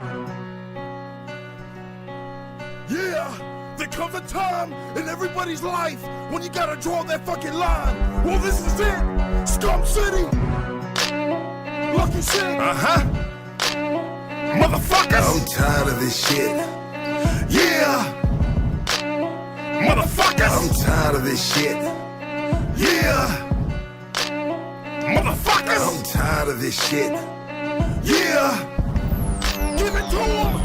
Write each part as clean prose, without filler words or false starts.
Yeah, there comes a time in everybody's life when you gotta draw that fucking line. Well, this is it. Scum City. Lucky City. Motherfuckers. I'm tired of this shit. Yeah. Motherfuckers. I'm tired of this shit. Yeah. Motherfuckers. I'm tired of this shit. Yeah. Give it to him.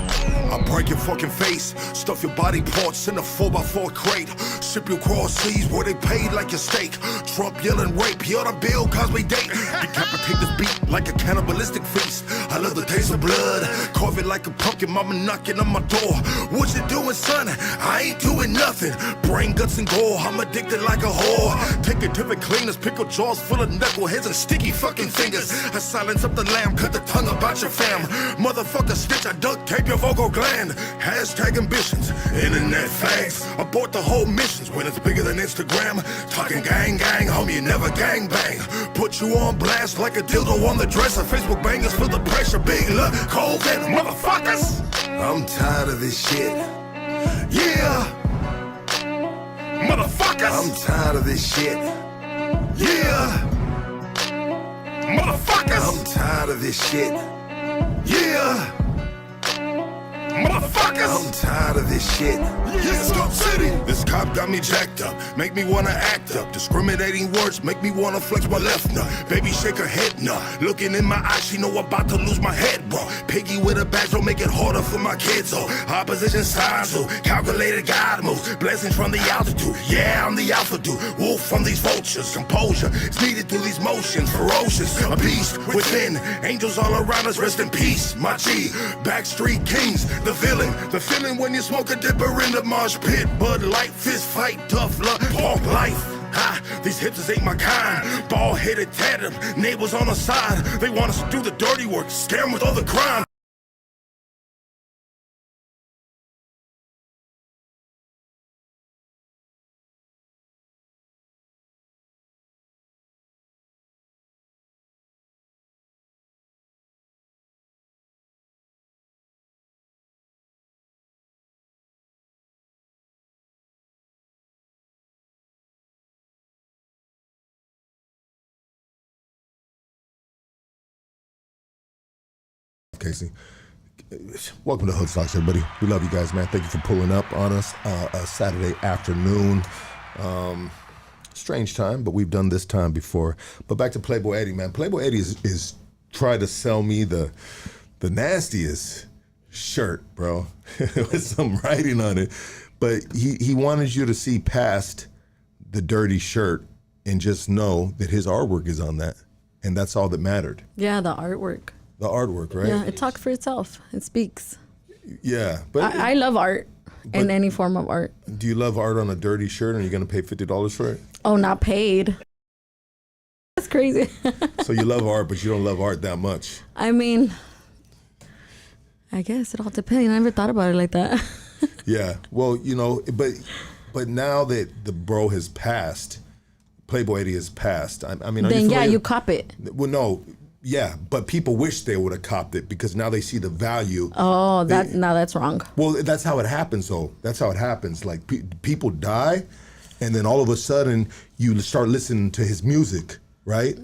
I'll break your fucking face, stuff your body parts in a 4x4 crate, ship you across seas where they paid like your steak. Trump yelling rape, he on a Bill Cosby date. Decapitate this beat like a cannibalistic feast. I love the taste of blood, carve it like a pumpkin, mama knocking on my door. What you doing, son? I ain't doing nothing. Brain, guts, and gore, I'm addicted like a whore. Take it to the cleaners, pickle jaws full of knuckleheads and sticky fucking fingers. I silence up the lamb, cut the tongue about your fam. Motherfucker stitch, I duct tape your vocal gland. Hashtag ambitions, internet fags. Abort the whole missions when it's bigger than Instagram. Talking gang gang, homie, you never gang bang. Put you on blast like a dildo on the dresser. Facebook bangers feel the pressure, big look, COVID, motherfuckers. I'm tired of this shit. Yeah. Motherfuckers. I'm tired of this shit. Yeah. Motherfuckers. I'm tired of this shit. Yeah. Motherfuckers. I'm tired of this shit. Yeah, Scum City. This cop got me jacked up, make me wanna act up. Discriminating words make me wanna flex my left nut. Baby shake her head nah. Looking in my eyes, she know about to lose my head, bro. Piggy with a badge don't make it harder for my kids, oh. Opposition signs, oh. Calculated God moves. Blessings from the altitude. Yeah, I'm the alpha dude. Wolf from these vultures. Composure is needed through these motions. Ferocious, a beast within. Angels all around us, rest in peace. My G, Backstreet Kings. The feeling when you smoke a dipper in the marsh pit. Bud Light, fist fight, tough love, park life. Ha, these hipsters ain't my kind. Bald-headed, tattered, neighbors on the side. They want us to do the dirty work, scare them with all the crime. Casey. Welcome to Hood Stocks, everybody. We love you guys, man. Thank you for pulling up on us a Saturday afternoon. Strange time, but we've done this time before. But back to Playboy Eddie, man. Playboy Eddie is trying to sell me the nastiest shirt, bro, with some writing on it. But he wanted you to see past the dirty shirt and just know that his artwork is on that. And that's all that mattered. Yeah, the artwork. The artwork, right? Yeah, it talks for itself. It speaks. Yeah, but I love art in any form of art. Do you love art on a dirty shirt and you're going to pay $50 for it? Oh, not paid. That's crazy. So you love art, but you don't love art that much. I mean, I guess it all depends. I never thought about it like that. Yeah, well, you know, but now that the bro has passed, Playboy Eddie has passed. I mean, then yeah, you cop it. Well, no. Yeah, but people wish they would have copped it because now they see the value. Oh, now that's wrong. Well, that's how it happens, though. That's how it happens. Like, people die, and then all of a sudden, you start listening to his music, right?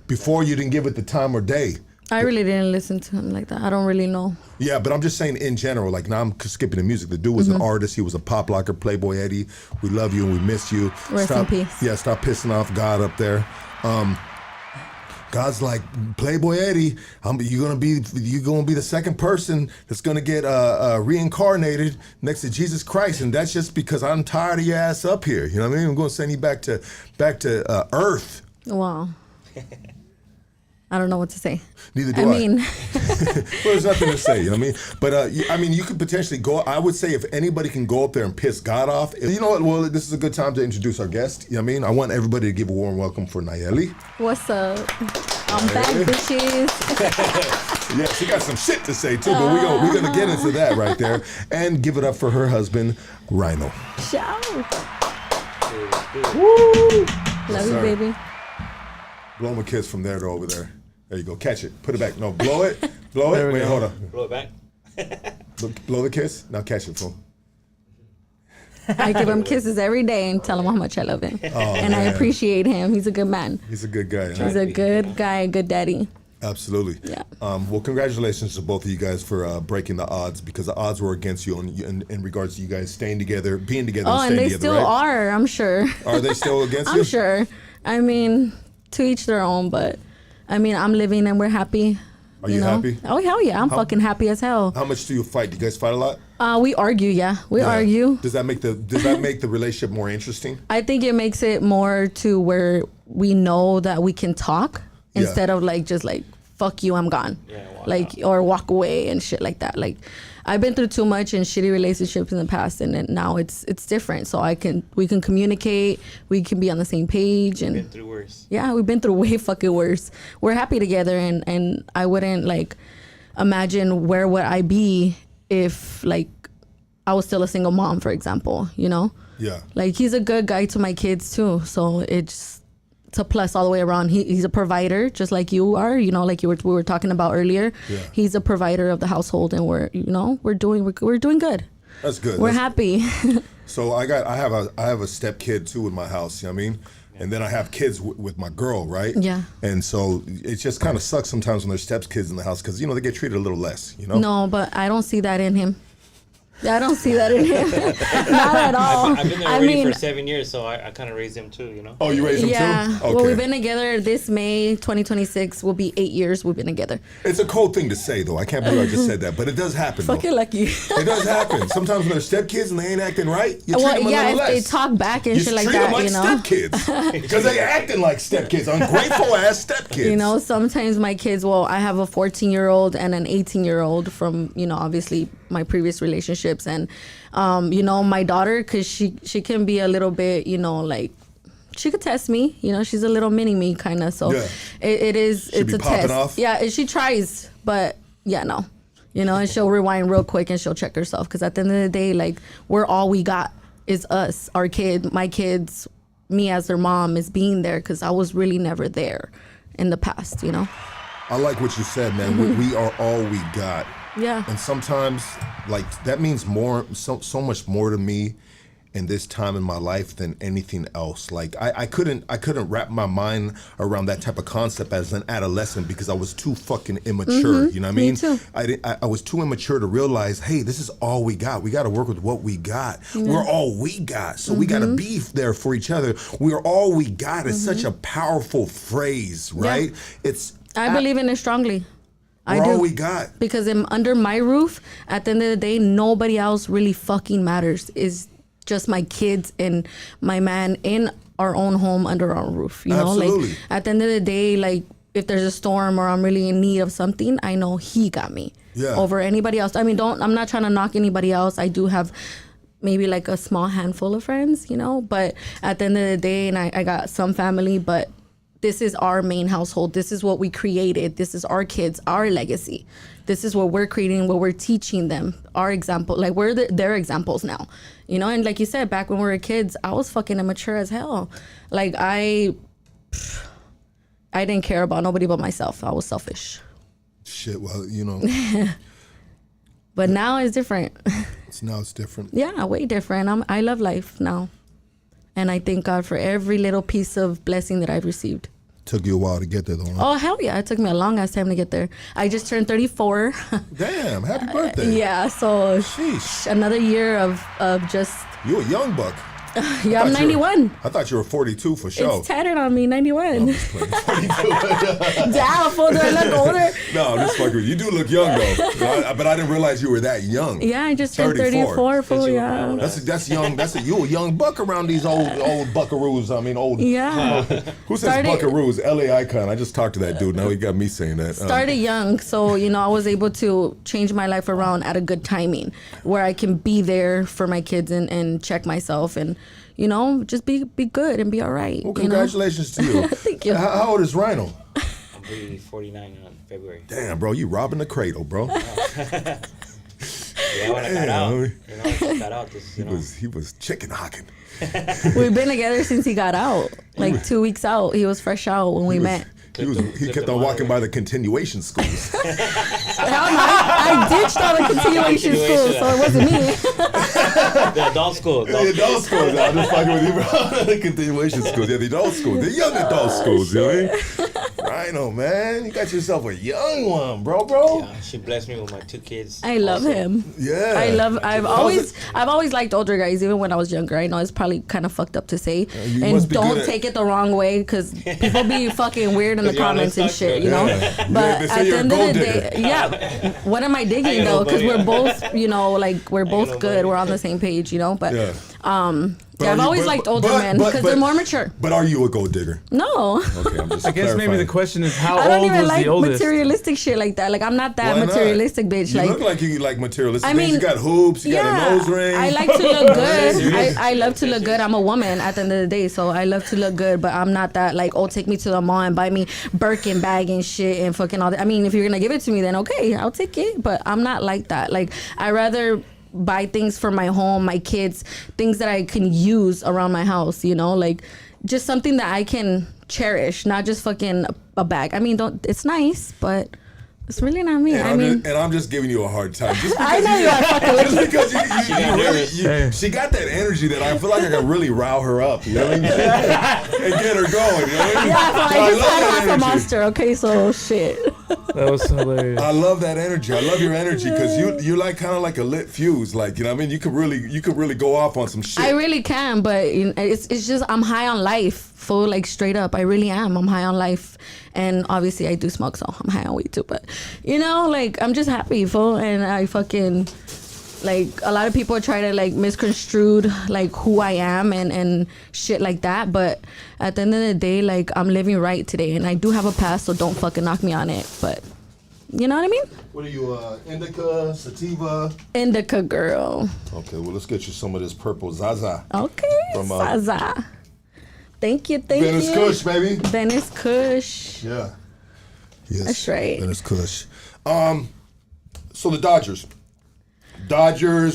Before, you didn't give it the time or day. I really didn't listen to him like that. I don't really know. Yeah, but I'm just saying in general, like now I'm skipping the music. The dude was an artist. He was a pop locker, Playboy Eddie. We love you and we miss you. Rest in peace. Yeah, stop pissing off God up there. God's like, Playboy Eddie, you're gonna be the second person that's gonna get reincarnated next to Jesus Christ, and that's just because I'm tired of your ass up here. You know what I mean? I'm gonna send you back to Earth. Wow. I don't know what to say. Neither do I. mean, well, there's nothing to say, you know what I mean? But I mean, you could potentially go. I would say if anybody can go up there and piss God off, you know what? Well, this is a good time to introduce our guest. You know what I mean? I want everybody to give a warm welcome for Naelli. What's up? I'm back, bitches. Yeah, she got some shit to say too, but we're gonna get into that right there and give it up for her husband, Rhyno. Shout. Woo! Love you, baby. Blow him a kiss from there to over there. There you go. Catch it. Put it back. No, blow it. Blow it. Wait, hold on. Blow it back. Blow the kiss. Now catch it, fool. I give him kisses every day and tell him how much I love him. And I appreciate him. He's a good man. He's a good guy. He's a good guy, good daddy. Absolutely. Yeah. Well, congratulations to both of you guys for breaking the odds, because the odds were against you in regards to you guys staying together, being together, and staying they together, still right? are, I'm sure. Are they still against you? I'm sure. I mean, to each their own, but I mean, I'm living and we're happy. Are you happy? Oh, hell yeah. I'm fucking happy as hell. How much do you fight? Do you guys fight a lot? We argue, yeah. We argue. Does that make the relationship more interesting? I think it makes it more to where we know that we can talk instead of like just like, fuck you, I'm gone. Yeah, or walk away and shit like that. Like, I've been through too much in shitty relationships in the past, and then now it's different. So we can communicate, we can be on the same page, and been through worse. Yeah, we've been through way fucking worse. We're happy together, and I wouldn't like imagine where would I be if like I was still a single mom, for example. You know? Yeah. Like, he's a good guy to my kids too, so it's a plus all the way around. He's a provider, just like you are. You know, like we were talking about earlier. Yeah. He's a provider of the household, and we're doing good. That's good. We're happy. So I have a step kid too in my house. You know what I mean? And then I have kids with my girl, right? Yeah. And so it just kind of sucks sometimes when there's step kids in the house, because they get treated a little less. You know? No, but I don't see that in him. I don't see that in him. Not at all. I've been there already for 7 years, so I kind of raised him too, Oh, you raised him too? Yeah. Okay. Well, we've been together this May 2026 will be 8 years we've been together. It's a cold thing to say, though. I can't believe I just said that, but it does happen. Fucking lucky. It does happen. Sometimes when they're stepkids and they ain't acting right, you treat them a little less. If they talk back and shit like that, you treat them like stepkids because they acting like stepkids, ungrateful ass stepkids. Sometimes my kids. Well, I have a 14-year-old and an 18-year-old from obviously my previous relationships, and my daughter, because she can be a little bit like, she could test me, she's a little mini me kind of, so it's a test off. Yeah, she tries, but no, and she'll rewind real quick and she'll check herself, because at the end of the day, like, we're all we got is us, our kid, my kids, me as their mom, is being there, because I was really never there in the past. I like what you said, man. We are all we got. Yeah. And sometimes, like, that means so much more to me in this time in my life than anything else. Like, I couldn't wrap my mind around that type of concept as an adolescent, because I was too fucking immature. You know what I mean? Me too. I was too immature to realize, hey, this is all we got. We got to work with what we got. We're all we got. So we got to be there for each other. We're all we got. It's such a powerful phrase, right? Yeah. I believe in it strongly. I do. All we got. Because under my roof, at the end of the day, nobody else really fucking matters. It's just my kids and my man in our own home under our roof. Absolutely. Like, at the end of the day, like, if there's a storm or I'm really in need of something, I know he got me over anybody else. I mean, I'm not trying to knock anybody else. I do have maybe like a small handful of friends, but at the end of the day, and I got some family, but this is our main household. This is what we created. This is our kids, our legacy. This is what we're creating, what we're teaching them, our example. Like, we're their examples now, And like you said, back when we were kids, I was fucking immature as hell. Like, I didn't care about nobody but myself. I was selfish. Shit, well, But now it's different. Now it's different. Yeah, way different. I love life now. And I thank God for every little piece of blessing that I've received. Took you a while to get there, though, huh? Oh, hell yeah. It took me a long ass time to get there. I just turned 34. Damn, happy birthday. Yeah, so sheesh. Another year of just... You a young buck. Yeah, I'm 91. I thought you were 42 for sure. It's tatted on me, 91. No, Damn, fool, do I look older? No, I'm just fucking. You do look young though, but I didn't realize you were that young. Yeah, I just turned 34. Fool, yeah. That's young. You a young buck around these old buckaroos. I mean, old. Yeah. Who says buckaroos? LA icon. I just talked to that dude. Now he got me saying that. Started young, so I was able to change my life around at a good timing, where I can be there for my kids and check myself and. Just be good and be all right. Well, congratulations to you. Thank you. How old is Rhyno? I'll be 49 on February. Damn, bro, you robbing the cradle, bro. Yeah, when I got out, He was chicken hawking. We've been together since he got out. Like 2 weeks out. He was fresh out when we met. He kept on walking by the continuation schools. Hell no, I ditched all the continuation schools, so it wasn't me. The adult school. The adult schools. I'm just fucking with you, bro. The continuation schools. Yeah, the adult schools. The young adult schools, you know what I mean? Rhyno, man. You got yourself a young one, bro. Yeah, she blessed me with my 2 kids. I love him. Yeah. I've always liked older guys, even when I was younger. I know it's probably kind of fucked up to say. You And must be don't good at- take it the wrong way, because people be fucking weird in the You're on comments and TikTok, shit, you know? Yeah. But They say at the you're a end of gold the digger. day, yeah. What am I digging I though? know, Because buddy. we're both, you know, like we're both know, good. buddy. We're on the same page, you know? But Yeah. yeah, I've always liked older men because they're more mature. But are you a gold digger? No. Okay, I'm just I guess maybe the clarifying. question is how I don't old even was like the oldest? materialistic shit like that. Like, I'm not that Why not? materialistic bitch. You Like, look like you like materialistic I things. mean, You got hoops, you got a nose ring. I like to look good. Serious? I love to look good. I'm a woman at the end of the day, so I love to look good. But I'm not that like, oh, take me to the mall and buy me Birkin bag and shit and fucking all that. I mean, if you're gonna give it to me, then okay, I'll take it. But I'm not like that. Like, I rather buy things for my home, my kids, things that I can use around my house. You know, like just something that I can cherish, not just fucking a bag. I mean, don't. It's nice, but it's really not me. And I'm just giving you a hard time. Just I because know you are fucking with just me. because got nervous. Hey. she got that energy that I feel like I can really rile her up, you know what I mean? And get her going, you know what I mean? Yeah, so So I just love had that half a energy. monster. Okay, so shit. That was hilarious. I love that energy. I love your energy because you like kind of like a lit fuse, like, you know what I mean? You could really go off on some shit. I really can, but you know, it's just I'm high on life, full like straight up. I really am. I'm high on life, and obviously I do smoke, so I'm high on weed too. But you know, like I'm just happy, full, and I fucking like a lot of people try to like misconstrued like who I am and shit like that. But at the end of the day, like I'm living right today, and I do have a past, so don't fucking knock me on it. But you know what I mean? What are you, indica, sativa? Indica girl. Okay, well, let's get you some of this purple Zaza. Okay, From, Zaza. Thank you. Venice you. Kush, baby. Venice Kush. Yeah. Yes. That's right. Venice Kush. So the Dodgers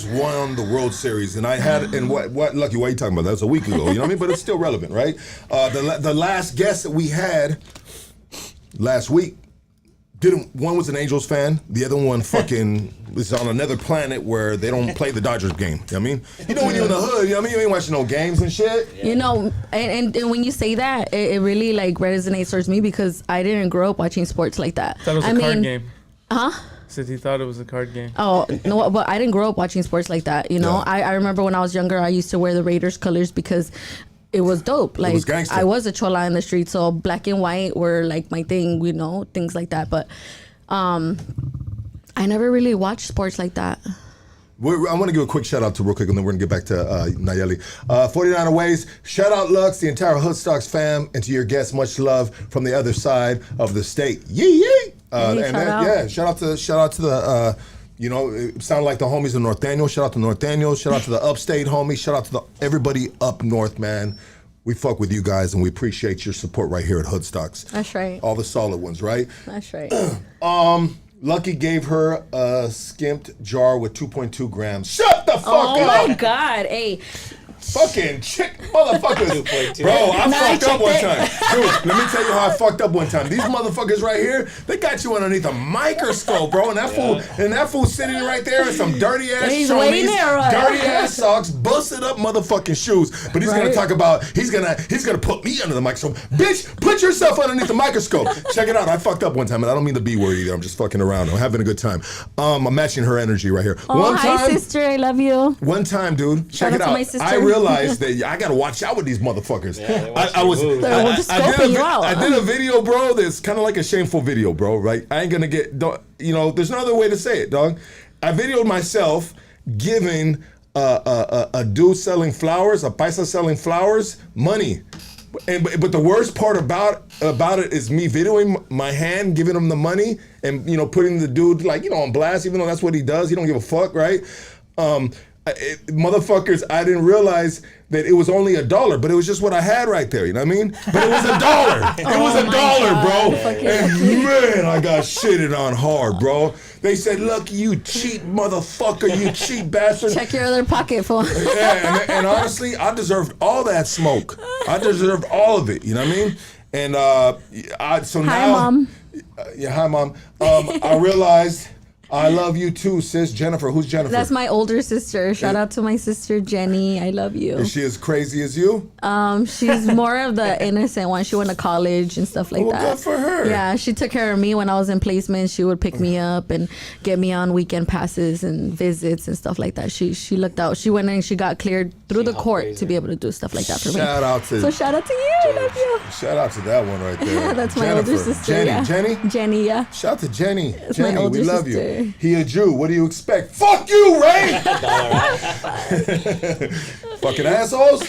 won the World Series, and I had, and what Lucky, why are you talking about that? That was a week ago, you know what I mean? But it's still relevant, right? The last guest that we had last week, one was an Angels fan, the other one fucking was on another planet where they don't play the Dodgers game. You know what I mean? You know when you're in the hood, you know what I mean? You ain't watching no games and shit. You know, and when you say that, it really like resonates towards me because I didn't grow up watching sports like that. Thought it was a card game. Huh? Since he thought it was a card game. Oh, no, but I didn't grow up watching sports like that, you know? Yeah. I remember when I was younger, I used to wear the Raiders colors because it was dope. Like, was gangster. I was a chola in the street, so black and white were like my thing, you know, things like that. But I never really watched sports like that. I want to give a quick shout out to real quick, and then we're gonna get back to Nayeli. 49 Ways. Shout out Lux, the entire Hoodstocks fam, and to your guests, much love from the other side of the state. Yee yee. Shout out to the. You know, it sounded like the homies in Norteño. Shout out to Norteño. Shout out to the upstate homies. Shout out to everybody up north, man. We fuck with you guys, and we appreciate your support right here at Hoodstocks. That's right. All the solid ones, right? That's right. Lucky gave her a skimped jar with 2.2 grams. Shut the fuck Oh up! my God. Hey, Fucking chick motherfuckers. 2.2. Bro, I Nah, I fucked up checked one it. time. Dude, let me tell you how I fucked up one time. These motherfuckers right here, they got you underneath a microscope, bro. And that fool sitting right there in some dirty ass He's chonies, waiting there, right? dirty ass socks, busted up motherfucking shoes. But he's gonna Right. talk about he's gonna put me under the microscope. Bitch, put yourself underneath the microscope. Check it out. I fucked up one time, and I don't mean the B word either. I'm just fucking around. I'm having a good time. I'm matching her energy right here. oh, One hi, time, sister. I love you. one time, dude, check Shout it out to out. my sister. I realized that I gotta watch out with these motherfuckers. Yeah, they watch I was, your moves. They're just scoping you out. I did a video, bro. That's kind of like a shameful video, bro. Right? I ain't gonna there's no other way to say it, dog. I videoed myself giving a dude selling flowers, a paisa selling flowers, money. But the worst part about it is me videoing my hand, giving him the money, and putting the dude on blast, even though that's what he does. He don't give a fuck, right? Motherfuckers, I didn't realize that it was only $1, but it was just what I had right there. You know what I mean? But it was $1. It was $1, bro. Fucking And man, I got shitted on hard, bro. They said, "Look, you cheap motherfucker, you cheap bastard." Check your other pocket for. Yeah, and honestly, I deserved all that smoke. I deserved all of it. You know what I mean? And so Hi, now, Mom. Yeah, hi, Mom. I realized I love you too, sis. Jennifer, who's Jennifer? That's my older sister. Shout out to my sister Jenny. I love you. Is she as crazy as you? She's more of the innocent one. She went to college and stuff like Well, that. good for her. Yeah, she took care of me when I was in placement. She would pick me up and get me on weekend passes and visits and stuff like that. She looked out. She went in and she got cleared through the court to be able to do stuff like that for me. Shout out to So shout out to you. I love you. Shout out to that one right there. That's my Jennifer. older sister. Jenny, Yeah. Jenny? Jenny, yeah. Shout out to Jenny. my Jenny, we older love sister. you. He a Jew. What do you expect? Fuck you, Ray! Fucking assholes.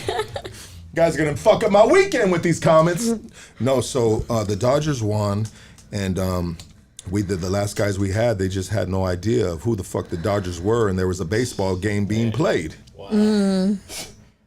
Guys are gonna fuck up my weekend with these comments. No, so the Dodgers won, and the last guys we had, they just had no idea of who the fuck the Dodgers were, and there was a baseball game being played. Wow.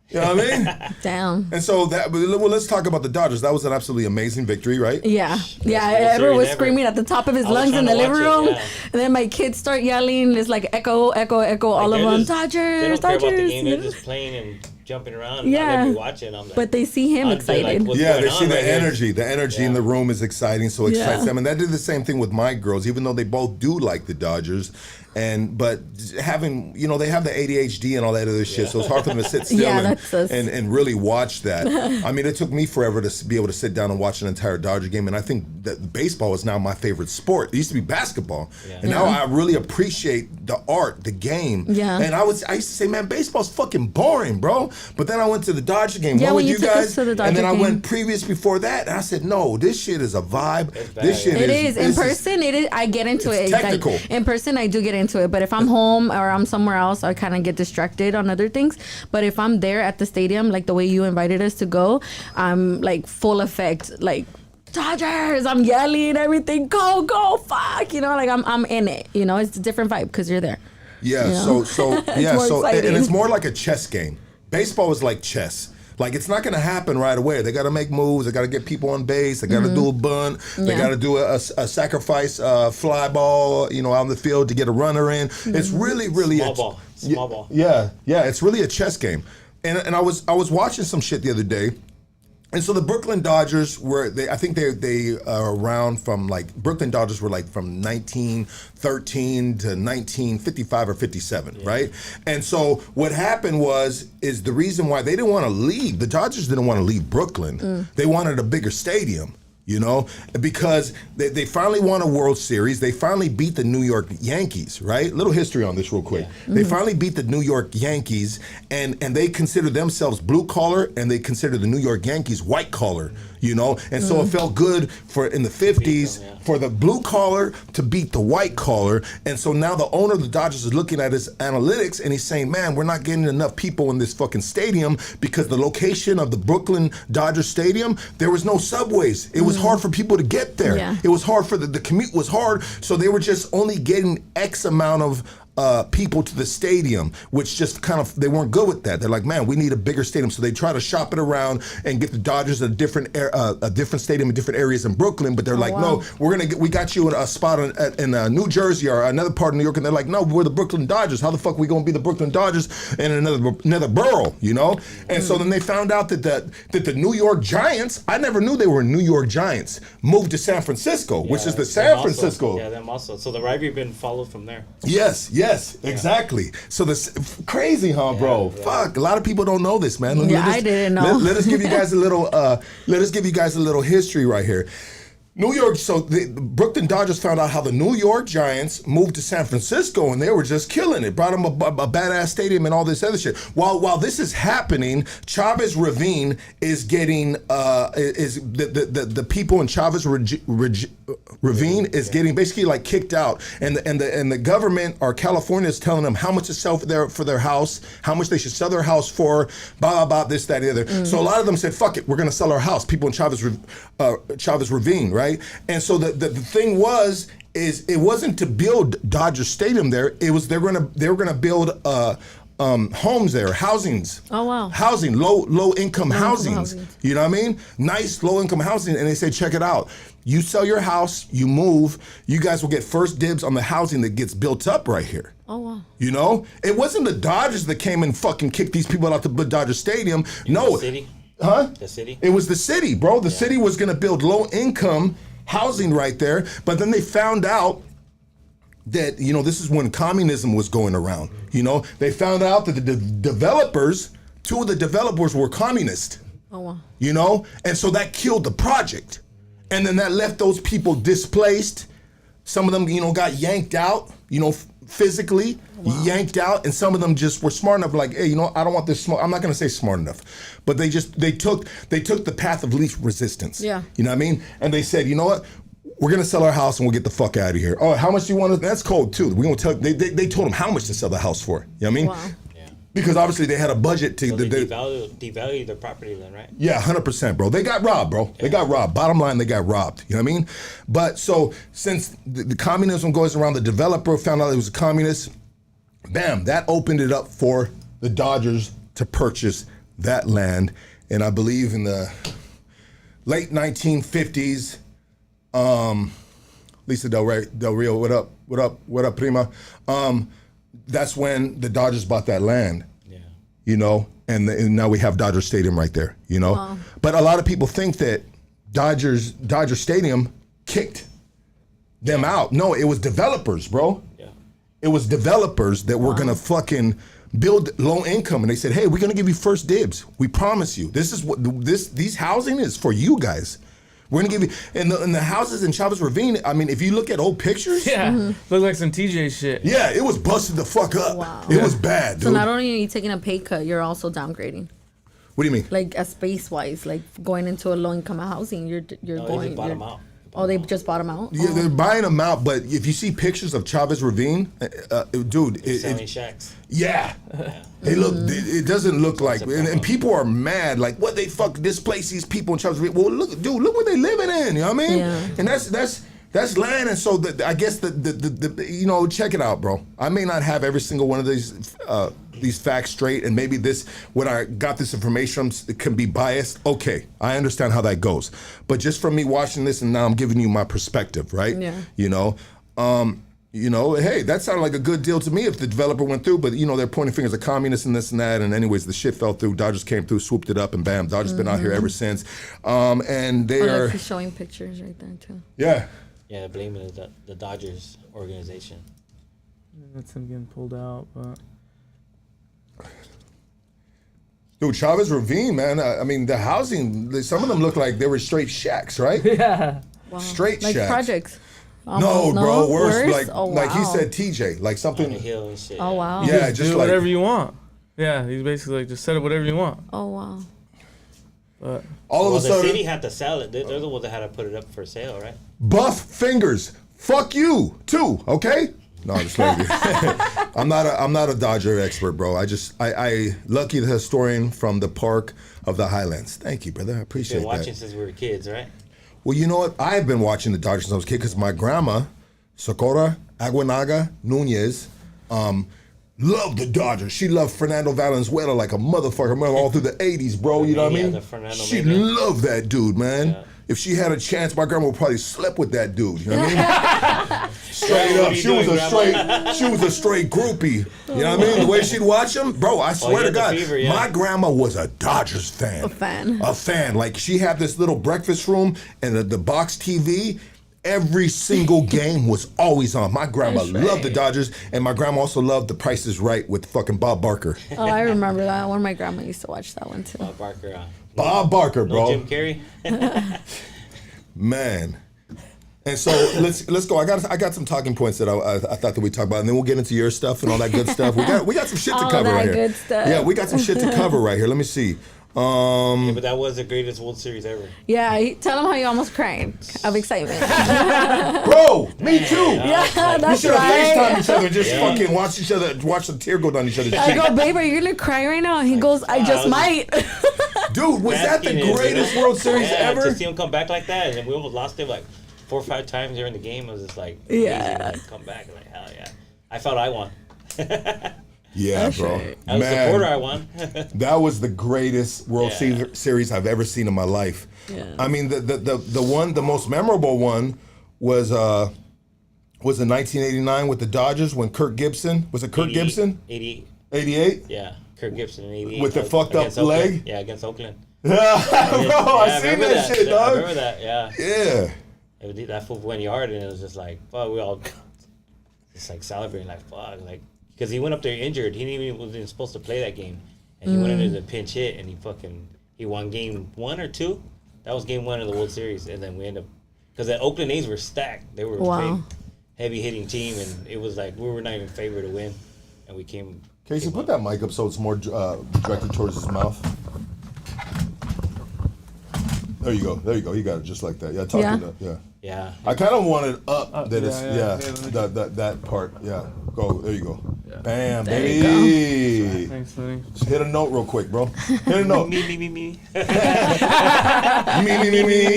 You know what I mean? Damn. And so let's talk about the Dodgers. That was an absolutely amazing victory, right? Yeah. Yeah. World Everyone Series was ever. screaming at the top of his I was lungs in trying the to living watch it, room. yeah. And then my kids start yelling. It's like echo, echo, echo, all of They're them. just- Dodgers, They don't care Dodgers. about the game. you They're know? just playing and jumping around. Yeah. I let me watch it. I'm like, But they see him I'd be like, excited. what's Yeah, going they see on the right here? energy. The energy in the room is exciting, so it excites Yeah. them. And that did the same thing with my girls, even though they both do like the Dodgers. But having, they have the ADHD and all that other shit, so it's hard for them to sit still Yeah, and, that's us. and really watch that. I mean, it took me forever to be able to sit down and watch an entire Dodger game, and I think that baseball is now my favorite sport. It used to be basketball, and now I really appreciate the art, the game. Yeah. And I used to say, man, baseball's fucking boring, bro. But then I went to the Dodger game. Yeah, Went when with you you took us guys, to the and Dodger then I game. went previous before that, and I said, no, this shit is a vibe. bad, This shit yeah. It is. In this person, it is. I get into it's it. technical. In person, I do get into it. But if I'm home or I'm somewhere else, I kind of get distracted on other things. But if I'm there at the stadium, like the way you invited us to go, I'm like full effect, like Dodgers. I'm yelling everything. Go, fuck. Like I'm in it. It's a different vibe because you're there. Yeah, You know? so It's yeah, more so and exciting. it's more like a chess game. Baseball is like chess. Like, it's not going to happen right away. They got to make moves. They got to get people on base. They got to do a bunt. They Yeah. got to do a sacrifice fly ball, out in the field to get a runner in. It's really, really Small ball. Yeah, it's really a chess game. And I was watching some shit the other day. And so the Brooklyn Dodgers I think they are around from Brooklyn Dodgers were from 1913 to 1955 or 57, right? And so what happened is the reason why they didn't want to leave, the Dodgers didn't want to leave Brooklyn. They wanted a bigger stadium. Because they finally won a World Series. They finally beat the New York Yankees, right? Little history on this real quick. Yeah. They finally beat the New York Yankees, and they consider themselves blue collar, and they consider the New York Yankees white collar, And so it felt good in the 50s for the blue collar to beat the white collar. And so now the owner of the Dodgers is looking at his analytics, and he's saying, man, we're not getting enough people in this fucking stadium because the location of the Brooklyn Dodger Stadium, there was no subways. It was hard for people to get there. Yeah. It was hard for the commute was hard. So they were just only getting X amount of people to the stadium, which just they weren't good with that. They're like, man, we need a bigger stadium. So they try to shop it around and get the Dodgers a different stadium in different areas in Brooklyn. But they're like, wow. no, we got you in a spot in New Jersey or another part of New York. And they're like, no, we're the Brooklyn Dodgers. How the fuck we gonna be the Brooklyn Dodgers in another borough, And so then they found out that the New York Giants, I never knew they were New York Giants, moved to San Francisco, which is the San Francisco. Yeah, them also. So the rivalry been followed from there. Yes, exactly. So crazy, huh, bro? Yeah. Fuck, a lot of people don't know this, man. I didn't know. Let us give you guys a little. Let us give you guys a little history right here. New York, so the Brooklyn Dodgers found out how the New York Giants moved to San Francisco, and they were just killing it. Brought them a badass stadium and all this other shit. While this is happening, Chavez Ravine is getting the people in Chavez Ravine is getting basically kicked out, and the government or California is telling them how much to sell for their house, how much they should sell their house for, blah blah blah, this that the other. So a lot of them said, "Fuck it, we're gonna sell our house." People in Chavez Ravine, right? And so the thing is it wasn't to build Dodger Stadium there. It was they were gonna build homes there, housings. Oh, wow. Housing, low income housings. housings. You know what I mean? Nice low income housing. And they say, check it out. You sell your house, you move, you guys will get first dibs on the housing that gets built up right here. Oh, wow. It wasn't the Dodgers that came and fucking kicked these people out to Dodger Stadium. No. City? Huh? The city? It was the city, bro. The city was going to build low-income housing right there, but then they found out that, you know, this is when communism was going around. You know, they found out that the developers, 2 of the developers were communist. Oh, wow. You know, and so that killed the project, and then that left those people displaced. Some of them, you know, got yanked out, you know, physically yanked out, and some of them just were smart enough, like, hey, you know, I don't want this smoke. I'm not gonna say smart enough, but they took the path of least resistance. Yeah. You know what I mean? And they said, you know what? We're gonna sell our house and we'll get the fuck out of here. Oh, how much do you want? That's cold too. We're gonna tell. They told them how much to sell the house for. You know what I mean? Wow. Because obviously they had a budget to. So they devalue their property then, right? Yeah, 100%, bro. They got robbed, bro. They got robbed. Bottom line, they got robbed. You know what I mean? But so since the communism goes around, the developer found out it was a communist. Bam, that opened it up for the Dodgers to purchase that land. And I believe in the late 1950s, Lisa Del Rio, what up, prima? That's when the Dodgers bought that land. Yeah. You know, and now we have Dodger Stadium right there, you know? Wow. But a lot of people think that Dodger Stadium kicked them out. No, it was developers, bro. Yeah. It was developers that were gonna fucking build low income, and they said, hey, we're gonna give you first dibs. We promise you. This is what these housing is for you guys. We're gonna give you, and the houses in Chavez Ravine, I mean, if you look at old pictures. Yeah, look like some TJ shit. Yeah, it was busted the fuck up. Wow. It was bad, dude. So not only are you taking a pay cut, you're also downgrading. What do you mean? Like a space wise, like going into a low income housing, you're No, going. they just bought you're- them out. Oh, they just bought them out. Yeah, they're buying them out, but if you see pictures of Chavez Ravine, dude, Selling shacks. yeah, they look. It doesn't look like, and people are mad. Like, what they fuck displace these people in Chavez Ravine? Well, look, dude, look what they living in. You know what I mean? Yeah. And that's land, and so I guess the you know, check it out, bro. I may not have every single one of these facts straight, and maybe when I got this information, it can be biased. Okay, I understand how that goes, but just from me watching this, and now I'm giving you my perspective, right? Yeah. You know, hey, that sounded like a good deal to me if the developer went through, but you know, they're pointing fingers at communists and this and that, and anyways, the shit fell through. Dodgers came through, swooped it up, and bam, Dodgers been out here ever since. And they Oh, are, look, he's showing pictures right there too. yeah. Yeah, blaming the Dodgers organization. That's him getting pulled out, but Dude, Chavez Ravine, man. I mean, the housing, some of them look like they were straight shacks, right? yeah. Wow. Straight like shacks. projects. No, Almost, bro, worse. Like, Oh, like he wow. said, TJ, like On the something. hill and shit. Oh wow. Yeah, just do like whatever you want. Yeah, he's basically like, just set up whatever you want. Oh wow. But all Well, of a the sudden, city had to sell it. They're the ones that had to put it up for sale, right? buff fingers. Fuck you too. Okay. No, I'm just like, I'm not a Dodger expert, bro. I lucky the historian from the Park of the Highlands. Thank you, brother. I appreciate Been watching that. since we were kids, right? Well, you know what? I've been watching the Dodgers since I was a kid because my grandma, Socorro Aguinaga Nunez, loved the Dodgers. She loved Fernando Valenzuela like a motherfucker. Remember all through the 80s, bro. You know what I Yeah, mean? the Fernando She Mania. loved that dude, man. Yeah. If she had a chance, my grandma would probably slept with that dude. You know what I mean? Straight What up, are you she was doing, a Grandma? she was a straight groupie. You know what I mean? The way she'd watch him, bro. I swear you to had the God, fever, yeah. my grandma was a Dodgers fan. A fan. A fan. Like she had this little breakfast room and the box TV. Every single game was always on. My grandma That's right. loved the Dodgers, and my grandma also loved The Price is Right with fucking Bob Barker. Oh, I remember that one. My grandma used to watch that one too. Bob Barker. Bob Barker, No bro. Jim Carrey. Man. And so let's go. I got some talking points that I thought that we talk about, and then we'll get into your stuff and all that good stuff. We got some shit to All cover that right here. good stuff. Yeah, we got some shit to cover right here. Let me see. Yeah, but that was the greatest World Series ever. Yeah, tell them how you almost cried of excitement. Bro, me too. Yeah, We that's should have FaceTimed right. each other and just Yeah. fucking watch each other, watch the tear go down each other's I cheek. go, babe, are you gonna cry right now? And he goes, I just was might. Dude, was that the Basking in it, greatest you know? World Series Yeah, ever? to see him come back like that, and we almost lost him like 4 or 5 times during the game. It was just like amazing Yeah. to come back. Like hell yeah, I felt I won. Yeah, bro. right. As a supporter, I won. That was the greatest World Yeah. Series I've ever seen in my life. Yeah. I mean, the most memorable one was in 1989 with the Dodgers when Kirk Gibson, was it Kirk 88, Gibson? 88. 88? Yeah, Kirk Gibson in 88. With the fucked up against Oakland. leg? Yeah, against Oakland. Bro, I seen remember that shit, I dog. remember that, yeah. Yeah. That fool went yard, and it was just like, fuck, we all just like celebrating, like, fuck. Like, because he went up there injured. He wasn't supposed to play that game. And he went into the pinch hit, and he won game 1 or 2. That was game 1 of the World Series. And then we ended up, because the Oakland A's were stacked. They were a big, heavy hitting team, and it was like, we were not even favored to win. And we came. Casey, put that mic up so it's more directed towards his mouth. There you go. You got it just like that. Yeah, talking to yeah. Yeah. I kind of want it up that it's yeah. that part. Yeah. Go. There you go. Yeah. Bam, There baby. Thanks, Louis. Just hit a note real quick, bro. Hit a note. Me. Me.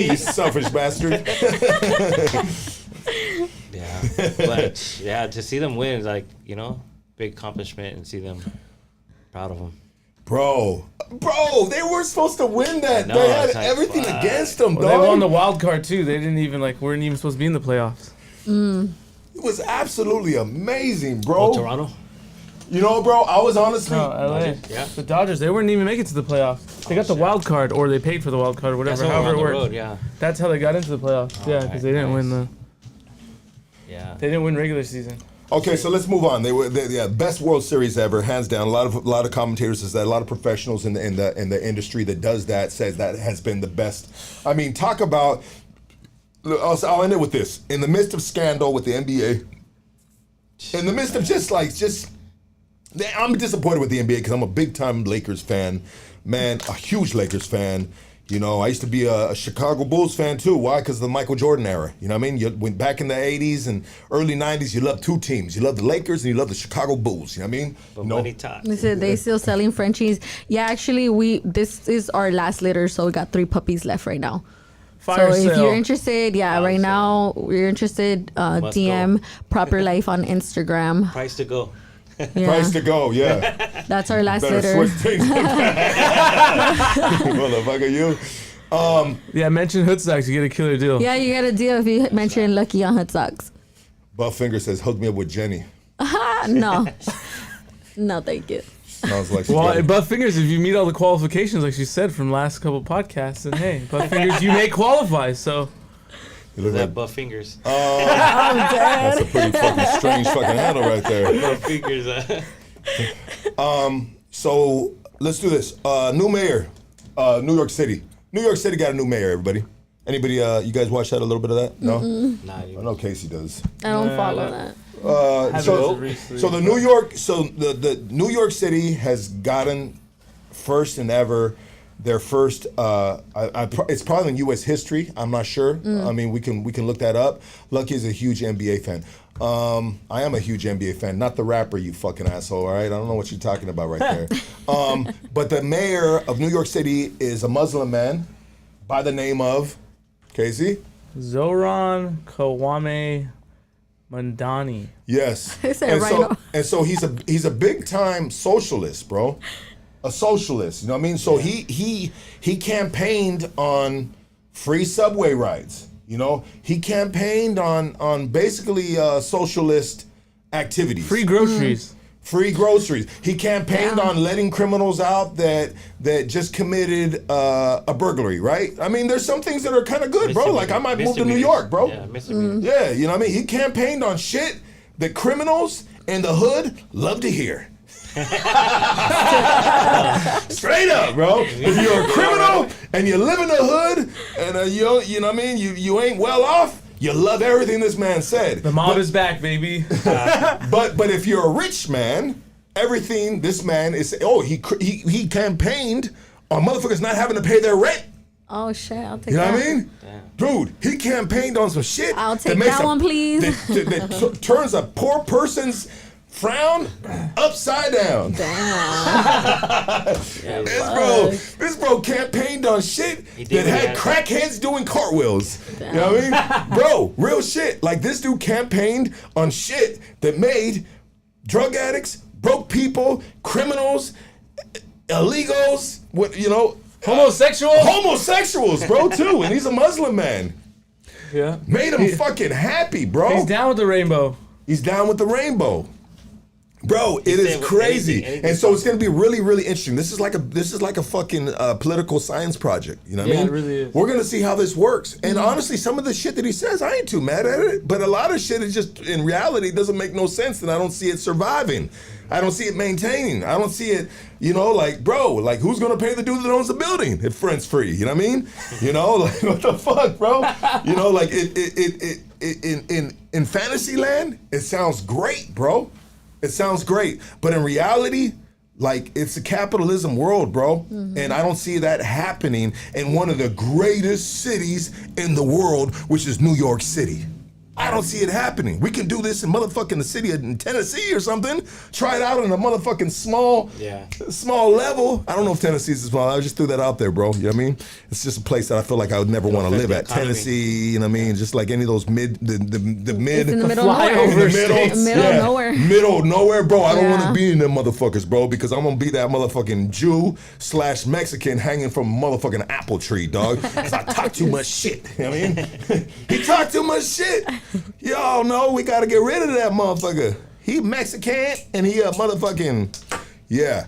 You selfish bastard. Yeah. But, yeah, to see them win is like, big accomplishment, and see them proud of them. Bro, they were supposed to win that. No, They had it's like, everything fuck. against them, Well, dog. they won the wild card too. They didn't even weren't even supposed to be in the playoffs. It was absolutely amazing, bro. Oh, Toronto? You know, bro, I was honestly. No, LA. Yeah. The Dodgers, they wouldn't even make it to the playoffs. They got the shit. wild card, or they paid for the wild card, or That's whatever, what we're however on it the worked. road, yeah. That's how they got into the playoffs. Yeah, because they didn't win the. Yeah. They didn't win regular season. Okay, so let's move on. They best World Series ever, hands down. A lot of commentators says that. A lot of professionals in the industry that does that says that has been the best. I mean, talk about. I'll end it with this. In the midst of scandal with the NBA, in the midst of I'm disappointed with the NBA because I'm a big time Lakers fan, man, a huge Lakers fan. I used to be a Chicago Bulls fan too. Why? Because of the Michael Jordan era. You know what I mean? You went back in the 80s and early 90s, you loved two teams. You loved the Lakers and you loved the Chicago Bulls. You know what I mean? But money talks. They said they still selling Frenchies. Yeah, actually, this is our last litter, so we got 3 puppies left right now. Fire so sale. if you're interested, right now we're interested. DM Proper Life on Instagram. Price to go. Yeah, Price to go, yeah. that's our last Better litter. switch things. Motherfucker, you. Yeah, mention Hoodstocks, you get a killer deal. Yeah, you got a deal if you mention Lucky on Hood Socks. Bufffinger says, hook me up with Jenny. No, no, thank you. Sounds like she Well, got it. Butt Fingers, if you meet all the qualifications, like she said from last couple podcasts, then hey, Butt Fingers, you may qualify. So You look That like, buff fingers. that's a pretty fucking strange fucking handle right there. Buff fingers. So let's do this. New mayor, New York City. New York City got a new mayor. Everybody. Anybody? You guys watch that? A little bit of that? No. Nah, I know Casey does. I don't follow that. So the New York City has gotten first and ever their first. It's probably in U.S. history. I'm not sure. I mean, we can look that up. Lucky is a huge NBA fan. I am a huge NBA fan, not the rapper, you fucking asshole. All right, I don't know what you're talking about right there. But the mayor of New York City is a Muslim man by the name of Casey. Zoran Kawame Mandani. Yes. They said Rhino. So he's a big time socialist, bro. A socialist, you know what I mean? So he campaigned on free subway rides. You know, he campaigned on basically socialist activities. Free groceries. Free groceries. He campaigned on letting criminals out that just committed a burglary, right? I mean, there's some things that are kind of good, bro. Like I might move to New York, bro. Yeah, misdemeanors. Yeah, you know what I mean? He campaigned on shit that criminals in the hood love to hear. Straight up, bro. If you're a criminal and you live in the hood and you know what I mean, you ain't well off, you love everything this man said. The mob is back, baby. But if you're a rich man, everything this man is he campaigned on motherfuckers not having to pay their rent. Oh shit, I'll take You know that. what I mean? Dude, he campaigned on some shit. I'll take that one, please. That turns a poor person's frown upside down. Damn. This bro campaigned on shit that had crackheads doing cartwheels. You know what I mean? Bro, real shit. Like this dude campaigned on shit that made drug addicts, broke people, criminals, illegals, homosexuals, bro, too. And he's a Muslim man. Yeah. Made him fucking happy, bro. He's down with the rainbow. He's down with the rainbow. Bro, it is crazy, anything and so it's gonna be really, really interesting. This is like a fucking political science project. You know what I mean? It really is. We're gonna see how this works. And honestly, some of the shit that he says, I ain't too mad at it. But a lot of shit is just in reality doesn't make no sense, and I don't see it surviving. I don't see it maintaining. I don't see it. You know, like, bro, like, who's gonna pay the dude that owns the building if rent's free? You know what I mean? You know, like, what the fuck, bro? You know, like in fantasy land, it sounds great, bro. It sounds great, but in reality, like, it's a capitalism world, bro. And I don't see that happening in one of the greatest cities in the world, which is New York City. I don't see it happening. We can do this in motherfucking the city in Tennessee or something. Try it out on a motherfucking small level. I don't know if Tennessee's small. I just threw that out there, bro. You know what I mean? It's just a place that I feel like I would never want to live at. economy. Tennessee, you know what I mean? Just like any of those the mid. It's in the middle of flyover nowhere. states. Middle of nowhere. Middle of nowhere, bro. I don't want Yeah. to be in them motherfuckers, bro, because I'm gonna be that motherfucking Jew/Mexican hanging from a motherfucking apple tree, dog. Because I talk too much shit. You know what I mean? He talk too much shit. Y'all know we gotta get rid of that motherfucker. He Mexican and he a motherfucking, yeah.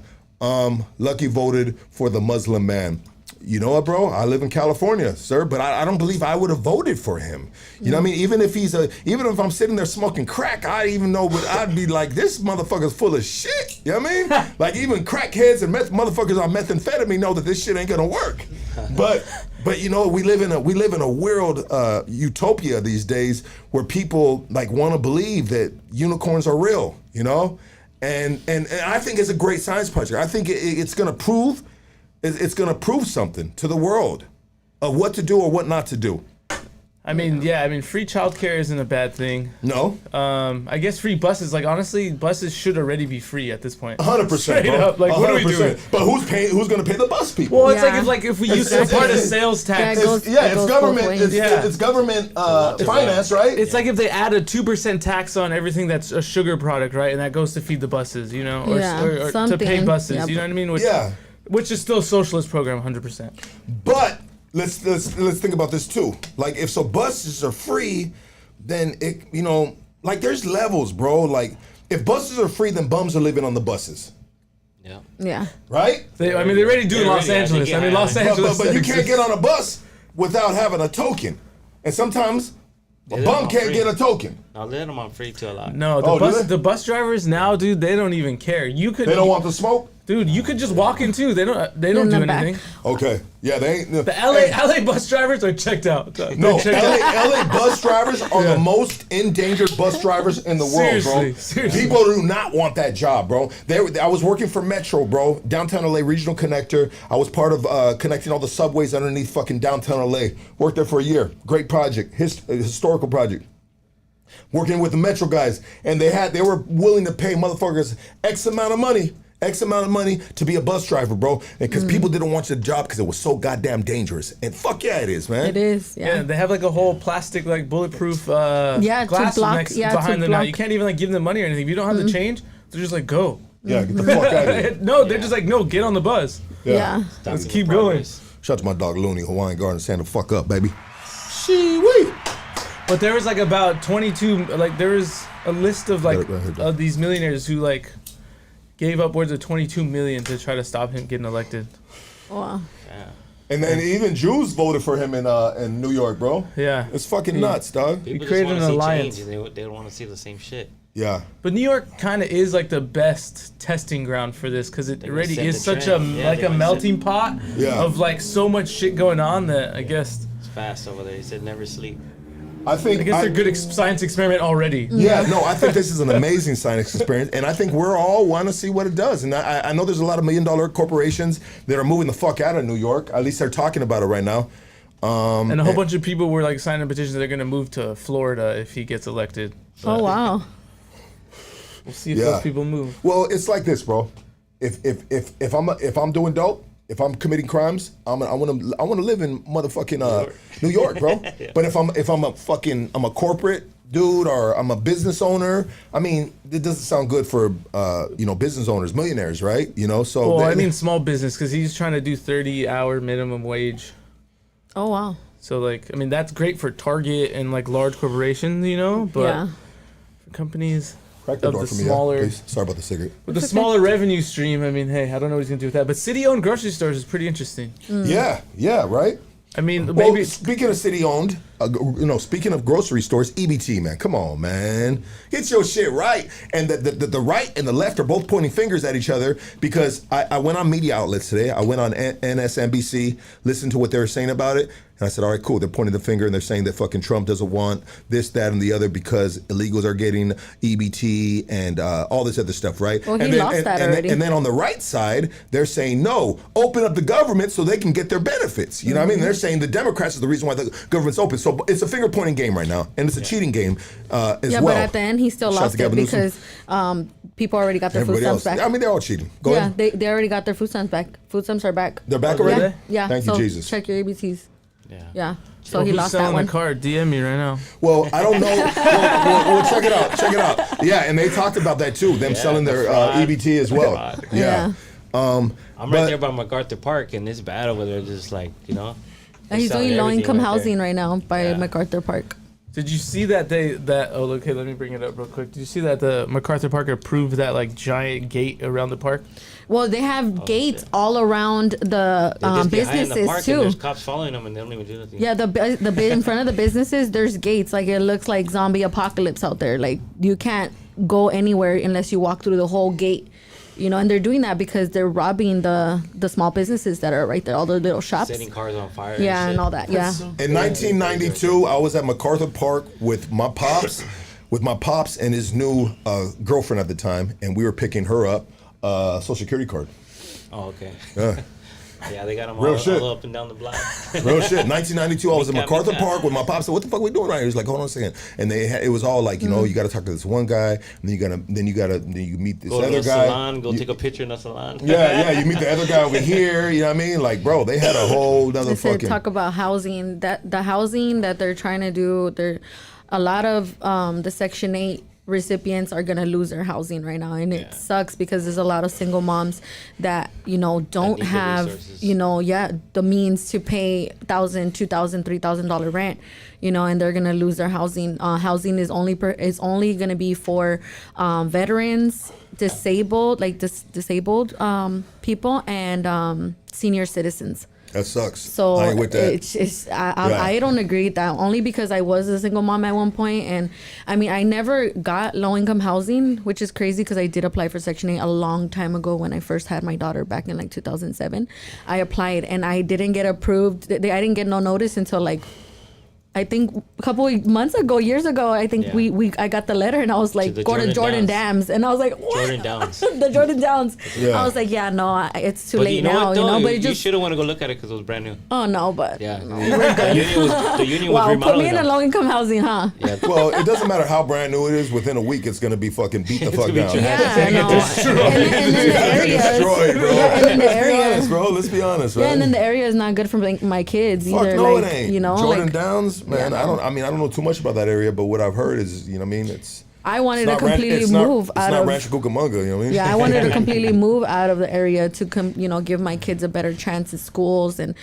Lucky voted for the Muslim man. You know what, bro? I live in California, sir, but I don't believe I would have voted for him. You know what I mean? Even if I'm sitting there smoking crack, I'd be like, this motherfucker's full of shit. You know what I mean? Like, even crackheads and motherfuckers on methamphetamine know that this shit ain't gonna work. But you know, we live in a world utopia these days where people like want to believe that unicorns are real. You know, and I think it's a great science project. I think it's gonna prove. It's going to prove something to the world of what to do or what not to do. I mean, yeah, I mean, free childcare isn't a bad thing. No? I guess free buses, like, honestly, buses should already be free at this point. 100%, Straight bro. up, like, what are we doing? But who's going to pay the bus people? Well, it's Yeah. like if we use it part of sales tax. Yeah, it goes- It's both government. ways. It's government finance, right? It's like if they add a 2% tax on everything that's a sugar product, right? And that goes to feed the buses, you know, or to pay something. buses, Yep. you know what I mean? Which is still a socialist program, 100%. But let's think about this too. Like, if buses are free, then it, you know, like, there's levels, bro. Like, if buses are free, then bums are living on the buses, Yeah. right? They already do in Los Angeles. I mean, Los Angeles. But you can't get on a bus without having a token, and sometimes a They bum don't can't free. get a token. I'll let them on free too a lot. No, do they? the bus drivers now, dude, they don't even care. You could They don't want the smoke. Dude, you could just walk in too. They don't In do the back. anything. Okay, yeah, they ain't. The LA bus drivers are checked out. No, LA bus drivers are the most endangered bus drivers in the world, bro. Seriously. People do not want that job, bro. I was working for Metro, bro, downtown LA regional connector. I was part of connecting all the subways underneath fucking downtown LA. Worked there for a year. Great project, historical project. Working with the Metro guys, and they were willing to pay motherfuckers X amount of money to be a bus driver, bro. Because people didn't want your job because it was so goddamn dangerous. And fuck yeah, it is, man. It is. Yeah, Yeah. they have like a whole plastic, like bulletproof to glass block- behind to them now. block. You can't even like give them money or anything. If you don't have the change, they're just like, go. Yeah, get the fuck out of here. No, they're just like, no, get on the bus. Yeah. Let's keep going. Shout out to my dog Looney, Hawaiian Garden, stand the fuck up, baby. Shee-wee. But there was like about 22, like there was a list of like Right here, of these millionaires who like gave upwards of 22 million to try to stop him getting elected. Wow. And then even Jews voted for him in New York, bro. Yeah. It's fucking nuts, dog. People created just an wanna see alliance. change, and they don't want to see the same shit. Yeah. But New York kind of is like the best testing ground for this because it They already set is the such trend. a Yeah, like they a might melting set- pot Yeah. of like so much shit going on that I guess It's fast over there. He said never sleep. I think they're a good science experiment already. Yeah, no, I think this is an amazing science experience, and I think we're all want to see what it does. And I know there's a lot of $1 million corporations that are moving the fuck out of New York. At least they're talking about it right now. And a whole bunch of people were like signing petitions that they're gonna move to Florida if he gets elected. Oh wow. We'll see if Yeah. those people move. Well, it's like this, bro. If I'm doing dope, if I'm committing crimes, I want to live in motherfucking New York, bro. But if I'm a corporate dude or I'm a business owner, I mean, it doesn't sound good for business owners, millionaires, right? You know, so Well, I mean small business because he's trying to do 30-hour minimum wage. Oh wow. So like, I mean, that's great for Target and like large corporations, you know. But Yeah. for companies, Crack the of door the for me, smaller. please. Sorry about the cigarette. With the smaller revenue stream, I mean, hey, I don't know what he's gonna do with that. But city-owned grocery stores is pretty interesting. Yeah, right. I mean, Well, maybe speaking of city-owned, speaking of grocery stores, EBT, man, come on, man, get your shit right. And the right and the left are both pointing fingers at each other because I went on media outlets today. I went on NSNBC, listened to what they were saying about it, and I said, all right, cool. They're pointing the finger and they're saying that fucking Trump doesn't want this, that, and the other because illegals are getting EBT and all this other stuff, right? Well, he and then, lost that already. And then on the right side, they're saying, no, open up the government so they can get their benefits. You know what I mean? They're saying the Democrats are the reason why the government's open. So it's a finger pointing game right now, and it's a cheating game as well. Yeah, but at the end, he still Shout out lost to it Gavin Newsom. because people already got their food Everybody stamps else. back. I mean, they're all cheating. Go Yeah, ahead. they already got their food stamps back. Food stamps are back. They're back Oh, already? really? Yeah. Thank you, so Jesus. check your ABCs. Yeah. Yeah. So oh, he who's lost selling that one. the card? DM me right now. Well, I don't know. well, check it out. Check it out. Yeah, and they talked about that too. Them selling their fraud. EBT as well. Fraud. Yeah. I'm But- right there by MacArthur Park, and it's bad over there. Just like And he's doing low income housing right now by Yeah. MacArthur Park. Did you see that okay, let me bring it up real quick. Did you see that the MacArthur Park approved that like giant gate around the park? Well, they have gates all around the businesses in the park too. And there's cops following them, and they don't even do nothing. Yeah, the in front of the businesses, there's gates. Like it looks like zombie apocalypse out there. Like you can't go anywhere unless you walk through the whole gate. And they're doing that because they're robbing the small businesses that are right there, all the little shops. Setting cars on fire. Yeah, and and all that. Yeah. In 1992, I was at MacArthur Park with my pops, and his new girlfriend at the time, and we were picking her up a Social Security card. Oh, okay. Yeah. Yeah, they got them Real shit. all up and down the block. Real shit. 1992, I was at Mika, MacArthur Mika. Park with my pops. Said, "What the fuck are we doing right here?" He's like, "Hold on a second." And it was all like, you got to talk to this one guy, and then you meet this Go to other the guy. salon, take a picture in the salon. Yeah, you meet the other guy over here. You know what I mean? Like, bro, they had a whole other They said fucking. talk about housing. That the housing that they're trying to do, a lot of the Section 8 recipients are gonna lose their housing right now, and it sucks because there's a lot of single moms that don't need the have resources. the means to pay $1,000, $2,000, $3,000 rent, and they're gonna lose their housing. Housing is only gonna be for veterans, disabled people, and senior citizens. That sucks. So I ain't with that. I don't agree with that, only because I was a single mom at one point, and I mean I never got low income housing, which is crazy because I did apply for Section 8 a long time ago when I first had my daughter back in like 2007. I applied and I didn't get approved. I didn't get no notice until like I think a couple of years ago, I think I got the letter and I was like, go to Jordan Dams. And I was like, what? Jordan Downs. The Jordan Downs. Yeah. I was like, it's too But late you know now, what, though? but it You just, should have want to go look at it because it was brand new. oh no, but Yeah. we're good. The union was Wow, put remodeling me in a them. low income housing, huh? Yeah. Well, it doesn't matter how brand new it is. Within a week, it's gonna be fucking beat the fuck gonna be down. trashed. Yeah, I know. And then the areas, Destroyed, bro. yeah, and then the Let's be area, honest, bro. Let's be honest, right? yeah, and then the area is not good for like my kids Fuck either. no, like, it ain't. like, Jordan Downs, man. Yeah. I don't know too much about that area, but what I've heard is, it's. I wanted to It's not completely it's not- move It's out not of. Rancho Cucamonga, you know what I mean? Yeah, I wanted to completely move out of the area to give my kids a better chance at schools and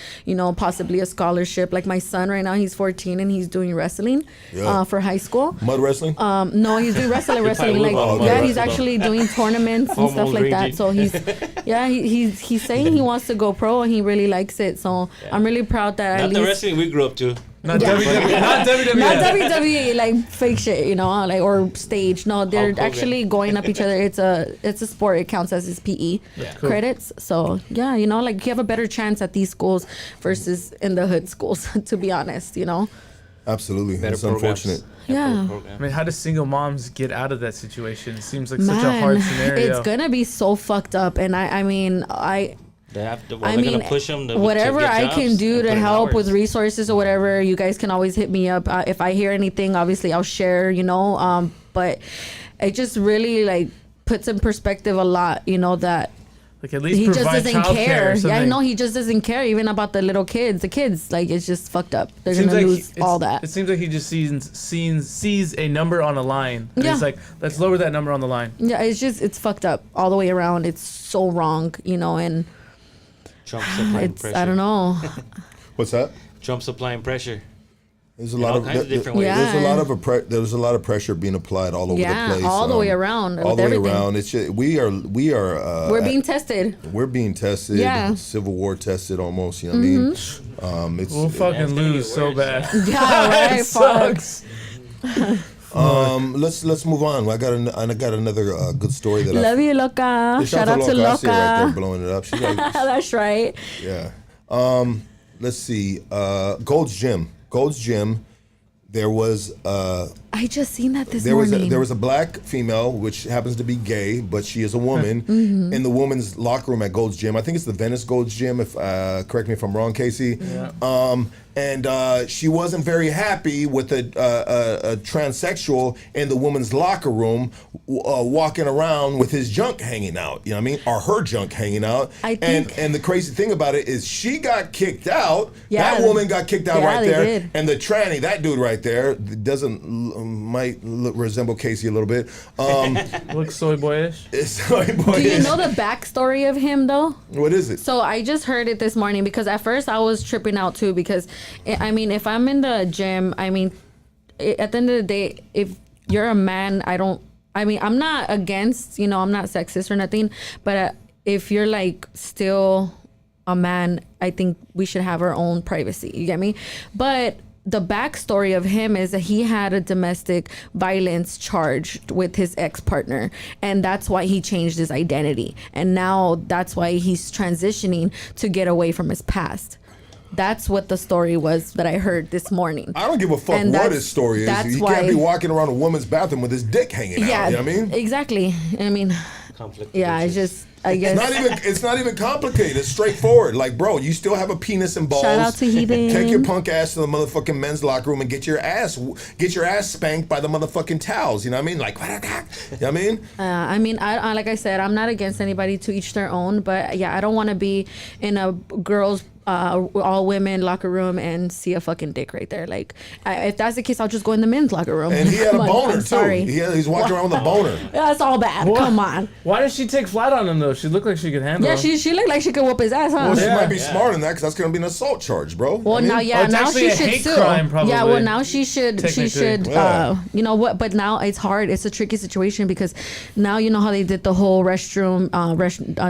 possibly a scholarship. Like my son right now, he's 14 and he's doing wrestling for high school. Mud wrestling? No, he's doing wrestling. probably Like will go on he's mud actually doing tournaments and stuff Hormone like that. raging. So he's saying he wants to go pro and he really likes it. So I'm really proud that Not at the least. wrestling we grew up to. Not Yeah. WWE. Not WWE. Not WWE, like fake shit, like or stage. No, they're Hulk Hogan. actually going up each other. It's a sport. It counts as his PE Cool. credits. So yeah, like you have a better chance at these schools versus in the hood schools. To be honest, Absolutely. Better It's programs. unfortunate. Yeah. I mean, how do single moms get out of that situation? It seems like Man, such a hard scenario. it's gonna be so fucked up. And They have to. I they're mean, gonna push them to whatever get I jobs can do and to put in help with hours. resources or whatever, you guys can always hit me up. If I hear anything, obviously I'll share, but it just really like puts in perspective a lot, that like at least he just provide doesn't childcare care. or something. Yeah, I know he just doesn't care even about the little kids. The kids, like it's just fucked up. They're Seems gonna like lose all that. It seems like he just sees a number on a line. And Yeah. he's like, let's lower that number on the line. Yeah, it's fucked up all the way around. It's so wrong, and Trump's applying it's pressure. I don't know. What's that? Trump's applying pressure. There's a In lot all of kinds of different ways. There's a Yeah. lot of there was a lot of pressure being applied all over the place. all the way around. All with the way everything. around. It's just, we are. We're being tested. We're being tested. Yeah. Civil War tested almost. You know what I mean? It's We'll fucking That's gonna lose get so worse. bad. Yeah, right. It Fuck. sucks. let's move on. I got another good story that Love you, Loca. Shout out to I see her right there Loca. blowing it up. She's like, That's right. yeah. Let's see. Gold's Gym. There was I just seen that this morning. there was a black female, which happens to be gay, but she is a woman, in the women's locker room at Gold's Gym. I think it's the Venice Gold's Gym. If correct me if I'm wrong, Casey. Yeah. And she wasn't very happy with a transsexual in the women's locker room walking around with his junk hanging out. You know what I mean? Or her junk hanging out. I think- and the crazy thing about it is she got kicked out. Yeah. That woman got kicked out Yeah, right they there. did. And the tranny, that dude right there, might resemble Casey a little bit. Looks soy boyish. Sorry, boy. Do you know the backstory of him though? What is it? So I just heard it this morning because at first I was tripping out too because, I mean, if I'm in the gym, I mean, at the end of the day, if you're a man, I'm not against, I'm not sexist or nothing, but if you're like still a man, I think we should have our own privacy. You get me? But the backstory of him is that he had a domestic violence charge with his ex-partner, and that's why he changed his identity. And now that's why he's transitioning to get away from his past. That's what the story was that I heard this morning. I don't give a fuck And what that's- his story is. that's He why- can't be walking around a woman's bathroom with his dick hanging out. Yeah, You know what I mean? exactly. I mean, Conflict. of yeah, it's interest. just, I guess. It's not even complicated. It's straightforward. Like, bro, you still have a penis and balls. Shout out to Heathen. Take your punk ass to the motherfucking men's locker room and get your ass spanked by the motherfucking towels. You know what I mean? Like, you know what I mean? I mean, I like I said, I'm not against anybody to each their own, but yeah, I don't want to be in a girls' all women locker room and see a fucking dick right there. Like, if that's the case, I'll just go in the men's locker room. And he had a Like, boner I'm too. sorry. He's walking around with a boner. That's all bad. What? Come on. Why did she take flight on him though? She looked like she could handle Yeah, him. she looked like she could whoop his ass, huh? Well, she Yeah. might be smart in that because that's gonna be an assault charge, bro. Well, I mean, now, yeah, it's now actually she a should hate sue. crime, probably. Yeah, well, now she should. She should. Technically. Yeah. You know what? But now it's hard. It's a tricky situation because now you know how they did the whole restroom,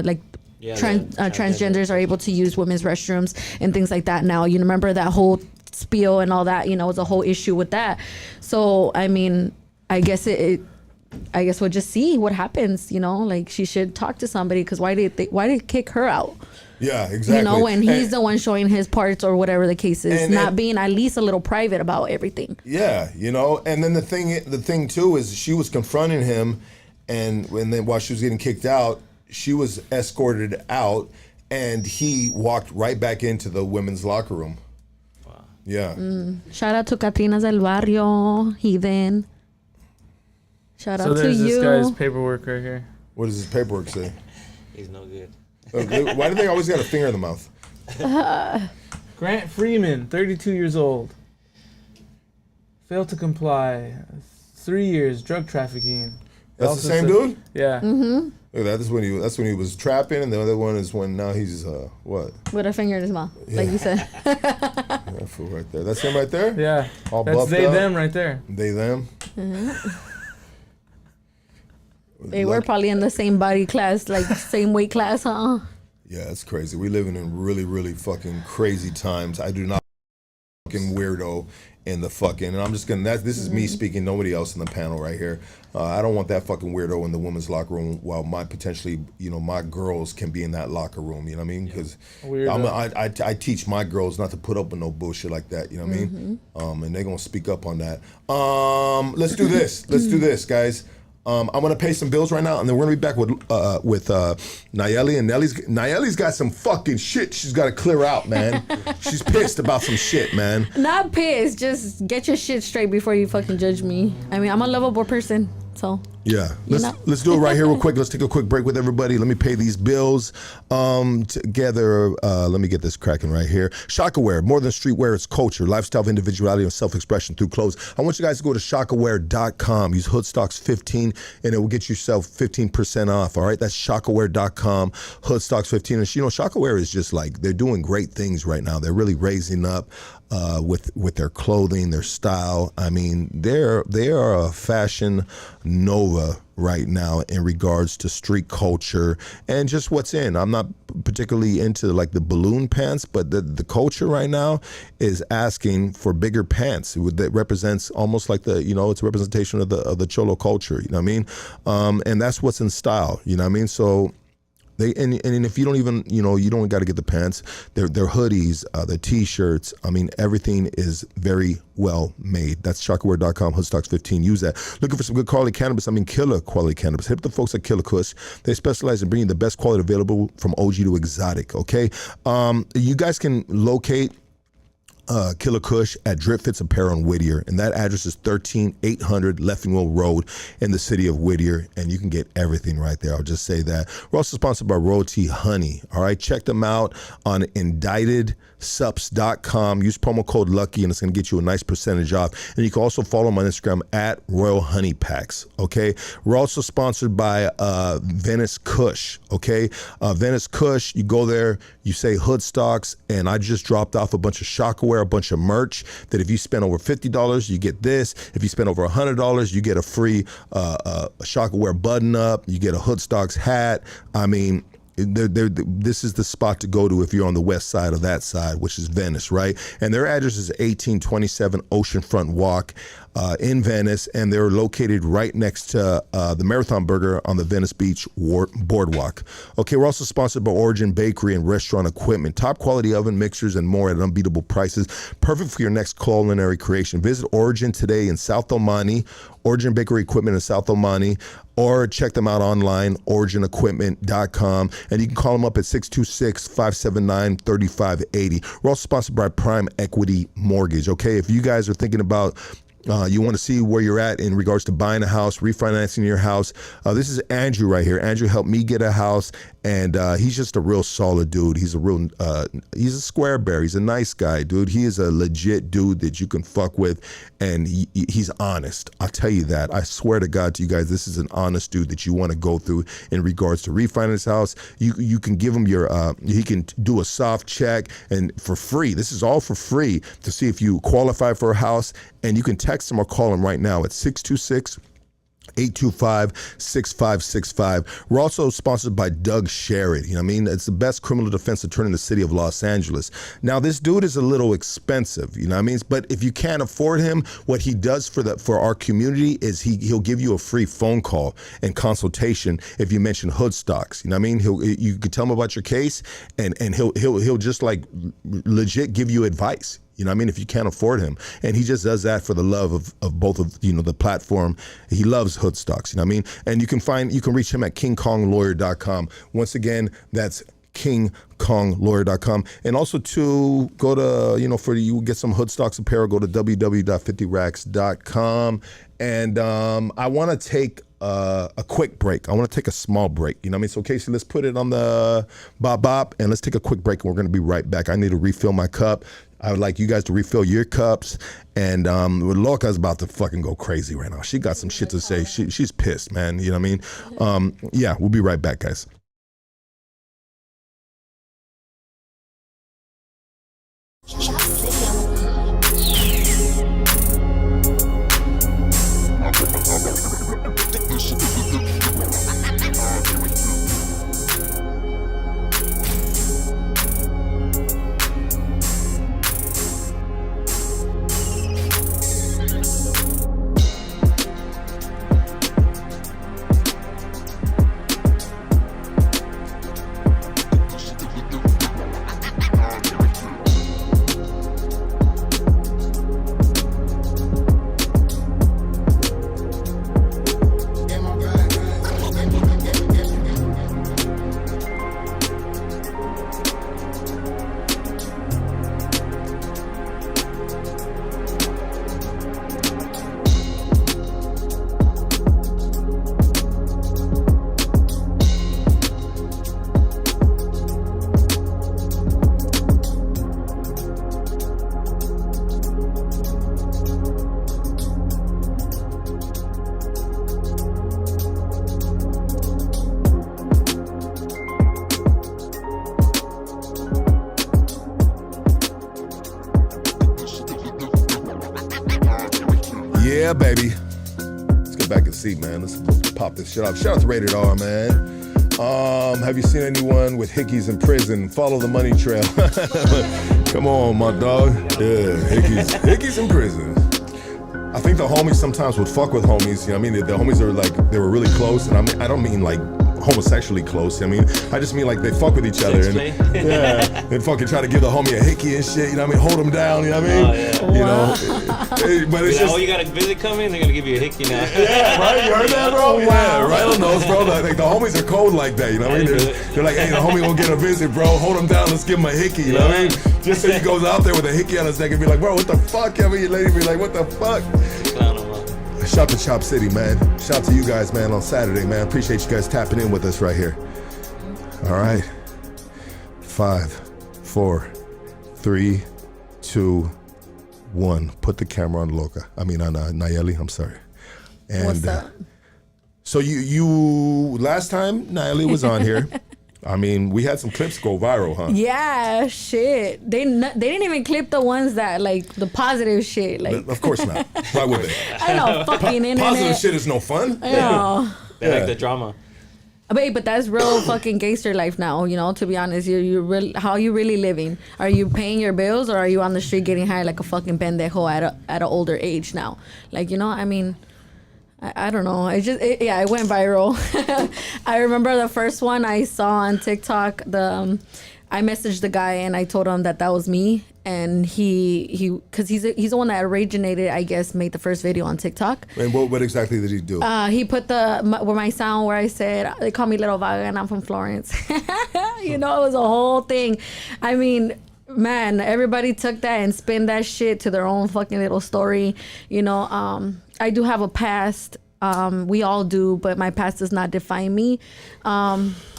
like. Yeah, Transgenders are able to use women's restrooms and things like that now. You remember that whole spiel and all that, it was a whole issue with that. So, I mean, I guess I guess we'll just see what happens, like she should talk to somebody because why did kick her out? yeah, exactly. And he's the one showing his parts or whatever the case is, And- not and- being at least a little private about everything. Yeah, and then the thing too is she was confronting him, and then while she was getting kicked out, she was escorted out, and he walked right back into the women's locker room. Wow. Yeah. Shout out to Catrinas del Barrio, Heathen. Shout So out to there's this guy's you. paperwork right here. What does his paperwork say? He's no good. Why do they always got a finger in the mouth? Grant Freeman, 32 years old. Failed to comply. 3 years, drug trafficking. That's Also the same said- dude? Yeah. Mm-hmm. Look, that's when he was trapping, and the other one is when now he's what? With a finger in his mouth, like you said. That fool right there. That's him right there? Yeah. All That's buffed they, up. them right there. They, them. They were probably in the same body class, like same weight class, huh? Yeah, it's crazy. We living in really, really fucking crazy times. I do not fucking weirdo in the fucking, and I'm just gonna, this is me speaking, nobody else in the panel right here. I don't want that fucking weirdo in the women's locker room while my potentially, my girls can be in that locker room, you know what I mean? Because I teach my girls not to put up with no bullshit like that, you know what I mean? And they're gonna speak up on that. Let's do this. Let's do this, guys. I'm gonna pay some bills right now, and then we're gonna be back with Naelli and Naelli's got some fucking shit she's got to clear out, man. She's pissed about some shit, man. Not pissed, just get your shit straight before you fucking judge me. I mean, I'm a lovable person, so. Yeah, You let's do it right here real quick. Let's take a quick break with everybody. Let me pay these bills together. Let me get this cracking right here. Shockaware, more than streetwear, it's culture, lifestyle of individuality and self-expression through clothes. I want you guys to go to shockaware.com. Use Hoodstocks15 and it will get yourself 15% off. All right, that's shockaware.com, Hoodstocks15. And you know, Shockaware is just like, they're doing great things right now. They're really raising up with their clothing, their style. I mean, they are a fashion nova right now in regards to street culture and just what's in. I'm not particularly into like the balloon pants, but the culture right now is asking for bigger pants that represents almost like the, you know, it's a representation of the cholo culture, you know what I mean? And that's what's in style, you know what I mean? So they and if you don't even, you know, you don't got to get the pants. Their hoodies, the t-shirts. I mean, everything is very well made. That's shockaware.com, Hoodstocks15. Use that. Looking for some good quality cannabis? I mean, killer quality cannabis. Hit up the folks at Killakush. They specialize in bringing the best quality available from OG to exotic. Okay, you guys can locate Killer Kush at Drip Fits Apparel in Whittier, and that address is 13800 Leffingwell Road in the city of Whittier, and you can get everything right there. I'll just say that. We're also sponsored by Royalty Honey. All right, check them out on indictedsups.com. Use promo code LUCKY and it's going to get you a nice percentage off. And you can also follow them on Instagram at Royal Honey Packs. Okay, we're also sponsored by Venice Kush. Okay, Venice Kush, you go there, you say Hood Stocks, and I just dropped off a bunch of Shockaware, a bunch of merch that if you spend over $50, you get this. If you spend over $100, you get a free Shockaware button up. You get a Hood Stocks hat. I mean, this is the spot to go to if you're on the west side of that side, which is Venice, right? And their address is 1827 Oceanfront Walk in Venice, and they're located right next to the Marathon Burger on the Venice Beach Boardwalk. Okay, we're also sponsored by Origin Bakery and Restaurant Equipment. Top quality oven mixers and more at unbeatable prices. Perfect for your next culinary creation. Visit Origin today in South El Monte, Origin Bakery Equipment in South El Monte, or check them out online, originaequipment.com, and you can call them up at 626-579-3580. We're also sponsored by Prime Equity Mortgage. Okay, if you guys are thinking about you want to see where you're at in regards to buying a house, refinancing your house. This is Andrew right here. Andrew helped me get a house, and he's just a real solid dude. He's a real, he's a square bear. He's a nice guy, dude. He is a legit dude that you can fuck with, and he's honest. I'll tell you that. I swear to God to you guys, this is an honest dude that you want to go through in regards to refinance house. You can give him your, he can do a soft check and for free. This is all for free to see if you qualify for a house, and you can text him or call him right now at 626-825-6565. We're also sponsored by Doug Sherrod. You know what I mean? It's the best criminal defense attorney in the city of Los Angeles. Now, this dude is a little expensive, you know what I mean? But if you can't afford him, what he does for our community is he'll give you a free phone call and consultation if you mention Hood Stocks. You know what I mean? You can tell him about your case, and he'll just like legit give you advice. You know what I mean? If you can't afford him. And he just does that for the love of both of, you know, the platform. He loves Hood Stocks, you know what I mean? And you can reach him at kingkonglawyer.com. Once again, that's kingkonglawyer.com. And also to go to, you know, for you get some Hood Stocks apparel, go to www.50racks.com. And I want to take a quick break. I want to take a small break. You know what I mean? So Casey, let's put it on the bop and let's take a quick break and we're going to be right back. I need to refill my cup. I would like you guys to refill your cups. And Loca's about to fucking go crazy right now. She got some shit to say. She's pissed, man. You know what I mean? Yeah, we'll be right back, guys. Yeah, baby. Let's get back in the seat, man. Let's pop this shit off. Shout out to Rated R, man. Have you seen anyone with hickeys in prison? Follow the money trail. Come on, my dog. Yeah, hickeys in prison. I think the homies sometimes would fuck with homies. You know what I mean? The homies are like, they were really close. And I don't mean like homosexually close. I mean, I just mean like they fuck with each other. And, yeah, and fucking try to give the homie a hickey and shit. You know what I mean? Hold him down. You know what I mean? Oh, yeah. You know? But it's just, oh, you got a visit coming? They're going to give you a hickey now. yeah, right? You heard that, bro? Yeah, right on those, bro. Like, the homies are cold like that. You know what I mean? They're like, hey, the homie will get a visit, bro. Hold him down. Let's give him a hickey. You know what I mean? Just so he goes out there with a hickey on his neck and be like, bro, what the fuck? I mean, your lady be like, what the fuck? Clown him up. Shout to Chop City, man. Shout to you guys, man, on Saturday, man. Appreciate you guys tapping in with us right here. All right. 5, 4, 3, 2, 1. Put the camera on Loca. I mean, on Naelli. I'm sorry. And, What's up? So you last time Naelli was on here, I mean, we had some clips go viral, huh? Yeah, shit. They didn't even clip the ones that like the positive shit. Like, Of course not. Why would they? I know, fucking internet. Positive shit is no fun. I know. They like the drama. But that's real fucking gangster life now, you know, to be honest. You really, how are you really living? Are you paying your bills or are you on the street getting high like a fucking pendejo at an older age now? Like, you know, I mean, I don't know. It went viral. I remember the first one I saw on TikTok, I messaged the guy and I told him that was me. And he, cause he's the one that originated, I guess, made the first video on TikTok. And what exactly did he do? He put my sound where I said, they call me Little Vaga and I'm from Florence. You know, it was a whole thing. I mean, man, everybody took that and spin that shit to their own fucking little story. You know, I do have a past. We all do, but my past does not define me.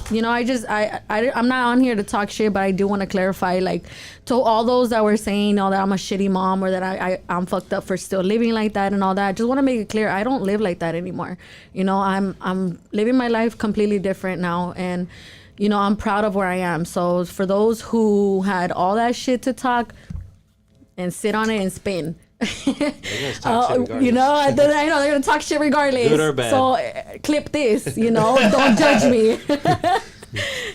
You know, I'm not on here to talk shit, but I do want to clarify, like, to all those that were saying, you know, that I'm a shitty mom or that I'm fucked up for still living like that and all that. I just want to make it clear, I don't live like that anymore. You know, I'm living my life completely different now, and you know, I'm proud of where I am. So for those who had all that shit to talk and sit on it and spin. You know, I know they're gonna talk shit regardless. Good or bad. So clip this, you know, don't judge me.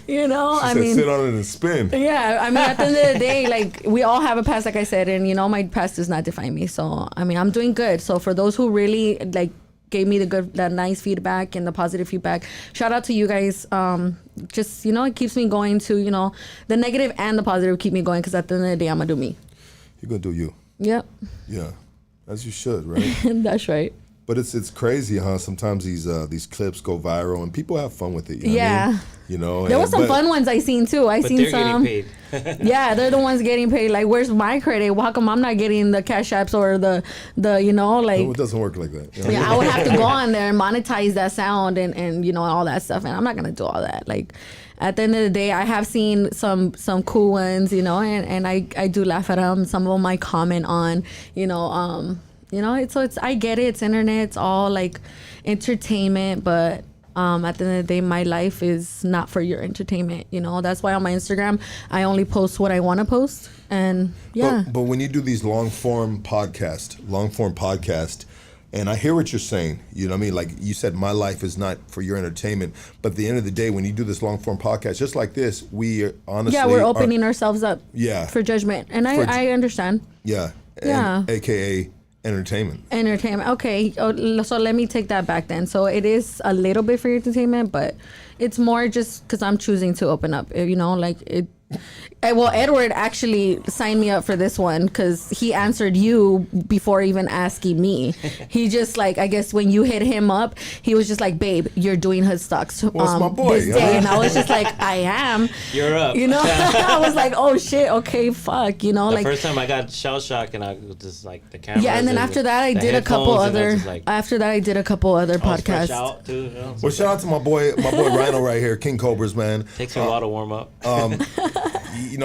You know, She said sit on it and spin. Yeah, I mean, at the end of the day, like, we all have a past, like I said, and you know, my past does not define me. So I mean, I'm doing good. So for those who really like gave me that nice feedback and the positive feedback, shout out to you guys. Just, you know, it keeps me going to, you know, the negative and the positive keep me going, because at the end of the day, I'm gonna do me. You're gonna do you. Yep. Yeah, as you should, right? That's right. But it's crazy, huh? Sometimes these clips go viral and people have fun with it. You know what I mean? You know, there was some fun ones I seen too. But seen they're some. getting paid. Yeah, they're the ones getting paid. Like, where's my credit? Well, how come I'm not getting the cash apps or the you know, like? No, it doesn't work like that. You know? Yeah, I would have to go on there and monetize that sound and you know, all that stuff, and I'm not gonna do all that. Like, at the end of the day, I have seen some cool ones, you know, and I do laugh at them. Some of them I comment on, you know, it's I get it. It's internet. It's all like entertainment, but at the end of the day, my life is not for your entertainment. You know, that's why on my Instagram, I only post what I want to post. And yeah. But when you do these long form podcast, and I hear what you're saying, you know what I mean? Like you said, my life is not for your entertainment. But at the end of the day, when you do this long form podcast, just like this, we honestly we're opening ourselves up for judgment. And I understand. Yeah. Yeah. AKA entertainment. Okay. So let me take that back then. So it is a little bit for your entertainment, but it's more just because I'm choosing to open up, you know, like it. Well, Edward actually signed me up for this one because he answered you before even asking me. He just, like, I guess when you hit him up, he was just like, babe, you're doing hood stocks Well, it's my boy, this day. And I was just like, I am. You're up. You know, I was like, oh shit, okay, fuck. You know, The like first time I got shell shock and I was just like the camera. yeah, and then after that I did a couple other podcasts. Out too, you know, Well, shout out to my boy Rhino right here, King Cobras, man. Takes me a while to warm up. he's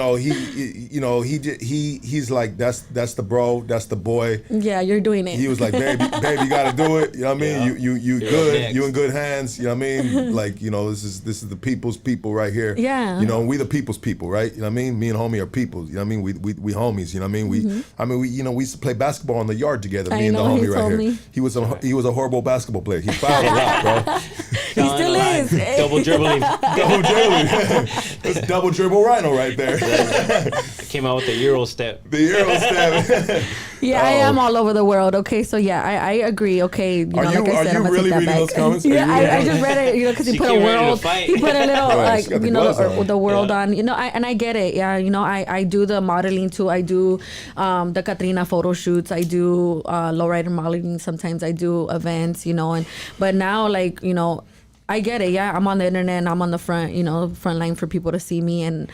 like, that's the bro, that's the boy. Yeah, you're doing it. He was like, babe, you gotta do it. You know what I mean? Yeah. You good. You in good hands. You know what I mean? Like, this is the people's people right here. Yeah. We the people's people, right? You know what I mean? Me and homie are people. You know what I mean? We homies. You know what I mean? We used to play basketball in the yard together. Me and the homie right here. He was a horrible basketball player. He fouled a lot, bro. He still is. Double dribbling. That's double dribble Rhino right there. Came out with the Euro step. The Euro step. Yeah, I am all over the world. Okay, so yeah, I agree. Okay, Are you really reading those comments? Yeah, I just read it. Because he put a world. He put a little the world on. I get it. Yeah, I do the modeling too. I do the Katrina photo shoots. I do lowrider modeling. Sometimes I do events. But now I get it. Yeah, I'm on the internet and I'm on the front line for people to see me, and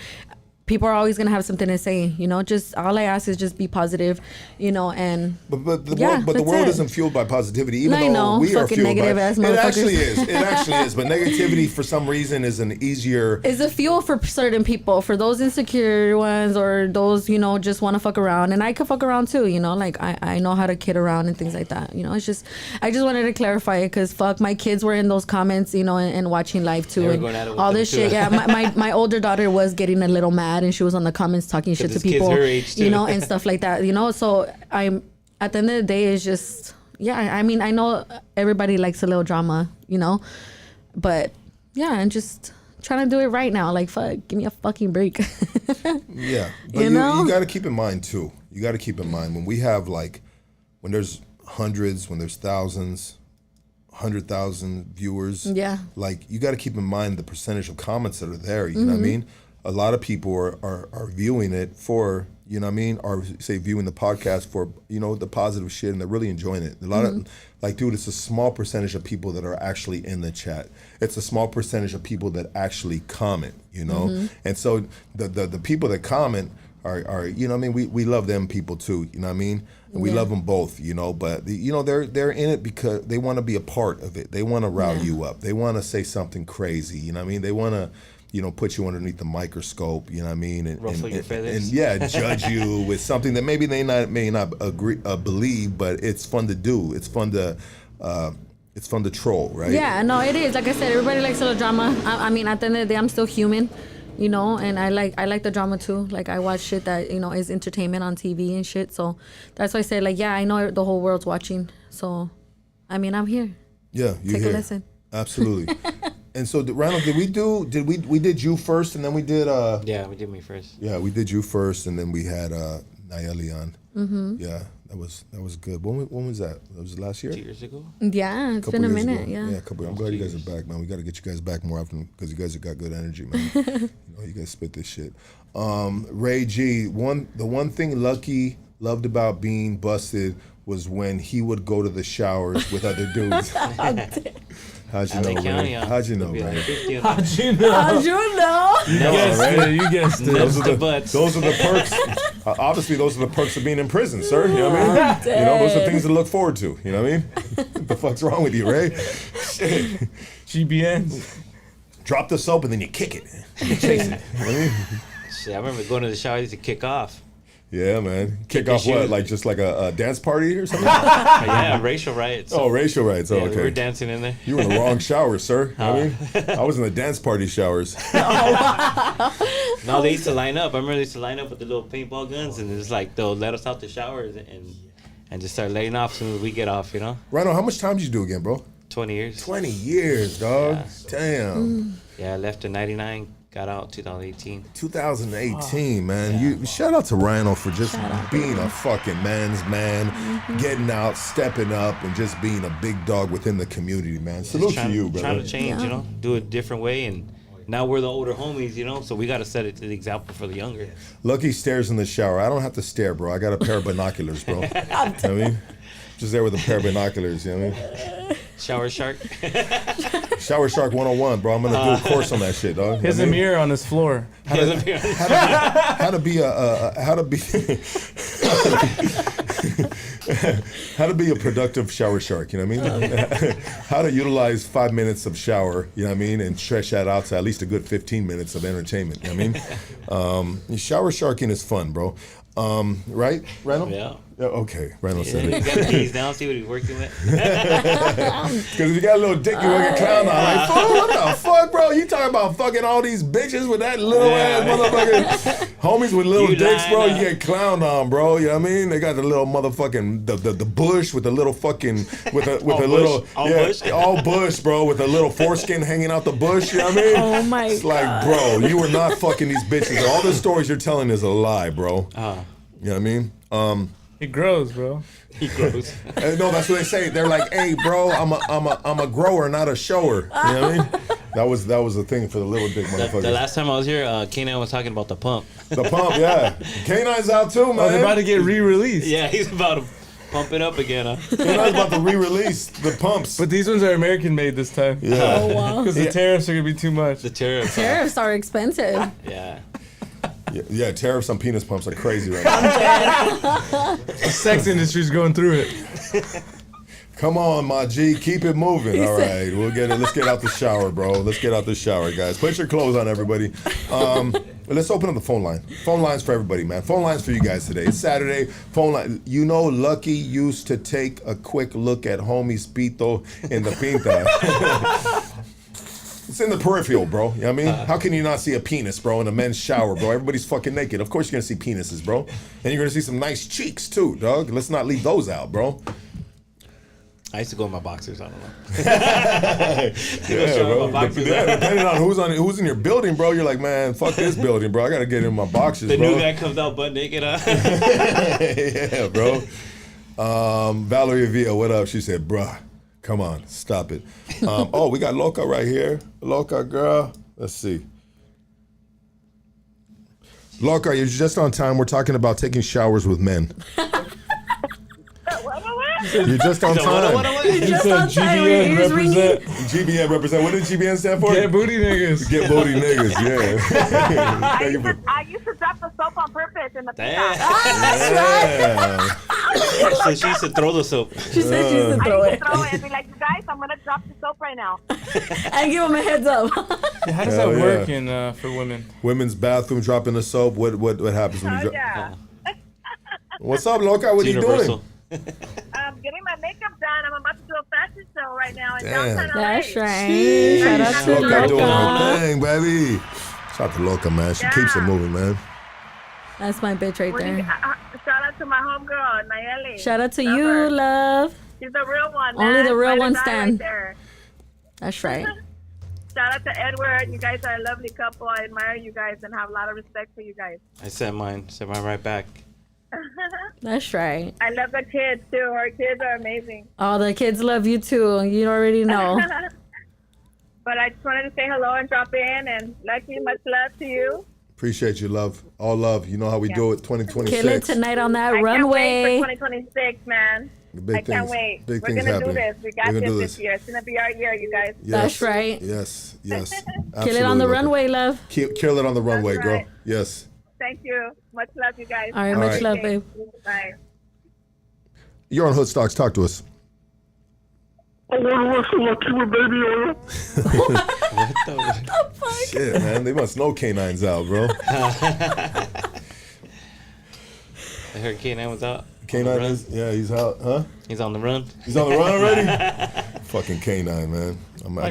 people are always gonna have something to say. Just all I ask is just be positive, and but the world isn't fueled by positivity, even though we are fueled negative by ass it. Actually motherfuckers. is. But negativity for some reason is an easier. It's a fuel for certain people, for those insecure ones or those just want to fuck around, and I could fuck around too. Like I know how to kid around and things like that. It's just I just wanted to clarify it because fuck, my kids were in those comments, and watching live too, and all this shit. Yeah, my older daughter was getting a little mad. And she was on the comments talking shit to people, and stuff like that, So I'm at the end of the day, it's just I mean, I know everybody likes a little drama, but yeah, I'm just trying to do it right now. Like, fuck, give me a fucking break. Yeah, but you got to keep in mind too. You got to keep in mind when we have when there's hundreds, when there's thousands. 100,000 viewers. Yeah. You got to keep in mind the percentage of comments that are there. You know what I mean? A lot of people are viewing it for, or say viewing the podcast for, the positive shit, and they're really enjoying it. A lot of, dude, it's a small percentage of people that are actually in the chat. It's a small percentage of people that actually comment, And so the people that comment are we love them people too, you know what I mean? And we love them both, but they're in it because they want to be a part of it. They want to rile you up. They want to say something crazy, you know what I mean? They want to put you underneath the microscope, you know what I mean? And ruffle your feathers. And judge you with something that maybe they may not agree believe, but it's fun to do. It's fun to troll, right? Yeah, no, it is. Like I said, everybody likes a little drama. I mean, at the end of the day, I'm still human, and I like the drama too. Like, I watch shit that is entertainment on TV and shit. So that's why I say, I know the whole world's watching. So, I mean, I'm here. Yeah, you take a listen. Absolutely. And so, Ronald, we did you first, and then we did yeah, we did me first. Yeah, we did you first, and then we had Naelli on. Mm-hmm. Yeah, that was good. When was that? That was last year? 2 years ago. Yeah, it's been a minute. Ago. Yeah, a couple. I'm glad you guys are back, man. We got to get you guys back more often because you guys have got good energy, man. You guys spit this shit. Ray G, the one thing Lucky loved about being busted was when he would go to the showers with other dudes. How'd you know, Ray? How'd you know, Ray? How'd you know? You guessed it. Those are the perks. Obviously, those are the perks of being in prison, sir. You know what I mean? Those are things to look forward to. You know what I mean? What the fuck's wrong with you, Ray? Shit. GBNs. Drop the soap and then you kick it. You chase it. You know what I mean? Shit, I remember going to the shower to kick off. Yeah, man. Kick off what? Like just like a dance party or something? Yeah, racial rights. Oh, racial rights. Oh, yeah, okay. We were dancing in there. You were in the wrong shower, sir. You know what I mean? I was in the dance party showers. No, they used to line up. I remember they used to line up with the little paintball guns, and it's like they'll let us out the showers and just start letting off as soon as we get off, Rhino, how much time did you do again, bro? 20 years. 20 years, dog. Yeah, Damn. Yeah, I left in 99, got out 2018. 2018, man. You shout out to Rhino for just being a fucking man's man, getting out, stepping up, and just being a big dog within the community, man. Salute to you, brother. Trying to change, do it a different way, and now we're the older homies, so we got to set it to the example for the younger. Lucky stares in the shower. I don't have to stare, bro. I got a pair of binoculars, bro. You know what I mean? Just there with a pair of binoculars, you know what I mean? Shower Shark. Shower Shark 101, bro. I'm going to do a course on that shit, dog. He has a mirror on his floor. How to be How to be a productive shower shark, you know what I mean? How to utilize 5 minutes of shower, you know what I mean? And stretch that out to at least a good 15 minutes of entertainment, you know what I mean? Shower sharking is fun, bro. Right, Rhino? Yeah. Okay, Rhino said You it. gotta tease down, see what he's working with. Because if you got a little dick, you want to get clown on. Like, fool, what the fuck, bro? You talking about fucking all these bitches with that little ass motherfucking homies with little You dicks, bro? lying, You get clowned on, bro. You know what I mean? They got the little motherfucking the bush with the little fucking with a little all bush, bro, with a little foreskin hanging out the bush. You know what I mean? Oh my It's like, bro, you were not fucking these bitches. All the stories you're telling is a lie, bro. You know what I mean? It grows, bro. He grows. No, that's what they say. They're like, "Hey, bro, I'm a grower, not a shower." You know what I mean? That was a thing for the little dick motherfuckers. The last time I was here, K9 was talking about the pump. The pump, yeah. K9's out too, man. Oh, they're about to get re-released. Yeah, he's about to pump it up again. Huh? K9's about to re-release the pumps. But these ones are American made this time. Yeah. Oh wow. Because the tariffs are going to be too much. The tariffs. Tariffs are expensive. Yeah. Yeah, tariffs on penis pumps are crazy right now. The sex industry's going through it. Come on, my G, keep it moving. All right, we'll get it. Let's get out the shower, bro. Let's get out the shower, guys. Put your clothes on, everybody. Let's open up the phone line. Phone lines for everybody, man. Phone lines for you guys today. It's Saturday. Phone line. You know, Lucky used to take a quick look at homie's pito in the pinta. It's in the peripheral, bro. You know what I mean? How can you not see a penis, bro, in a men's shower, bro? Everybody's fucking naked. Of course you're going to see penises, bro. And you're going to see some nice cheeks, too, dog. Let's not leave those out, bro. I used to go in my boxers. I don't know. Yeah, bro. Depending on who's in your building, bro, you're like, man, fuck this building, bro. I got to get in my boxers, The bro. new guy comes out butt naked. Yeah, bro. Valerie Villa, what up? She said, bruh, come on, stop it. Oh, we got Loca right here. Loca, girl. Let's see. Loca, you're just on time. We're talking about taking showers with men. You're just on time. He's just on time. GBN He's ringing. represent. GBN represent. What did GBN stand for? Get booty niggas. Get booty niggas, yeah. Thank you for. I used to drop the soap on purpose in the Damn. Yeah. So she used to throw the soap. She said she used to throw I it. used to throw it and be like, you guys, I'm gonna drop the soap right now. And give him a heads up. How does Hell that yeah. work for women? Women's bathroom dropping the soap. What happens when you Oh drop? yeah. What's up, Loca? What are you Universal. doing? I'm getting my makeup done. I'm about to do a fashion show right now in Damn. downtown LA. That's right. Shout out to Loca doing her Loca. thing, baby. Shout out to Loca, man. She keeps it moving, man. That's my bitch right there. Shout out to my homegirl, Naelli. Shout out to Love you, her. love. She's the real one. Only man. the real Ride or ones die stand. Right there. That's right. Shout out to Edward. You guys are a lovely couple. I admire you guys and have a lot of respect for you guys. I sent mine right back. That's right. I love the kids too. Our kids are amazing. All the kids love you too. You already know. But I just wanted to say hello and drop in and Lucky, much love to you. Appreciate you, love. All love. You know how we do it. 2026. Kill it tonight on that I can't wait runway. for 2026, man. Big I can't things. wait. Big We're things gonna happening. do this. We got We're gonna do this year. It's gonna be our year, you guys. Yes. That's right. Yes. Yes. Kill it on Absolutely, the Loca. runway, love. Kill it on the runway, girl. right. Yes. Thank you. Much love, you guys. All right, All much right. love, babe. Bye. You're on Hood Stocks. Talk to us. I want to work for Lucky with baby oil. What the? Shit, man. They must know K9's out, bro. I heard K9 was out. K9 is, yeah, he's out, huh? He's on the run. He's on the run already? Fucking K9, man. I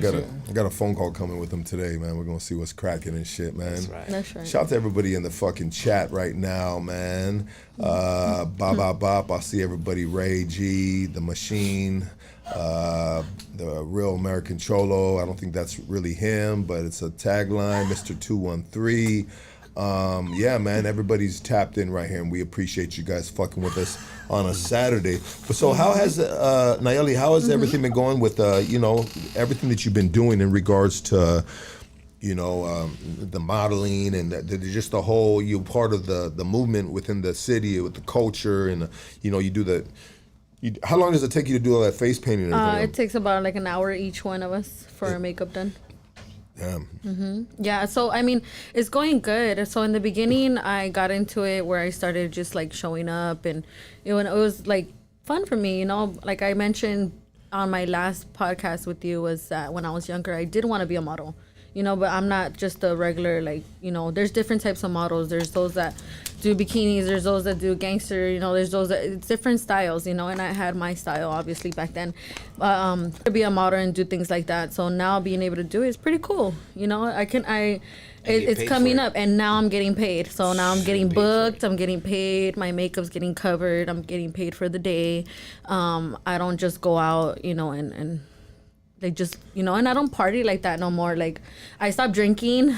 got a phone call coming with him today, man. We're gonna see what's cracking and shit, man. That's right. That's right. Shout out to everybody in the fucking chat right now, man. Bop, bop. I see everybody. Ray G, The Machine, the Real American Cholo. I don't think that's really him, but it's a tagline. Mr. 213. Yeah, man, everybody's tapped in right here, and we appreciate you guys fucking with us on a Saturday. But so how has, Naelli, how has everything been going with, everything that you've been doing in regards to, the modeling and just the whole, you're part of the movement within the city with the culture and, you do the, how long does it take you to do all that face painting and everything? It takes about like an hour each one of us for our makeup done. Damn. Yeah, so I mean, it's going good. So in the beginning, I got into it where I started just like showing up, and it was like fun for me. Like I mentioned on my last podcast with you, was that when I was younger, I did want to be a model. But I'm not just a regular, like, there's different types of models. There's those that do bikinis, there's those that do gangster, there's those that, it's different styles, and I had my style obviously back then, to be a model and do things like that. So now being able to do it is pretty cool. It's coming up, and now I'm getting paid. So now I'm getting booked, I'm getting paid, my makeup's getting covered, I'm getting paid for the day. I don't just go out, and they just, and I don't party like that no more. Like, I stopped drinking,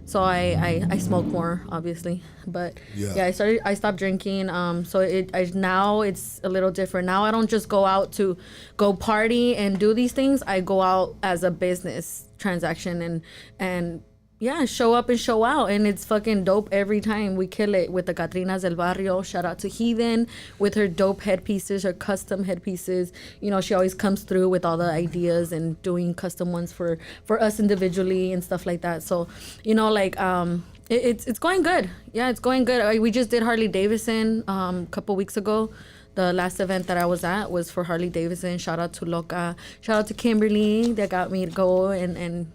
so I smoke more, obviously. But yeah, I stopped drinking. So now it's a little different. Now I don't just go out to go party and do these things. I go out as a business transaction and yeah, show up and show out, and it's fucking dope every time. We kill it with the Catrinas del Barrio. Shout out to Heathen with her dope headpieces, her custom headpieces. She always comes through with all the ideas and doing custom ones for us individually and stuff like that. So, it's going good. Yeah, it's going good. We just did Harley Davidson a couple weeks ago. The last event that I was at was for Harley Davidson. Shout out to Loca. Shout out to Kimberly. They got me to go and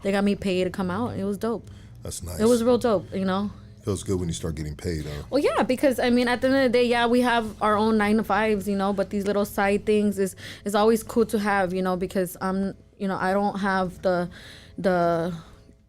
they got me paid to come out. It was dope. That's nice. It was real dope, Feels good when you start getting paid, huh? Well, yeah, because, I mean, at the end of the day, yeah, we have our own 9-to-5s, but these little side things is always cool to have, because I don't have the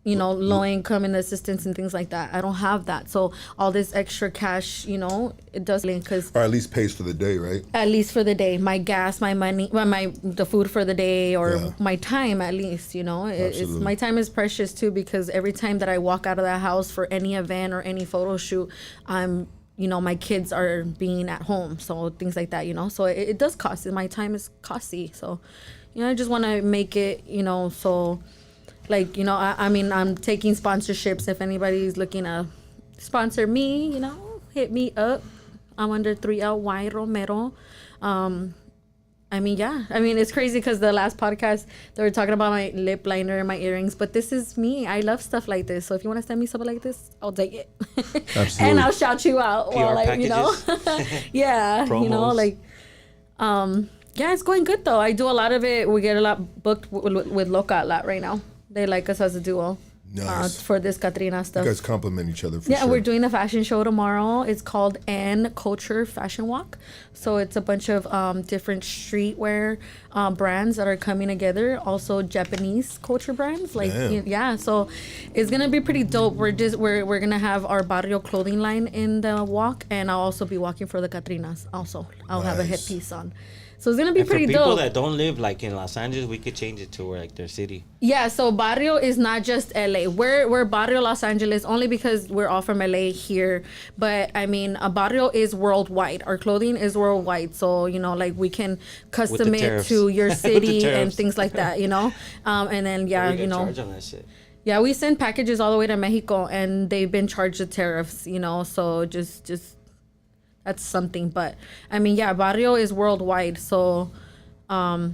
low income and assistance and things like that. I don't have that. So all this extra cash, it does link, because or at least pays for the day, right? At least for the day, my gas, my money, the food for the day, or my time, at least, it's, my time is precious too, because every time that I walk out of that house for any event or any photo shoot, I'm, my kids are being at home, so things like that, so it does cost. My time is costly. So, I just want to make it, so, like, I mean, I'm taking sponsorships. If anybody's looking to sponsor me, hit me up. I'm under 3LY Romero. I mean, yeah. I mean, it's crazy because the last podcast, they were talking about my lip liner and my earrings. But this is me. I love stuff like this. So if you want to send me something like this, I'll take it. Absolutely. And I'll shout you out. PR packages. Promos. Yeah. Yeah, it's going good, though. I do a lot of it. We get a lot booked with Loca a lot right now. They like us as a duo. Nice. For this Katrina stuff. You guys compliment each other for Yeah, sure. we're doing a fashion show tomorrow. It's called N Culture Fashion Walk. So it's a bunch of different streetwear brands that are coming together. Also Japanese culture brands. Yeah, so it's gonna be pretty dope. We're gonna have our barrio clothing line in the walk, and I'll also be walking for the Katrinas. Also, I'll have a headpiece on. So it's gonna be pretty dope. For people that don't live like in Los Angeles, we could change it to where like their city. Yeah, so barrio is not just LA. We're barrio Los Angeles only because we're all from LA here. But I mean, a barrio is worldwide. Our clothing is worldwide. So we can custom it to your city and things like that. And then charge on that shit. Yeah, we send packages all the way to Mexico, and they've been charged the tariffs. So just. That's something. But I mean, yeah, barrio is worldwide. So yeah,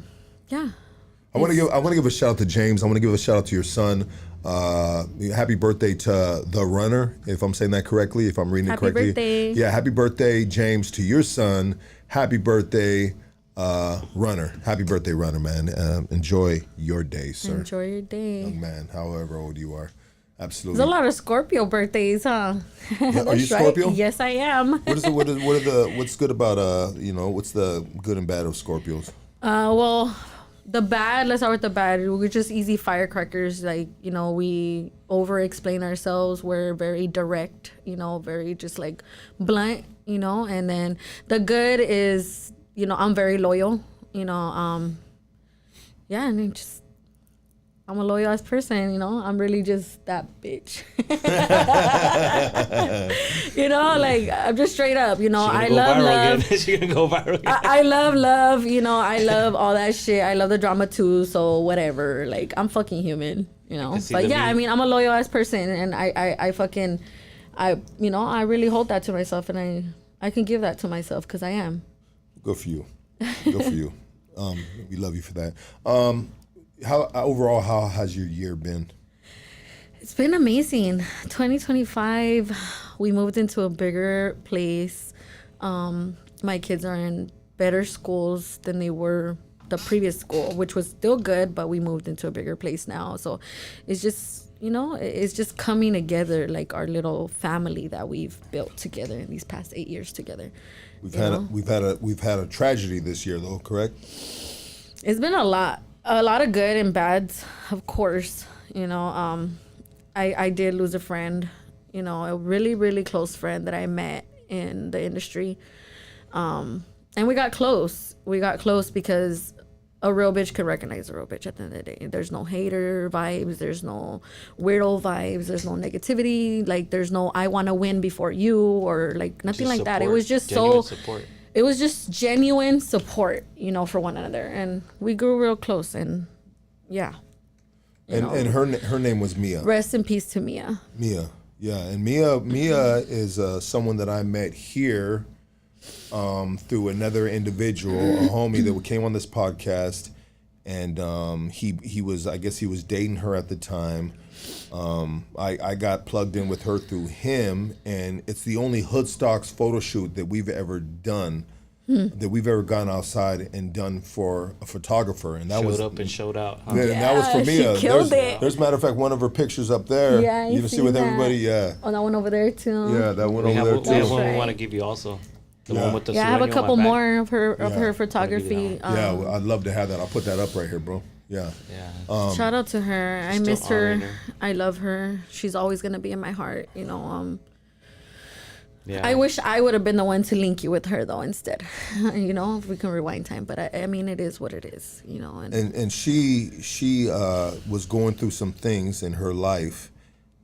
I want to give a shout out to James. I want to give a shout out to your son. Happy birthday to the runner, if I'm saying that correctly, if I'm reading it correctly. Happy birthday. Yeah, happy birthday, James, to your son. Happy birthday, runner. Happy birthday, runner, man. Enjoy your day, sir. Enjoy your day, young man, however old you are. Absolutely. There's a lot of Scorpio birthdays, huh? Yeah, are you Scorpio? Right. Yes, I am. What's good about what's the good and bad of Scorpios? Well, the bad. Let's start with the bad. We're just easy firecrackers. Like, we over-explain ourselves. We're very direct. Very just like blunt. And then the good is, I'm very loyal. Yeah, and just. I'm a loyal ass person, I'm really just that bitch. I'm just straight up, I love love. She's gonna go viral again. I love love, I love all that shit. I love the drama too, so whatever. Like, I'm fucking human, But yeah, I mean, I'm a loyal ass person, and I really hold that to myself, and I can give that to myself because I am. Good for you. Good for you. We love you for that. how overall, how has your year been? It's been amazing. 2025, we moved into a bigger place. My kids are in better schools than they were the previous school, which was still good, but we moved into a bigger place now. So it's just, it's just coming together, like our little family that we've built together in these past 8 years together. We've had a tragedy this year, though, correct? It's been a lot of good and bads, of course. I did lose a friend, a really, really close friend that I met in the industry. And we got close. We got close because a real bitch could recognize a real bitch at the end of the day. There's no hater vibes. There's no weirdo vibes. There's no negativity. Like, there's no I want to win before you or, like, nothing like that. It was just support. It was just genuine support, for one another. And we grew real close. And, yeah. And her name was Mia. Rest in peace to Mia. Mia, yeah. And Mia is someone that I met here through another individual, a homie that came on this podcast, and he was, I guess he was dating her at the time. I got plugged in with her through him, and it's the only Hoodstocks photo shoot that we've ever done, that we've ever gone outside and done for a photographer, and that showed was up and showed out. Huh? Yeah, and that was for she Mia. killed it. There's matter of fact one of her pictures up there. Yeah, you can see with that. everybody. Yeah. Oh, that one over there too. Yeah, that one We over have, there we too. have one right. we want to give you also. The Yeah. one with the Yeah, I have a sueño couple on my back. more of her Yeah. photography. I'll Yeah, I'd love to have that. I'll put that up right here, bro. Yeah. Yeah. Shout out to her. I Still miss her. honoring her. I love her. She's always gonna be in my heart. Yeah. I wish I would have been the one to link you with her though instead. If we can rewind time. But I mean, it is what it is. And she was going through some things in her life,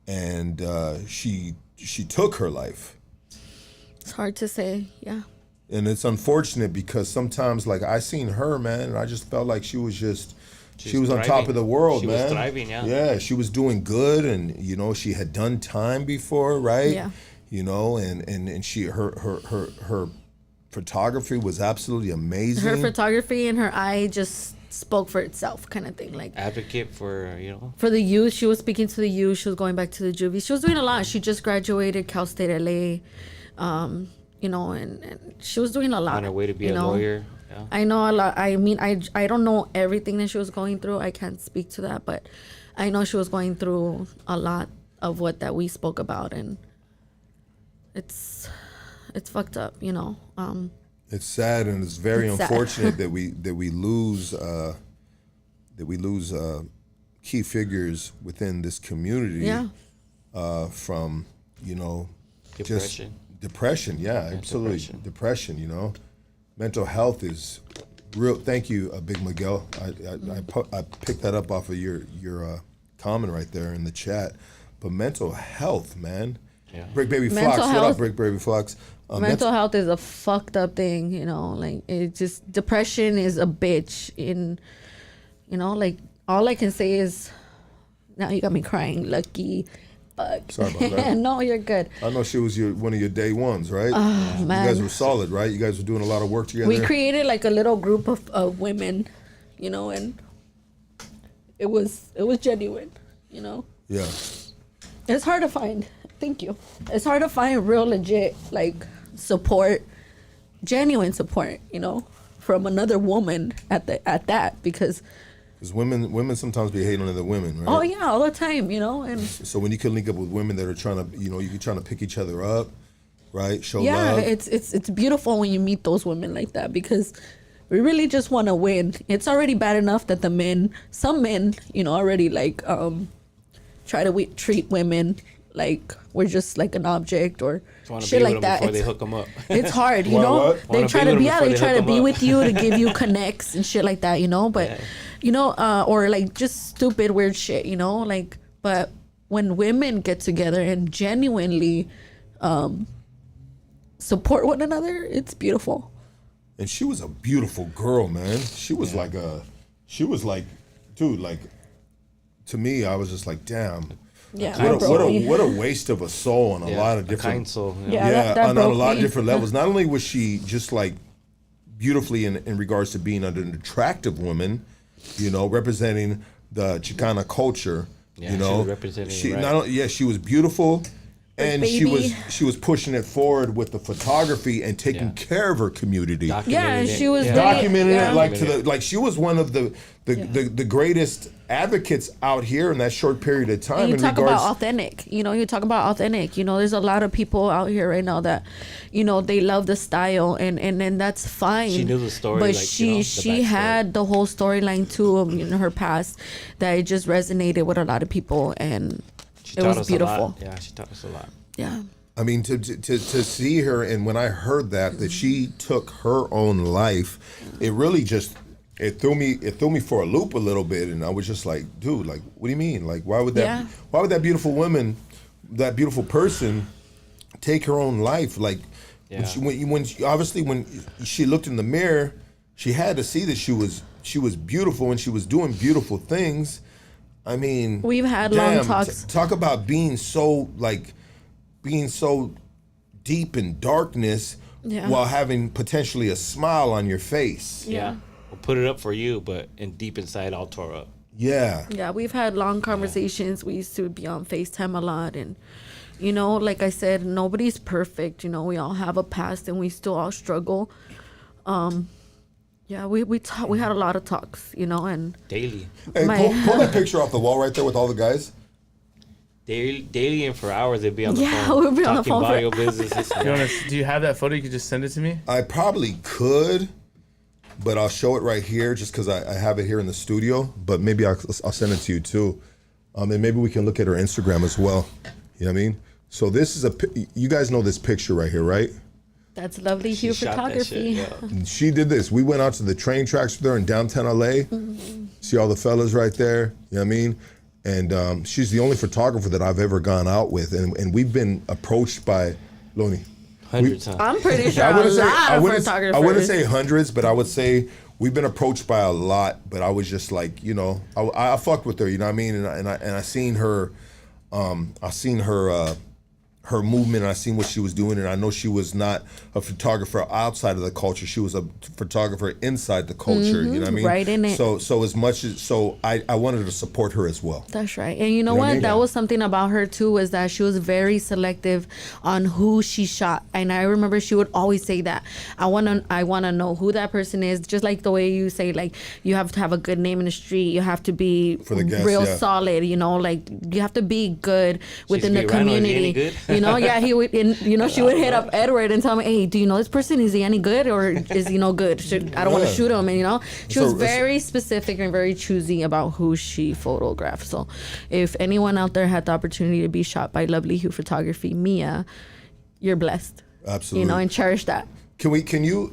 and she took her life. It's hard to say. Yeah. And it's unfortunate because sometimes, like, I seen her, man, and I just felt like she was on top thriving. of the world, She man. was thriving, yeah. Yeah, she was doing good, and she had done time before, right? Yeah. And she her photography was absolutely amazing. Her photography and her eye just spoke for itself, kind of thing. Like, Advocate for for the youth, she was speaking to the youth. She was going back to the juvie. She was doing a lot. She just graduated Cal State LA. And she was doing a lot. on her way to be a lawyer. Yeah. I know a lot. I mean, I don't know everything that she was going through. I can't speak to that, but I know she was going through a lot of what that we spoke about, and it's fucked up, It's sad, and it's very It's sad. unfortunate that we lose key figures within this community. Yeah. From Depression. just depression. Yeah, absolutely, depression. Mental health is real. Thank you, Big Miguel. I picked that up off of your comment right there in the chat. But mental health, man. Yeah. Brick Baby Mental Fox, what health- up, Brick Baby Fox? Mental health is a fucked up thing, like it just, depression is a bitch like all I can say is, now you got me crying, lucky fuck. Sorry about that. No, you're good. I know she was one of your day ones, right? Oh, You man. guys were solid, right? You guys were doing a lot of work together. We created like a little group of women, and it was genuine, Yeah. It's hard to find. Thank you. It's hard to find real legit like support, genuine support, from another woman at that, because women sometimes be hating on other women, right? oh yeah, all the time, and So when you can link up with women that are trying to, you're trying to pick each other up, right? Show yeah, love. it's beautiful when you meet those women like that, because we really just want to win. It's already bad enough that some men, already like try to treat women like we're just like an object or Want to shit be like with them that. before they hook them up. It's hard, What? They Wanna try be to with be, them yeah, before they they try hook to 'em be up. with you to give you connects and shit like that, but or like just stupid weird shit, like, but when women get together and genuinely support one another, it's beautiful. And she was a beautiful girl, man. She was like, dude, like, to me, I was just like, damn. Yeah, What that a, broke what, a, me. what a waste of a soul on a lot of A different kind soul. Yeah, yeah, that on a broke lot of me. different levels. Not only was she just like beautifully in regards to being an attractive woman, you know, representing the Chicana culture. Yeah, you she know, was representing it right. not only, yeah, she was beautiful, and baby. she was pushing it forward with the photography and taking care of her community. Yeah, and she was really, Documenting it like yeah. like she was one of the greatest advocates out here in that short period of time. And you in talk regards, about authentic, you know, you know, there's a lot of people out here right now that, you know, they love the style and that's fine. She knew the story, but like, she you know, the she backstory. had the whole storyline too in her past that it just resonated with a lot of people, and She it taught was us beautiful. A lot. Yeah, she taught us a lot. Yeah. I mean, to see her, and when I heard that she took her own life, it really just it threw me for a loop a little bit, and I was just like, dude, like, what do you mean? Like, why would that beautiful woman, that beautiful person, take her own life? Like, when she looked in the mirror, she had to see that she was beautiful and she was doing beautiful things. I mean, we've had long talks. Talk about being so deep in darkness while having potentially a smile on your face. Yeah. We'll put it up for you, but deep inside, all tore up. Yeah. Yeah, we've had long conversations. We used to be on FaceTime a lot, and you know, like I said, nobody's perfect. You know, we all have a past, and we still all struggle. Yeah, we had a lot of talks, you know, and daily. Hey, pull that picture off the wall right there with all the guys. Daily and for hours they'd be on the phone. Yeah, we'd be on the phone bio for business. Do you have that photo? You could just send it to me. I probably could, but I'll show it right here just because I have it here in the studio. But maybe I'll send it to you too, and maybe we can look at her Instagram as well. You know what I mean? So this is you guys know this picture right here, right? That's Lovely Hue Photography. Shit, yeah. She did this. We went out to the train tracks with her in downtown LA. Mm-hmm. See all the fellas right there. You know what I mean? And she's the only photographer that I've ever gone out with, and we've been approached by Lonnie. Hundreds of times. I'm pretty sure a lot of photographers. I wouldn't say hundreds, but I would say we've been approached by a lot. But I was just like, you know, I fucked with her, you know what I mean? And I seen her, her movement, and I seen what she was doing, and I know she was not a photographer outside of the culture. She was a photographer inside the culture. You know what I mean? Right in it. So as much as I wanted to support her as well. That's right. And you know what? That was something about her too, was that she was very selective on who she shot. And I remember she would always say that I wanna know who that person is. Just like the way you say, like, you have to have a good name in the street. You have to be real solid. You know, like, you have to be good within the community. You know, he would, and you know, she would hit up Edward and tell me, hey, do you know this person? Is he any good, or is he no good? I don't want to shoot him. And you know, she was very specific and very choosy about who she photographed. So if anyone out there had the opportunity to be shot by Lovely Hue Photography, Mia, you're blessed. Absolutely. You know, and cherish that. Can you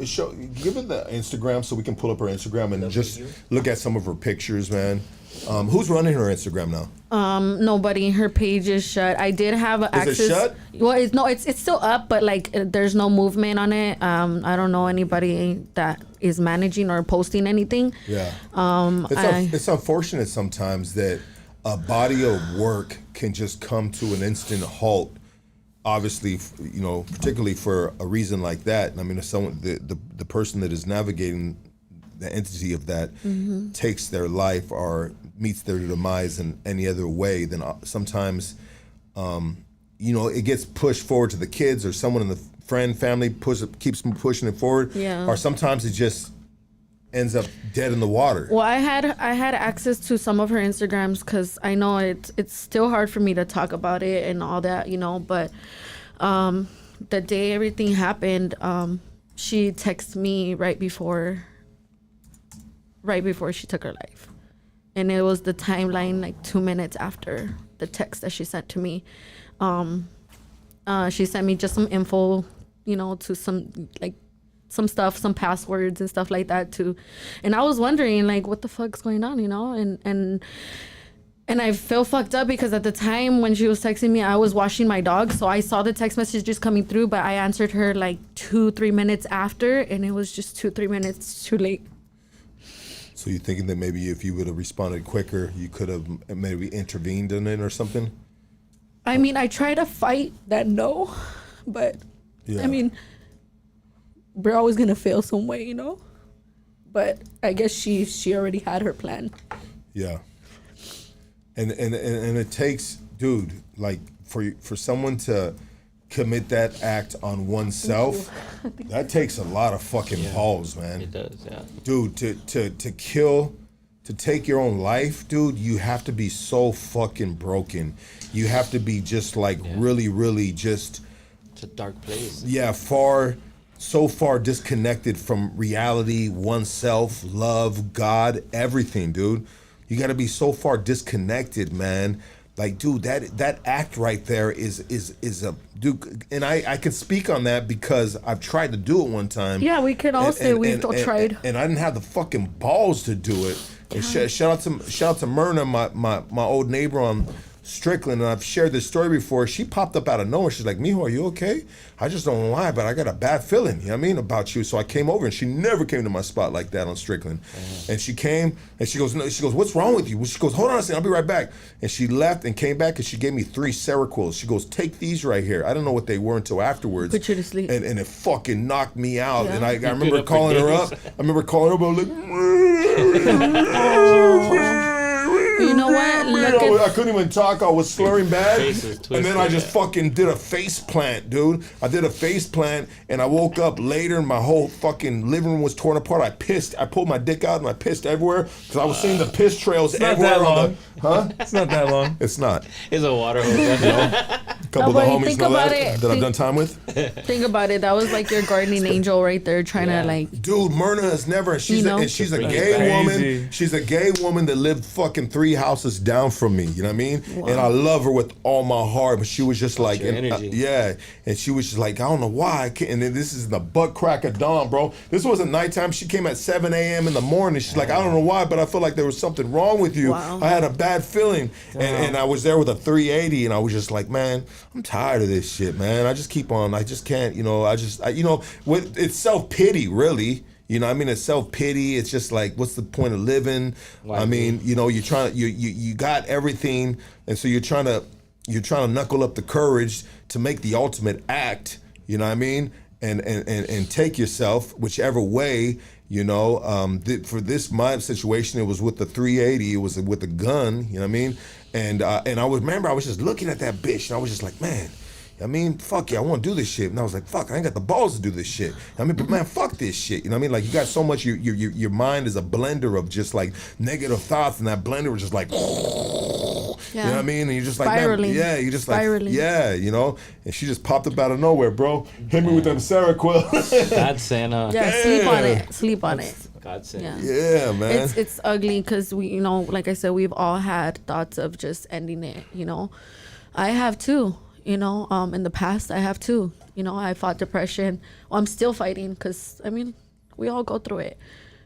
give it the Instagram so we can pull up her Instagram and just look at some of her pictures, man? Who's running her Instagram now? Nobody. Her page is shut. I did have access. Is it shut? Well, it's still up, but like there's no movement on it. I don't know anybody that is managing or posting anything. Yeah. It's unfortunate sometimes that a body of work can just come to an instant halt. Obviously, you know, particularly for a reason like that. I mean, if someone, the person that is navigating the entity of that takes their life or meets their demise in any other way, then sometimes, you know, it gets pushed forward to the kids or someone in the family keeps pushing it forward. Yeah. Or sometimes it just ends up dead in the water. Well, I had access to some of her Instagrams because I know it's still hard for me to talk about it and all that, you know. But the day everything happened, she texted me right before she took her life. And it was the timeline like 2 minutes after the text that she sent to me. She sent me just some info, you know, to some stuff, some passwords and stuff like that too. And I was wondering, like, what the fuck's going on, you know? And I feel fucked up because at the time when she was texting me, I was washing my dog. So I saw the text messages coming through, but I answered her like 2-3 minutes after, and it was just 2-3 minutes too late. So you're thinking that maybe if you would have responded quicker, you could have maybe intervened in it or something? I mean, I try to fight that no, but I mean, we're always gonna fail some way, you know? But I guess she already had her plan. Yeah. And it takes, dude, like for someone to commit that act on oneself, that takes a lot of fucking balls, man. It does, yeah. Dude, to kill, to take your own life, dude, you have to be so fucking broken. You have to be just like really, really just. It's a dark place. Yeah, so far disconnected from reality, oneself, love, God, everything, dude. You got to be so far disconnected, man. Like, dude, that act right there is a dude, and I can speak on that because I've tried to do it one time. Yeah, we can all say we've tried. And I didn't have the fucking balls to do it. And shout out to Myrna, my old neighbor on Strickland, and I've shared this story before. She popped up out of nowhere. She's like, "Mijo, are you okay? I just don't lie, but I got a bad feeling, you know what I mean, about you." So I came over, and she never came to my spot like that on Strickland. And she came, and she goes, "What's wrong with you?" She goes, "Hold on a second, I'll be right back." And she left and came back, and she gave me 3 Seroquels. She goes, "Take these right here." I don't know what they were until afterwards. Put you to sleep. And it fucking knocked me out. Yeah. And I remember calling her up. I was like, You know what? I couldn't even talk. I was slurring bad. Faces And then I twisted, just fucking did a face plant, dude. I did a face plant, and I woke up later, and my whole fucking living room was torn apart. I pulled my dick out, and I pissed everywhere because I was seeing the piss trails everywhere. Not that long. Huh? It's not that long. It's not. It's a water hose. A couple but of the think homies know about that it. I've done time with. Think about it. That was like your guardian angel right there, trying to like. Dude, Myrna has never. She's You know? she's a Crazy. gay woman. She's a gay woman that lived fucking 3 houses down from me. You know what I mean? Wow. And I love her with all my heart. But she was just like, your energy. yeah. And she was just like, I don't know why. I can't. And then this is the butt crack of dawn, bro. This wasn't nighttime. She came at 7 a.m. in the morning. She's like, I don't know why, but I feel like there was something wrong with you. Wow. I had a bad feeling, and I was there with a 380, and I was just like, man, I'm tired of this shit, man. I just keep on. I just can't. It's self-pity, really. You know, I mean, it's self-pity. It's just like, what's the point of living? I mean, you're trying. You got everything, and so you're trying to knuckle up the courage to make the ultimate act. You know what I mean? And take yourself whichever way. You know, for this my situation, it was with the 380. It was with a gun. You know what I mean? And I was just looking at that bitch, and I was just like, man. I mean, fuck yeah, I want to do this shit. And I was like, fuck, I ain't got the balls to do this shit. I mean, but man, fuck this shit. You know what I mean? Like, you got so much, your mind is a blender of just like negative thoughts, and that blender was just like, you know what I mean? And you're just like, spiraling. man, yeah, you're just Spiraling. like, yeah, you know? And she just popped up out of nowhere, bro. Hit me with them Seroquel. God Santa. Yeah, sleep on it. Sleep on it. God Santa. Yeah. Yeah, man. It's ugly because we, you know, like I said, we've all had thoughts of just ending it. You know, I have too. You know, in the past, I have too. You know, I fought depression. Well, I'm still fighting because, I mean, we all go through it.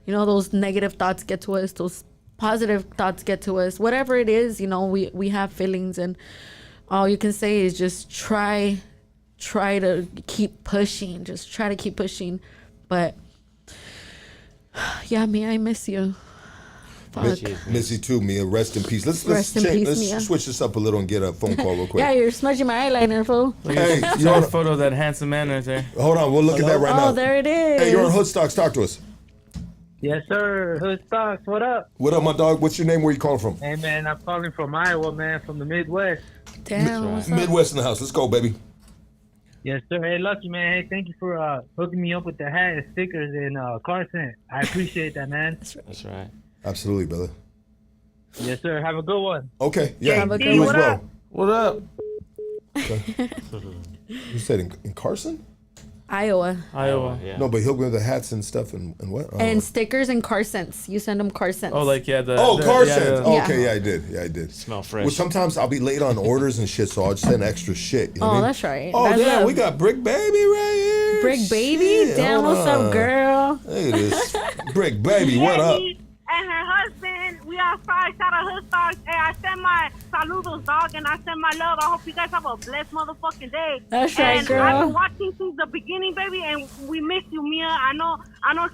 You know, those negative thoughts get to us. Those positive thoughts get to us. Whatever it is, you know, we have feelings. And all you can say is just try to keep pushing. Just try to keep pushing. But, yeah, Mia, I miss you. Fuck. Miss you too, Mia. Rest in peace. Let's Rest in peace, Mia. switch this up a little and get a phone call real quick. Yeah, you're smudging my eyeliner, fool. Hey, Show you're a on, photo of that handsome man right there. hold on, we'll look at that right now. Oh, there it is. Hey, you're on Hoodstocks. Talk to us. Yes, sir. Hood Stocks, what up? What up, my dog? What's your name? Where you calling from? Hey, man, I'm calling from Iowa, man, from the Midwest. Damn, what's up? Midwest in the house. Let's go, baby. Yes, sir. Hey, Lucky, man. Hey, thank you for hooking me up with the hat and stickers and car scent. I appreciate that, man. That's right. Absolutely, brother. Yes, sir. Have a good one. Okay, yeah. Have a good You one. as well. What up? You said in Carson? Iowa. Iowa. Yeah. No, but he'll give the hats and stuff and what? Oh. And stickers and car scents. You send them car scents. Oh, like, yeah. Car scents. yeah. Oh, Yeah. okay, yeah, I did. Yeah, I did. Smell fresh. Well, sometimes I'll be late on orders and shit, so I'll just send extra shit. You know what I Oh, mean? that's right. Oh, That's yeah, love. we got Brick Baby right here. Brick Baby? Shit, Damn, hold what's up, on. girl? Look at this. Brick Baby, what up? And her husband, we outside, shout out Hood Stars. Hey, I send my saludos, dog, and I send my love. I hope you guys have a blessed motherfucking day. That's right, and girl. I've been watching since the beginning, baby, and we miss you, Mia. I know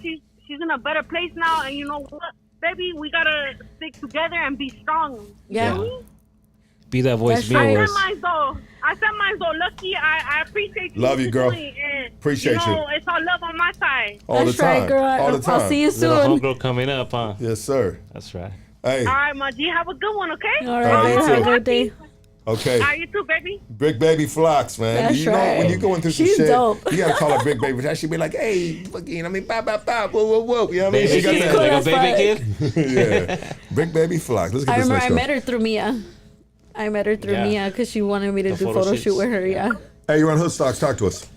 she's in a better place now, and you know what, baby, we gotta stick together and be strong. Yeah. Be that voice. That's Be right. a I voice. send mine though. Lucky. I appreciate you. Love you, girl. And Appreciate you. It's all love on my side. All That's the time. right, girl. All the time. I'll see you Little soon. homegirl coming up, huh? Yes, sir. That's right. Hey. All right, my G, have a good one, okay? All right, you babe. Have too. a great day. Okay. All right, you too, baby. Big baby flocks, man. That's you know right. when you're going through some She's shit, dope. you gotta call her big baby. She be like, hey, fucking, I mean, bop, bop, bop, whoa, whoa, whoa. You know what I mean? Baby She got kid, that. like a That's baby fine. kid. Yeah. Big baby flocks. Let's get I this remember next I go. met her through Mia. I met her through Yeah. Mia because she wanted me to The do photo photo shoots. shoot with her. Yeah. Hey, you're on Hood Stocks. Talk to us.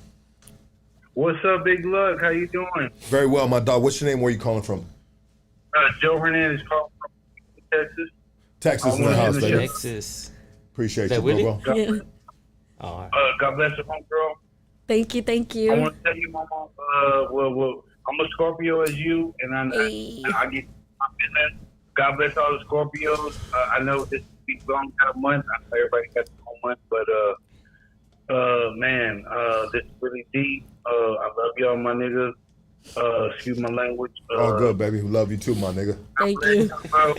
What's up, Big Luck? How you doing? Very well, my dog. What's your name? Where you calling from? Joe Hernandez calling from Texas. Texas in the I'm house, in the baby. Texas. Appreciate Is that you, bro. Willie? bro. Yeah. All right. God bless you, homegirl. Thank you. Thank I you. want to tell you, Mama. Well, I'm a Scorpio as you, and Hey. I get my business. God bless all the Scorpios. I know this week's long kind of month. I know everybody got their own month, but man, this is really deep. I love y'all, my niggas. Excuse my language. All good, baby. We love you too, my nigga. Thank you. Bro.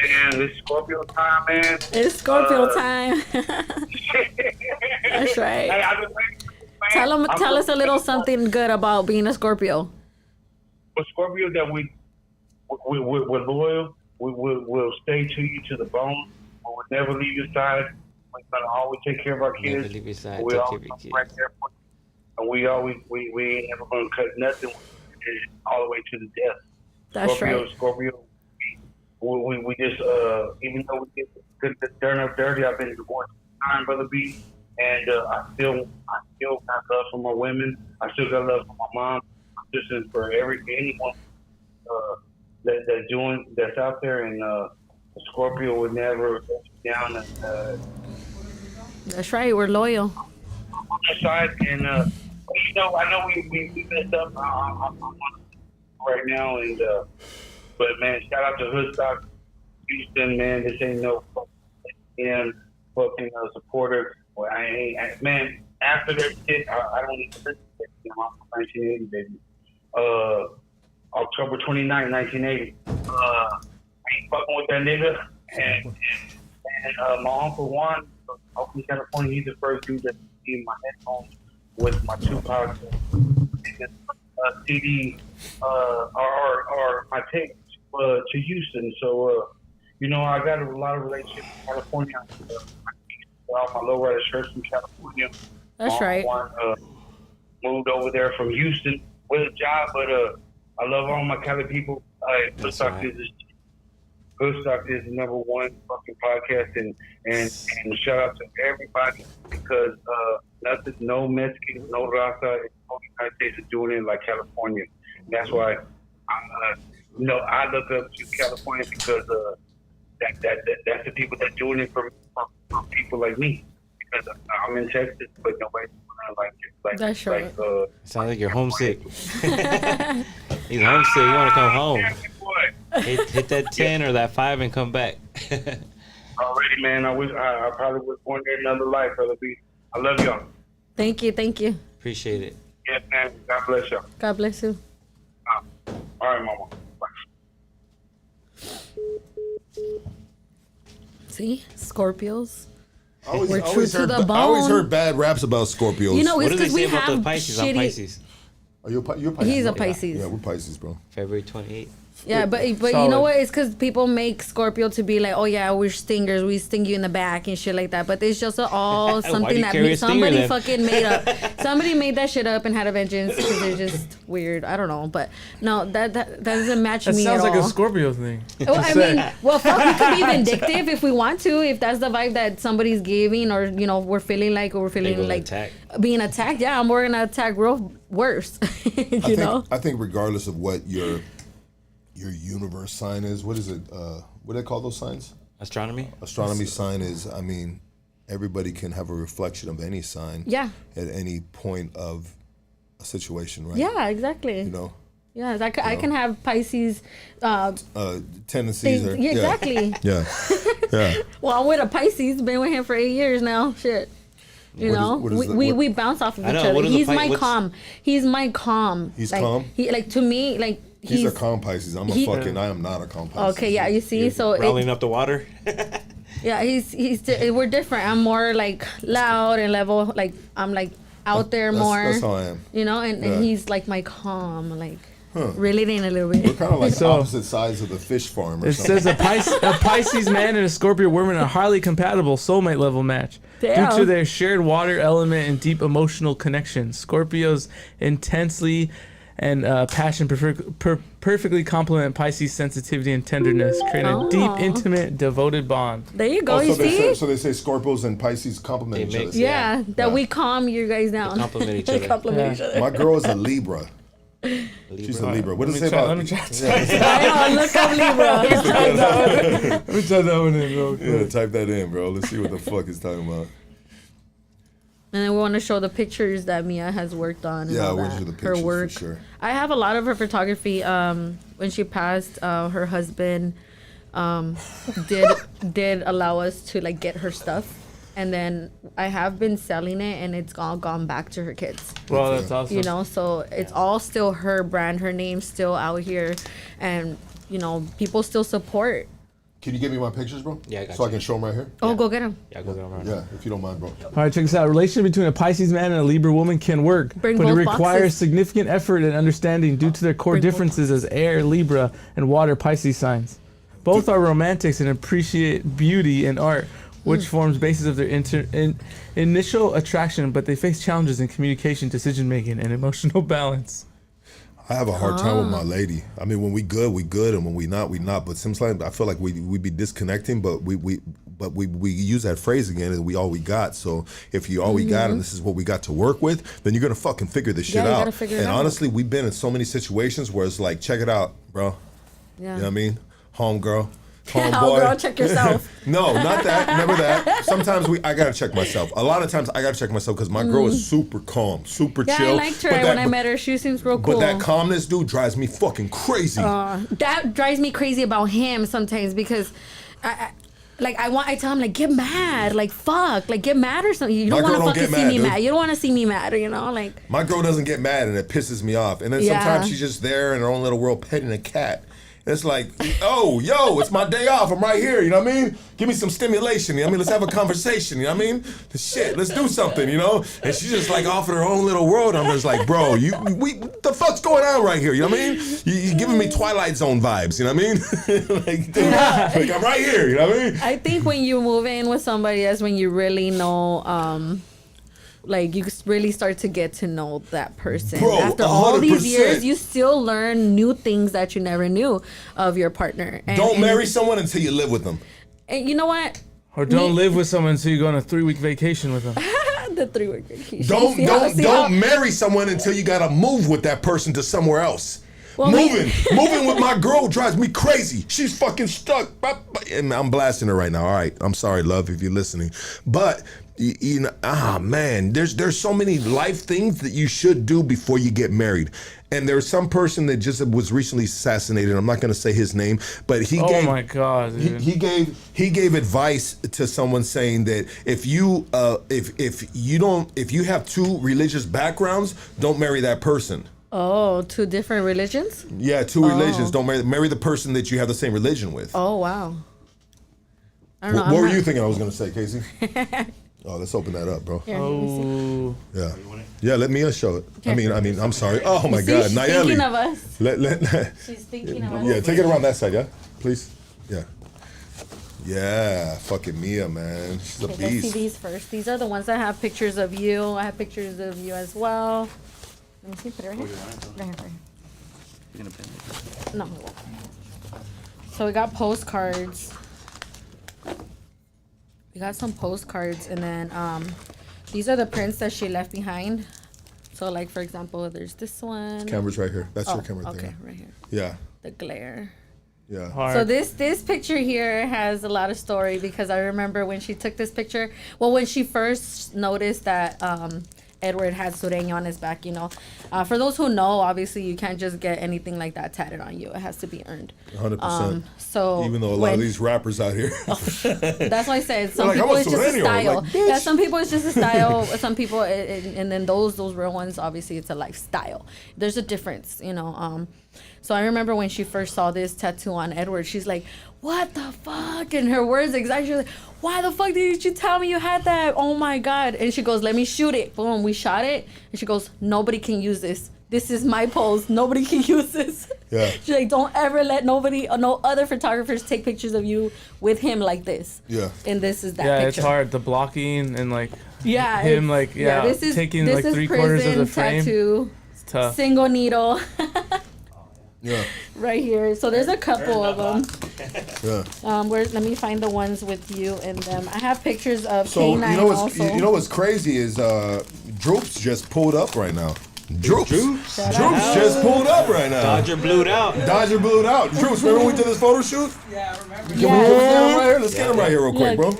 And it's Scorpio time, man. It's Scorpio time. That's right. Hey, I've been waiting for this, man. Tell us a little something good about being a Scorpio. For Scorpio, that we're loyal. We'll stay to you to the bone. We will never leave your side. We're gonna always take care of our kids. Never leave your side. We Take care always of your come right kids. there for you. And we ain't never gonna cut nothing all the way to the death. That's Scorpio, right. Scorpio. We just even though we get turn up dirty, I've been divorced time, brother B, and I still got love for my women. I still got love for my mom. This is for anyone that's out there, and Scorpio would never let you down. And That's right. We're loyal. on the side, and I know we messed up I'm right now, and but man, shout out to Hoodstock, Houston, man. This ain't no fucking supporter. Well, man. After that shit, I don't even listen to it. I'm from 1980, baby. October 29, 1980. I ain't fucking with that nigga. And my uncle Juan from Oakland, California, he's the first dude that gave my headphones with my Tupac CD or my tape to Houston. So, I got a lot of relationships in California. All my lowrider shirts from California. That's right. Juan, moved over there from Houston with a job, but I love all my Cali people. Hoodstock right. Hoodstock is the number one fucking podcast, and shout out to everybody because nothing, no Mexican, no Raza in the United States are doing it like California. And that's why I look up to California because that's the people that doing it for people like me. Because I'm in Texas, but nobody's like That's right. Sounds like you're homesick. He's homesick. You want to come home. Hit that 10 or that 5 and come back. Already, man. I probably was born there another life, brother B. I love y'all. Thank you. Thank you. Appreciate it. Yes, man. God bless y'all. God bless you. All right, mama. Bye. See, Scorpios. We're true to the I always bone. heard bad raps about Scorpios. You know, What it's do they because say we about have the Pisces? I'm shitty. Pisces. Are you a Pisces? He's a right? Pisces. Yeah, we're Pisces, bro. February 28th. Yeah, but you Solid. know what? It's because people make Scorpio to be like, oh yeah, we're stingers. We sting you in the back and shit like that. But it's just all Why do something you that carry a stinger somebody then? fucking made up. Somebody made that shit up and had a vengeance because they're just weird. I don't know, but no, that doesn't match That me sounds at like all. a Scorpio thing. Well, I mean, well, fuck, we could be vindictive if we want to. If that's the vibe that somebody's giving, or we're feeling like, Attack. being attacked. Yeah, we're gonna attack real worse. you know. I think regardless of what your universe sign is, what is it? What do they call those signs? Astronomy. Astronomy sign is, I mean, everybody can have a reflection of any sign. Yeah. At any point of a situation, right? Yeah, exactly. Yes, I can have Pisces Tendencies. things. Or, Yeah, exactly. Yeah. Yeah. Well, I'm with a Pisces. Been with him for 8 years now. Shit. We bounce off of I each know, what other. are the He's Pi- my what's- calm. He's my calm. He's like, calm? He to me like He's a calm Pisces. I am not a calm Pisces. Okay, yeah, you see, so Rolling up the water. yeah, we're different. I'm more like loud and level. Like I'm like out there more. That's how I am. You know, and he's like my calm, like relating a little bit. We're kind of like opposite sides of the fish farm. Or it something. says a Pisces man and a Scorpio woman are highly compatible soulmate level match Damn. due to their shared water element and deep emotional connection. Scorpios intensely and passion perfectly complement Pisces' sensitivity and tenderness, creating a deep, intimate, devoted bond. There you go. You see? So they say Scorpios and Pisces complement each other. Yeah, that we calm you guys down. They complement each other. Compliment each other. My girl is a Libra. She's a Libra. What does it say about? Let me try I know, look up Libra. Let me try that one in real quick. Yeah, type that in, bro. Let's see what the fuck it's talking about. And then we want to show the pictures that Mia has worked on. And all we'll that. show the Her pictures work. for sure. I have a lot of her photography. When she passed, her husband did allow us to like get her stuff, and then I have been selling it, and it's all gone back to her kids. Well, that's awesome. You know, so it's all still her brand, her name's still out here, and you know, people still support. Can you give me my pictures, bro? Yeah, I got so you. I can show them right here. Oh, go get them. Yeah, go get them. Yeah, if you don't mind, bro. All right, check this out. A relationship between a Pisces man and a Libra woman can work, Bring but it both requires boxes. significant effort and understanding due to their core Bring both differences as air, Libra, and water, Pisces signs. Both are romantics and appreciate beauty and art, which forms basis of their initial attraction, but they face challenges in communication, decision-making, and emotional balance. I have a hard time with my lady. I mean, when we good, and when we not, we not. But sometimes I feel like we be disconnecting, but we use that phrase again, and we all we got. So if you all we got and this is what we got to work with, then you're gonna fucking figure this shit you out. gotta figure it out. Honestly, we've been in so many situations where it's like, check it out, bro. Yeah. You know what I mean? Homegirl. Oh, Homeboy. girl, check yourself. No, not that. Never that. Sometimes I gotta check myself. A lot of times I gotta check myself because my girl is super calm, super Yeah, chill. I liked her But when I met her. She seems real cool. But that calmness, dude, drives me fucking crazy. That drives me crazy about him sometimes because I tell him like, get mad, like fuck, like get mad or something. You don't My want to girl don't fucking get see mad, me dude. mad. You don't want to see me mad, you know, like. My girl doesn't get mad and it pisses me off. And then sometimes she's just there in her own little world petting a cat. It's like, oh, yo, it's my day off. I'm right here. You know what I mean? Give me some stimulation. You know what I mean? Let's have a conversation. You know what I mean? Shit, let's do something, you know? And she's just like off in her own little world. I'm just like, bro, what the fuck's going on right here? You know what I mean? You're giving me Twilight Zone vibes. You know what I mean? like, dude, like, I'm right here. You know what I mean? I think when you move in with somebody, that's when you really know, like you really start to get to know that person. Bro, after all these 100%. years, you still learn new things that you never knew of your partner. Don't marry someone until you live with them. And you know what? Or don't live with someone until you go on a 3-week vacation with them. The 3-week vacation. Don't marry someone until you gotta move with that person to somewhere else. Well, moving with my girl drives me crazy. She's fucking stuck. And I'm blasting her right now. All right, I'm sorry, love, if you're listening. But you know, man, there's so many life things that you should do before you get married. And there's some person that just was recently assassinated. I'm not gonna say his name, but he Oh gave. my God, dude. He gave advice to someone saying that if you if you have two religious backgrounds, don't marry that person. Oh, 2 different religions? Yeah, 2 religions. Don't marry the person that you have the same religion with. Oh, wow. I don't know. What were you thinking I was gonna say, Casey? Oh, let's open that up, bro. Here, let me see. Yeah. Yeah, let Mia show it. I mean, I'm sorry. Oh my See, God, she's Naelli. thinking of us. Let She's thinking of us. yeah, take it around that side, yeah, please. Yeah. Yeah, fucking Mia, man. She's a Okay, let's see beast. these first. These are the ones that have pictures of you. I have pictures of you as well. Let me see. Put it right here. Right here. No. it won't. So we got postcards. We got some postcards, and then these are the prints that she left behind. So, like for example, there's this one. Camera's right here. That's your camera Okay, thing. right here. Yeah. The glare. Yeah. Hard. So this picture here has a lot of story because I remember when she took this picture. Well, when she first noticed that Edward had Sureño on his back, you know. For those who know, obviously you can't just get anything like that tatted on you. It has to be earned. 100%. So Even though a lot of these rappers out here. that's why I said some They're like, people "I'm a it's just a Sureño." style. Like, bitch. Yeah, some people it's just a style. Some people and then those real ones, obviously it's a lifestyle. There's a difference, you know. So I remember when she first saw this tattoo on Edward, she's like, what the fuck? And her words exactly like, why the fuck didn't you tell me you had that? Oh my God. And she goes, let me shoot it. Boom, we shot it. And she goes, nobody can use this. This is my pose. Nobody can use this. Yeah. She's like, don't ever let nobody or no other photographers take pictures of you with him like this. Yeah. And this is that Yeah, picture. it's hard. The blocking and like Yeah. him like this is, taking this like is 3/4 of the frame. Tattoo, It's tough. single needle. Yeah. Right here. So there's a couple of them. Yeah. Let me find the ones with you and them. I have pictures of So K9 you know what's also. what's crazy is Droops just pulled up right now. Droops Shout out. just pulled up right now. Dodger blued out. Dodger blew out. Droops, remember when we did this photo shoot? Yeah, I remember. Can we get him right here? Let's get him right here real quick, bro.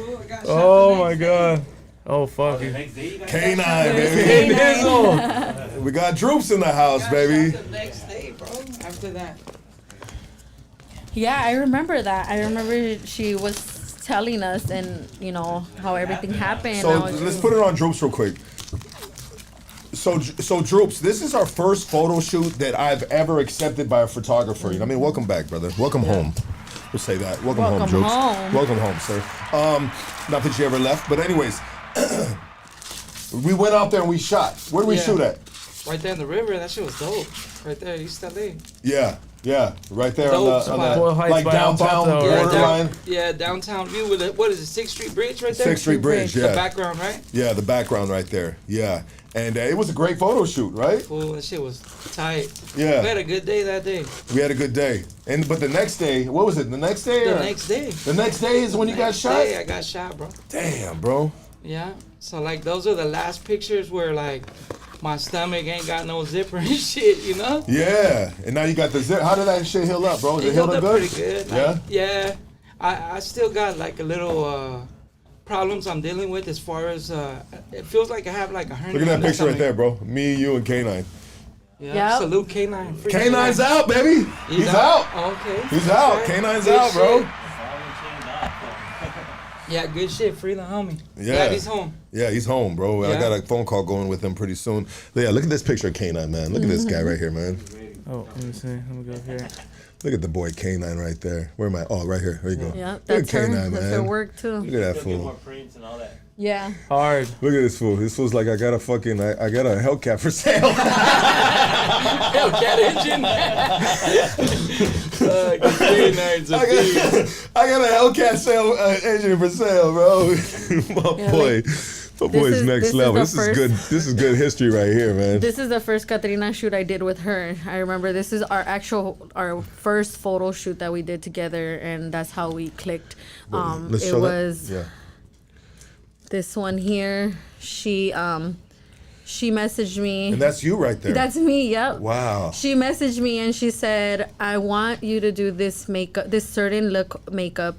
Oh my God. Oh fuck. K9, baby. K9. We got Droops in the house, baby. The next day, bro. After that. Yeah, I remember that. I remember she was telling us and, you know, how everything happened. So let's put it on Droops real quick. So Droops, this is our first photo shoot that I've ever accepted by a photographer. You know what I mean? Welcome back, brother. Welcome home. We'll say that. Welcome home, Welcome Droops. home. Welcome home, sir. Not that you ever left, but anyways, we went out there and we shot. Where did we shoot at? Right there in the river. That shit was dope. Right there, East LA. Yeah, right there Dope on spot. the Boyle Heights like by downtown Alpato. borderline. Downtown view with it. What is it? 6th Street Bridge right there. 6th Street Bridge, The yeah. background, right? Yeah, the background right there. Yeah, and it was a great photo shoot, right? Cool. That shit was tight. Yeah. We had a good day that day. We had a good day. But the next day, what was it? The next day? The or- next day. The next day is when you got Next shot? day, I got shot, bro. Damn, bro. Yeah. So like those are the last pictures where like my stomach ain't got no zipper and shit, you know? Yeah, and now you got the zip. How did that shit heal up, bro? Is it It healed healed up up good? pretty good. Yeah? Like, yeah. I still got like a little problems I'm dealing with as far as it feels like I have like a hernia. Look at that in the picture right stomach. there, bro. Me, you, and K9. Yeah. Yep. Salute K9. Free K9's out, baby. He's out. Okay. He's That's out. right. K9's Good out, bro. shit. Yeah, good shit. Free the homie. Yeah. Glad he's home. Yeah, he's home, bro. I Yeah. got a phone call going with him pretty soon. Yeah, look at this picture of K9, man. Look at this guy right here, man. Oh, let me see. Let me go here. Look at the boy K9 right there. Where am I? Oh, right here. There you go. Yeah, Look at that's her. K9, That's man. her work too. Look at that Still get more fool. prints and all that. Yeah. Hard. Look at this fool. This fool's like, I got a fucking, I got a Hellcat for sale. Hellcat engine. I got a Hellcat engine for sale, bro. My boy. My boy's next level. This is good. This is good history right here, man. This is the first Katrina shoot I did with her. I remember this is our first photo shoot that we did together, and that's how we clicked. Let's It show was that. Yeah. this one here. She messaged me. And that's you right there. That's me. Yep. Wow. She messaged me and she said, "I want you to do this makeup, this certain look makeup,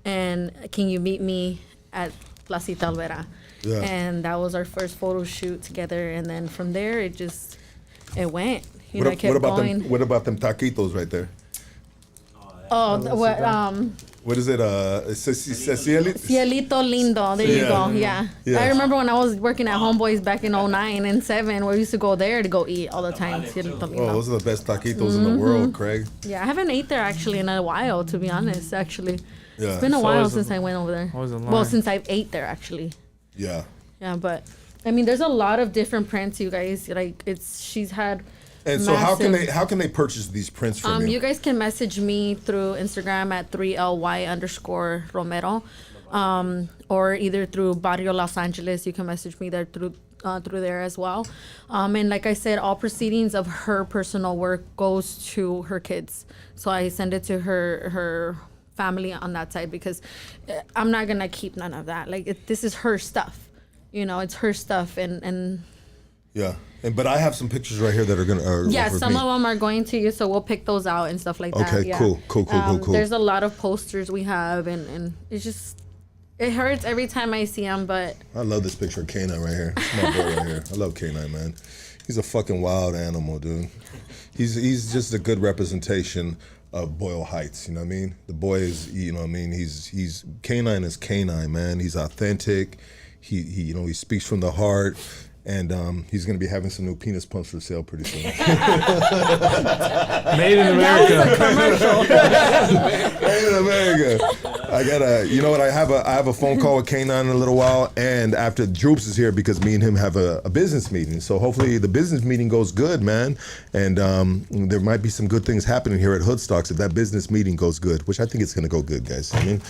and can you meet me at Placita Alvera?" Yeah. And that was our first photo shoot together. And then from there, it went. What, I kept about going. them? What about them taquitos right there? What is it? Cielito Lindo. There you Yeah. go. Yeah. Yeah. I remember when I was working at Homeboys back in 09 and 07, where we used to go there to go eat all the time. Cielito Oh, Lindo. those are the best taquitos in the world, Craig. Yeah, I haven't ate there actually in a while, to be honest. Actually, Yeah. it's been a So while is since I went over there. I was in Well, line. since I've ate there actually. Yeah. Yeah, but I mean, there's a lot of different prints, you guys. Like she's had. And so how massive- can they purchase these prints from You guys can message me through Instagram at 3ly_Romero, or either through Barrio Los Angeles. You can message me there through there as well. And like I said, all proceedings of her personal work goes to her kids. So I send it to her family on that side because I'm not gonna keep none of that. Like this is her stuff, it's her stuff and. Yeah. But I have some pictures right here that are gonna. Yeah, some of them are going to you, so we'll pick those out and stuff like that. Okay, Yeah. cool. There's a lot of posters we have, and it's just, it hurts every time I see them, but. I love this picture of K9 right here. It's my boy right here. I love K9, man. He's a fucking wild animal, dude. He's just a good representation of Boyle Heights. You know what I mean? The boy is, you know what I mean? He's K9 is K9, man. He's authentic. He speaks from the heart. And he's going to be having some new penis pumps for sale pretty soon. Made in America. That was a commercial. Made in America. I gotta, you know what? I have a phone call with K9 in a little while, and after Droops is here because me and him have a business meeting. So hopefully the business meeting goes good, man. And there might be some good things happening here at Hoodstocks if that business meeting goes good, which I think it's gonna go good, guys. I mean.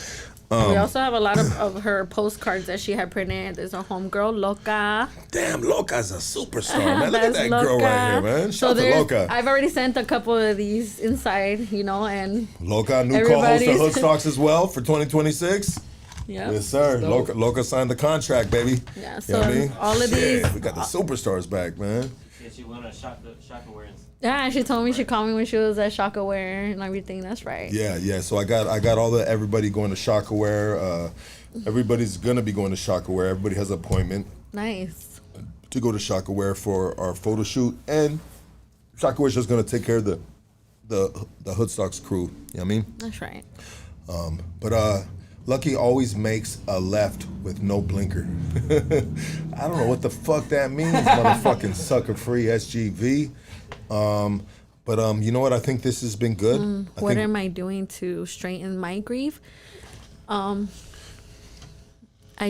We also have a lot of her postcards that she had printed. There's a homegirl, Loca. Damn, Loca's a superstar, man. Look at that girl right here, man. Shout out to Loca. I've already sent a couple of these inside, you know, and Loca, new co-host of Hoodstocks as well for 2026. Yeah. Yes, sir. Loca signed the contract, baby. Yeah, so you know what I mean? all of these. We got the superstars back, man. Yeah, she won a shock awareness. Yeah, she told me she called me when she was at Shockaware and everything. That's right. Yeah. So I got everybody going to Shockaware. Everybody's gonna be going to Shockaware. Everybody has an appointment. Nice. To go to Shockaware for our photo shoot, and Shockaware's just gonna take care of the Hoodstocks crew. You know what I mean? That's right. But Lucky always makes a left with no blinker. I don't know what the fuck that means, motherfucking sucker-free SGV. But you know what? I think this has been good. What am I doing to straighten my grief? I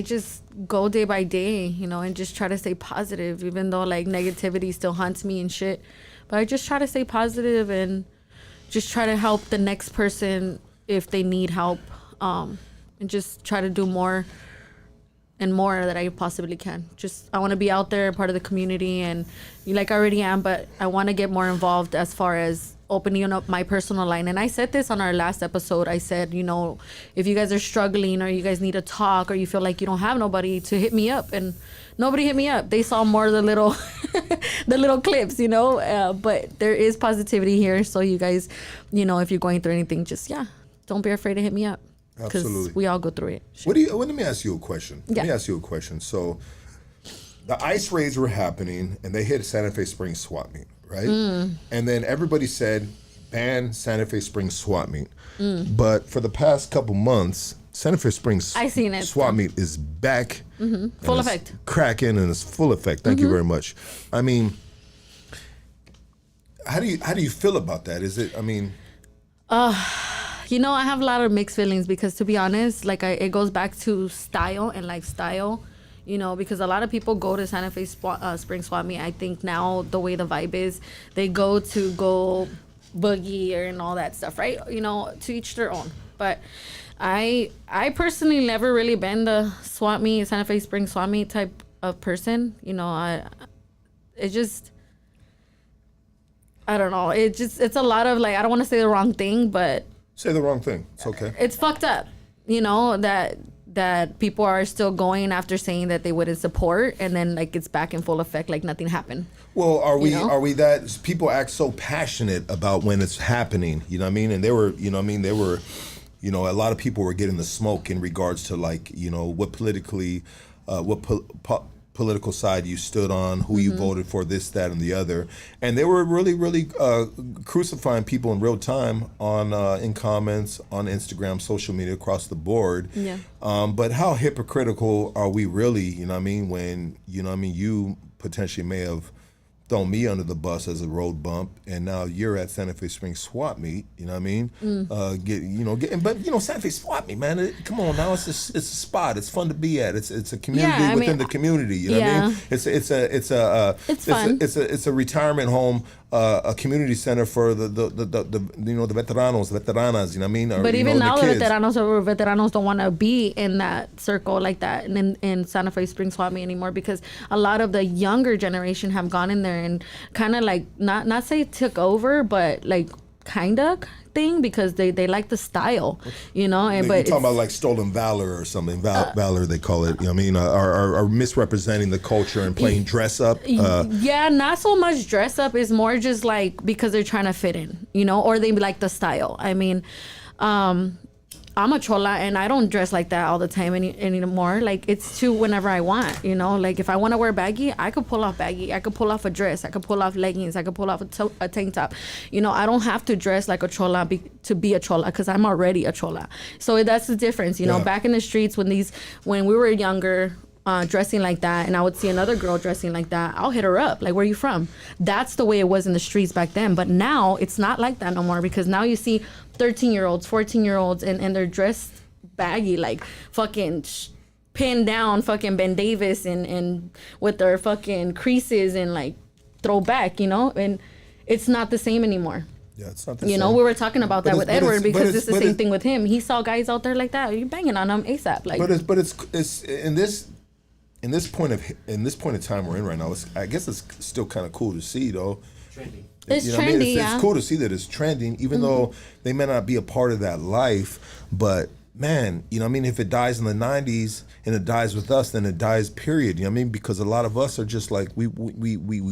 just go day by day, you know, and just try to stay positive, even though like negativity still haunts me and shit. But I just try to stay positive and just try to help the next person if they need help. And just try to do more and more that I possibly can. Just, I want to be out there, part of the community, and like I already am, but I want to get more involved as far as opening up my personal line. And I said this on our last episode. I said, you know, if you guys are struggling or you guys need to talk or you feel like you don't have nobody, to hit me up. And nobody hit me up. They saw more of the little the little clips, you know, but there is positivity here. So you guys, you know, if you're going through anything, just, don't be afraid to hit me up. Absolutely. Because we all go through it. Let me ask you a question. Yeah. Let me ask you a question. So the ice raids were happening and they hit Santa Fe Springs swap meet, right? And then everybody said, ban Santa Fe Springs swap meet. But for the past couple months, Santa Fe Springs I seen it. swap meet is back. Full effect. Cracking and it's full effect. Thank you very much. I mean, how do you feel about that? Is it, I mean... You know, I have a lot of mixed feelings because, to be honest, like it goes back to style and lifestyle, you know, because a lot of people go to Santa Fe Spring Swap Meet. I think now the way the vibe is, they go boogie and all that stuff, right? You know, to each their own. But I personally never really been the swap meet, Santa Fe Spring Swap Meet type of person. You know, I don't know. It's a lot of like, I don't want to say the wrong thing, but say the wrong thing. It's okay. It's fucked up, you know, that people are still going after saying that they wouldn't support, and then like it's back in full effect, like nothing happened. Well, are we that people act so passionate about when it's happening? You know what I mean? And they were, you know what I mean? They were, you know, a lot of people were getting the smoke in regards to like, you know, what politically, political side you stood on, who you voted for, this, that, and the other, and they were really, really crucifying people in real time on in comments on Instagram, social media, across the board. Yeah. But how hypocritical are we really? You know what I mean? When you know what I mean, you potentially may have thrown me under the bus as a road bump, and now you're at Santa Fe Springs swap meet. You know what I mean? But you know, Santa Fe swap meet, man. Come on now, it's a spot. It's fun to be at. It's a community within the community. You know what I mean? It's fun. It's a retirement home, a community center for the you know, the veteranos, veteranas. You know what I mean? But even now, the veteranos don't want to be in that circle like that in Santa Fe Springs swap meet anymore, because a lot of the younger generation have gone in there and kind of like not say took over, but like kind of thing, because they like the style, you know. And you're talking about like stolen valor or something. Valor they call it. You know what I mean? Are misrepresenting the culture and playing dress up. Yeah, not so much dress up. It's more just like because they're trying to fit in, you know, or they like the style. I mean, I'm a chola and I don't dress like that all the time anymore. Like, it's to whenever I want, you know. Like, if I want to wear baggy, I could pull off baggy. I could pull off a dress. I could pull off leggings. I could pull off a tank top. You know, I don't have to dress like a chola to be a chola, because I'm already a chola. So that's the difference, you know. Back in the streets when we were younger, dressing like that, and I would see another girl dressing like that, I'll hit her up. Like, where are you from? That's the way it was in the streets back then. But now it's not like that no more, because now you see 13-year-olds, 14-year-olds, and they're dressed baggy, like fucking pinned down, fucking Ben Davis, and with their fucking creases and like throw back, you know? And it's not the same anymore. Yeah, it's not the You same. know, we were talking about that with Edward, because it's the same it's- thing with him. He saw guys out there like that. You're banging on them ASAP. Like, But it's in this point of time we're in right now. I guess it's still kind of cool to see, though. Trendy. It's You know what I trendy, mean? yeah. It's cool to see that it's trending, even though they may not be a part of that life. But man, you know what I mean? If it dies in the 90s and it dies with us, then it dies, period. You know what I mean? Because a lot of us are just like, we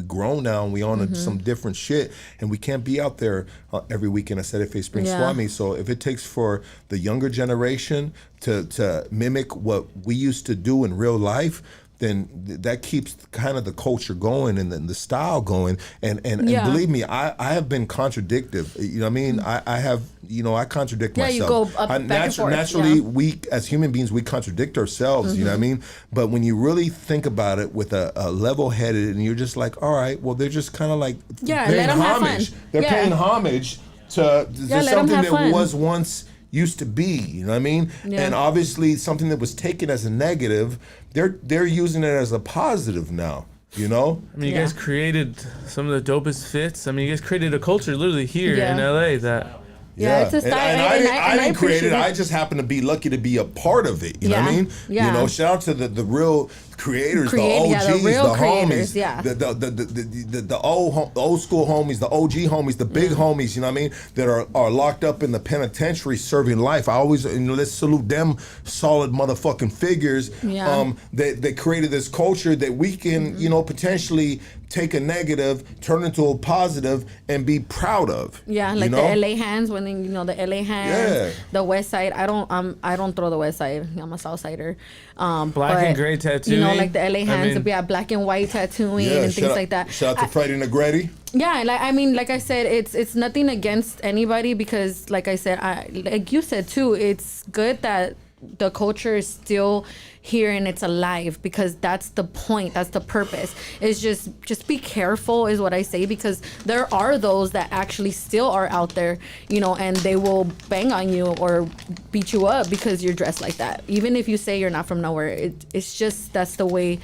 grown now, and we on some different shit, and we can't be out there every weekend at Set Face Spring Yeah. Swap Meet. So if it takes for the younger generation to mimic what we used to do in real life, then that keeps kind of the culture going and the style going. And Yeah. believe me, I have been contradictive. You know what I mean? I have, I contradict Yeah, myself. you go up, back and forth, Naturally, yeah. we, as human beings, we contradict ourselves, you know what I mean? But when you really think about it with a level-headed, and you're just like, all right, well, they're just kind of like Yeah, paying let 'em have homage. fun. They're Yeah. paying homage to let 'em something have that fun. was once used to be, you know what I mean? Yeah. And obviously something that was taken as a negative, they're using it as a positive now, you know? I mean, you Yeah. guys created some of the dopest fits. I mean, you guys created a culture literally here Yeah. in LA that. Yeah, it's a style, And and I didn't create it. appreciate I just happened to be lucky to be a part of it. You know what I Yeah. mean? Yeah. You know, shout out to the real creators, the Yeah, OGs, the real the creators, homies, yeah. the old school homies, the OG homies, the big homies. You know what I mean? That are locked up in the penitentiary serving life. I always let's salute them, solid motherfucking figures. Yeah. They created this culture that we can potentially take a negative, turn into a positive, and be proud of. Yeah, you like know? the LA hands, when they, the LA hands, Yeah. the West Side. I don't throw the West Side. I'm a South Sider. Black and gray tattooing. Like the LA hands, mean- yeah, black and white tattooing and things like that. Shout out to Freddie Negretti. Yeah, like I said, it's nothing against anybody, because like I said, like you said too, it's good that the culture is still here and it's alive, because that's the point, that's the purpose. It's just be careful is what I say, because there are those that actually still are out there, and they will bang on you or beat you up because you're dressed like that, even if you say you're not from nowhere. It's just, that's the way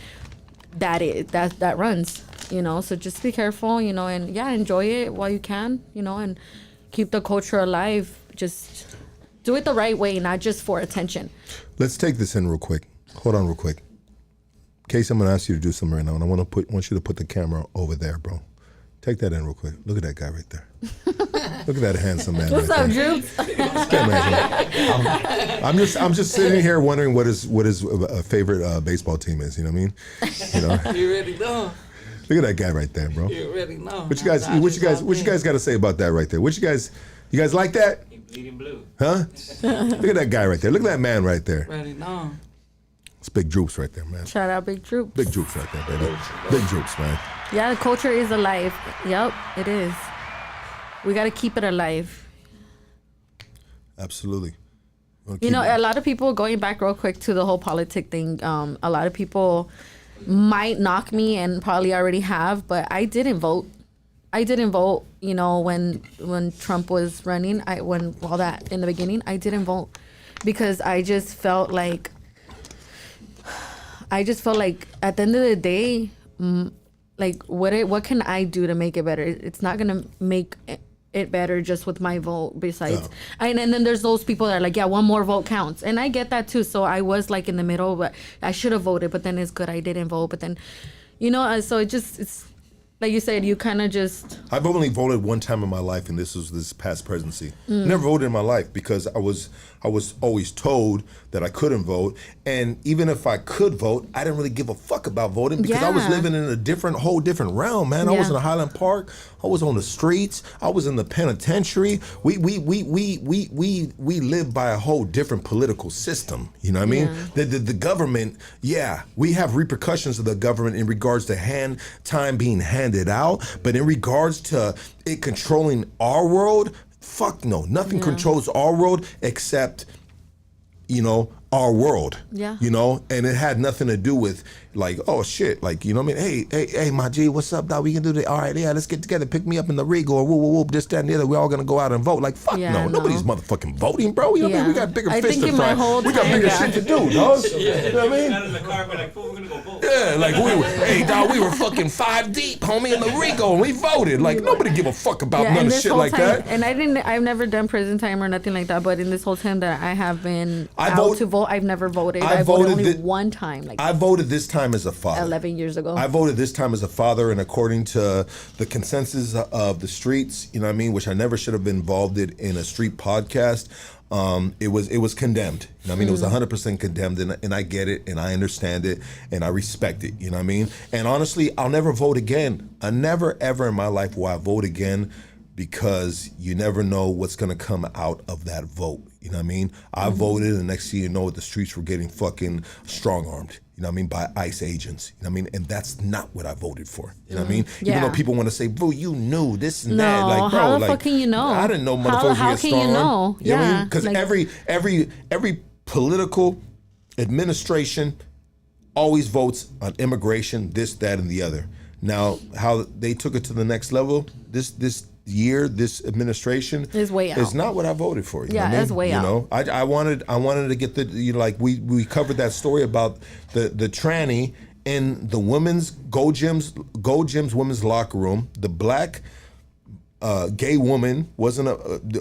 that runs, so just be careful, and yeah, enjoy it while you can, and keep the culture alive. Just do it the right way, not just for attention. Let's take this in real quick. Hold on real quick. Case, I'm gonna ask you to do something right now, and I want you to put the camera over there, bro. Take that in real quick. Look at that guy right there. Look at that handsome man. What's right up, there. Drew? Can't imagine. I'm just sitting here wondering what his favorite baseball team is. You know what I mean? You already know. Look at that guy right there, bro. You already know. What you guys got to say about that right there? You guys like that? Bleeding blue. Huh? Look at that guy right there. Look at that man right there. Already know. It's Big Droops right there, man. Shout out Big Droop. Big Droops right there, baby. Big Droops, man. Yeah, the culture is alive. Yep, it is. We got to keep it alive. Absolutely. A lot of people, going back real quick to the whole politic thing, a lot of people might knock me, and probably already have, but I didn't vote. When Trump was running, when all that in the beginning, I didn't vote, because I just felt like at the end of the day, like what can I do to make it better? It's not gonna make it better just with my vote. Besides, and then there's those people that are like, yeah, one more vote counts, and I get that too. So I was like in the middle, but I should have voted. But then it's good I didn't vote. But then, so it's like you said, you kind of just. I've only voted one time in my life, and this was this past presidency. Never voted in my life because I was always told that I couldn't vote, and even if I could vote, I didn't really give a fuck about voting because I was Yeah. living in a whole different realm, man. I was Yeah. in Highland Park. I was on the streets. I was in the penitentiary. We live by a whole different political system. You know what I mean? The government, we have repercussions of the government in regards to time being handed out, but in regards to it controlling our world, fuck no. Nothing controls our world except, our world. Yeah. You know, and it had nothing to do with like, oh shit, like, you know what I mean? Hey, my G, what's up, dog? We can do that. All right, yeah, let's get together, pick me up in the Regal, or whoop, whoop, whoop, this, that, and the other. We're all gonna go out and vote. Like, fuck no. Nobody's motherfucking voting, bro. You know what I mean? We got bigger fish to fry. We got bigger shit to do, dog. You know what I mean? Got in the car, we're like, fool, we're gonna go vote. Yeah, like hey, dog, we were fucking 5 deep, homie, in the Regal, and we voted. Like, nobody give a fuck about none of shit like that. And I've never done prison time or nothing like that, but in this whole time that I have been out to vote, I've never voted. I voted only one time. Like, I voted this time as a father. 11 years ago. I voted this time as a father, and according to the consensus of the streets, you know what I mean, which I never should have been involved in a street podcast, it was condemned. You know what I mean? It was 100% condemned, and I get it, and I understand it, and I respect it. You know what I mean? And honestly, I'll never vote again. I never, ever in my life will I vote again, because you never know what's going to come out of that vote. You know what I mean? I voted, and next thing you know, the streets were getting fucking strong-armed. You know what I mean? By ICE agents. You know what I mean? And that's not what I voted for. You know what I mean? Even though people want to say, boo, you knew this and that. Like, bro, how the fuck can you know? I didn't know motherfuckers how get can strong-armed. you know? You know what I mean? Yeah. Because like, every political administration always votes on immigration, this, that, and the other. Now, how they took it to the next level, this year, this administration is way out. It's not what I voted for. You know what I mean? It's way out. You know, I wanted to get the, you know, like we covered that story about the tranny in the women's Go Gyms women's locker room. The black gay woman wasn't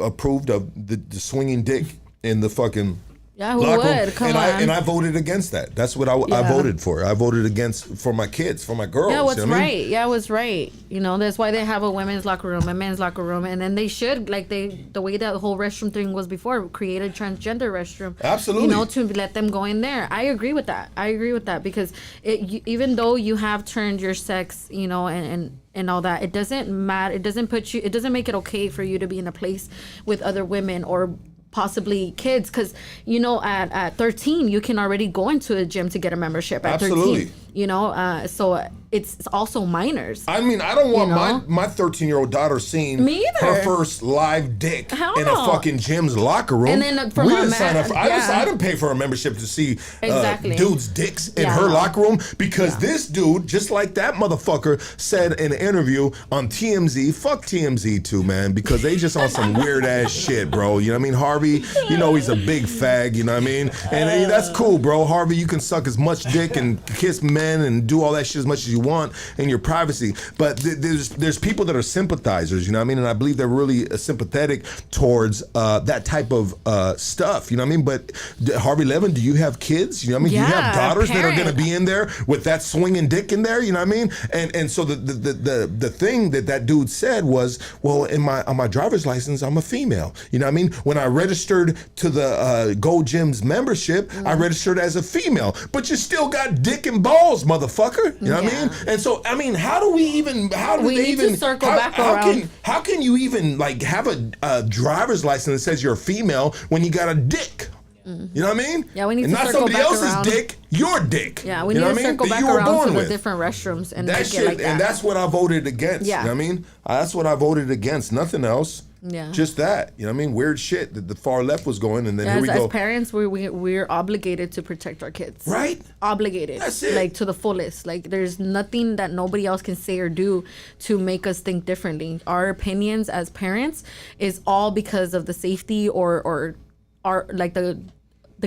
approved of the swinging dick in the fucking Yeah, who would? Come on. And I voted against that. That's what I voted for. I voted against for my kids, for my girls. Yeah, what's you know what I mean? right. Yeah, what's right. You know, that's why they have a women's locker room, a men's locker room, and then they should, like the way that whole restroom thing was before, create a transgender restroom. Absolutely. You know, to let them go in there. I agree with that because even though you have turned your sex, you know, and all that, it doesn't matter. It doesn't make it okay for you to be in a place with other women or possibly kids, because you know at 13 you can already go into a gym to get a membership at Absolutely. 13, you know, so it's also minors. I mean, I don't want my 13-year-old daughter seeing Me either. her first live dick Hell in a no. fucking gym's locker room. And then from we a didn't man- sign up for, yeah. I didn't pay for a membership to see Exactly. dudes' dicks in Yeah, her no. locker room, because this dude, just like that motherfucker said in an interview on TMZ, fuck TMZ too, man, because they just on some weird ass shit, bro. You know what I mean? Harvey, you know he's a big fag, you know what I mean? And hey, that's cool, bro. Harvey, you can suck as much dick and kiss men and do all that shit as much as you want in your privacy. But there's people that are sympathizers, you know what I mean? And I believe they're really sympathetic towards that type of stuff, you know what I mean? But Harvey Levin, do you have kids? You know what I mean? Yeah, do you have daughters that are parent. going to be in there with that swinging dick in there? You know what I mean? And so the thing that dude said was, well, on my driver's license, I'm a female. You know what I mean? When I registered to the Go Gyms membership, I registered as a female. But you still got dick and balls, motherfucker. You know what I mean? And so, I mean, how do they need even to circle back around. How can you even like have a driver's license that says you're a female when you got a dick? You know what I mean? Yeah, we need and to not circle somebody back else's around. dick, your dick. Yeah, we You need know to what I mean? circle That back you were around born to the with. different restrooms and That make shit, it like that. and that's what I voted against. Yeah. You know what I mean? That's what I voted against. Nothing else. Yeah. Just that. You know what I mean? Weird shit that the far left was going, and then here we as go. parents, we're obligated to protect our kids. Right? Obligated. That's it. Like to the fullest. Like there's nothing that nobody else can say or do to make us think differently. Our opinions as parents is all because of the safety or our like the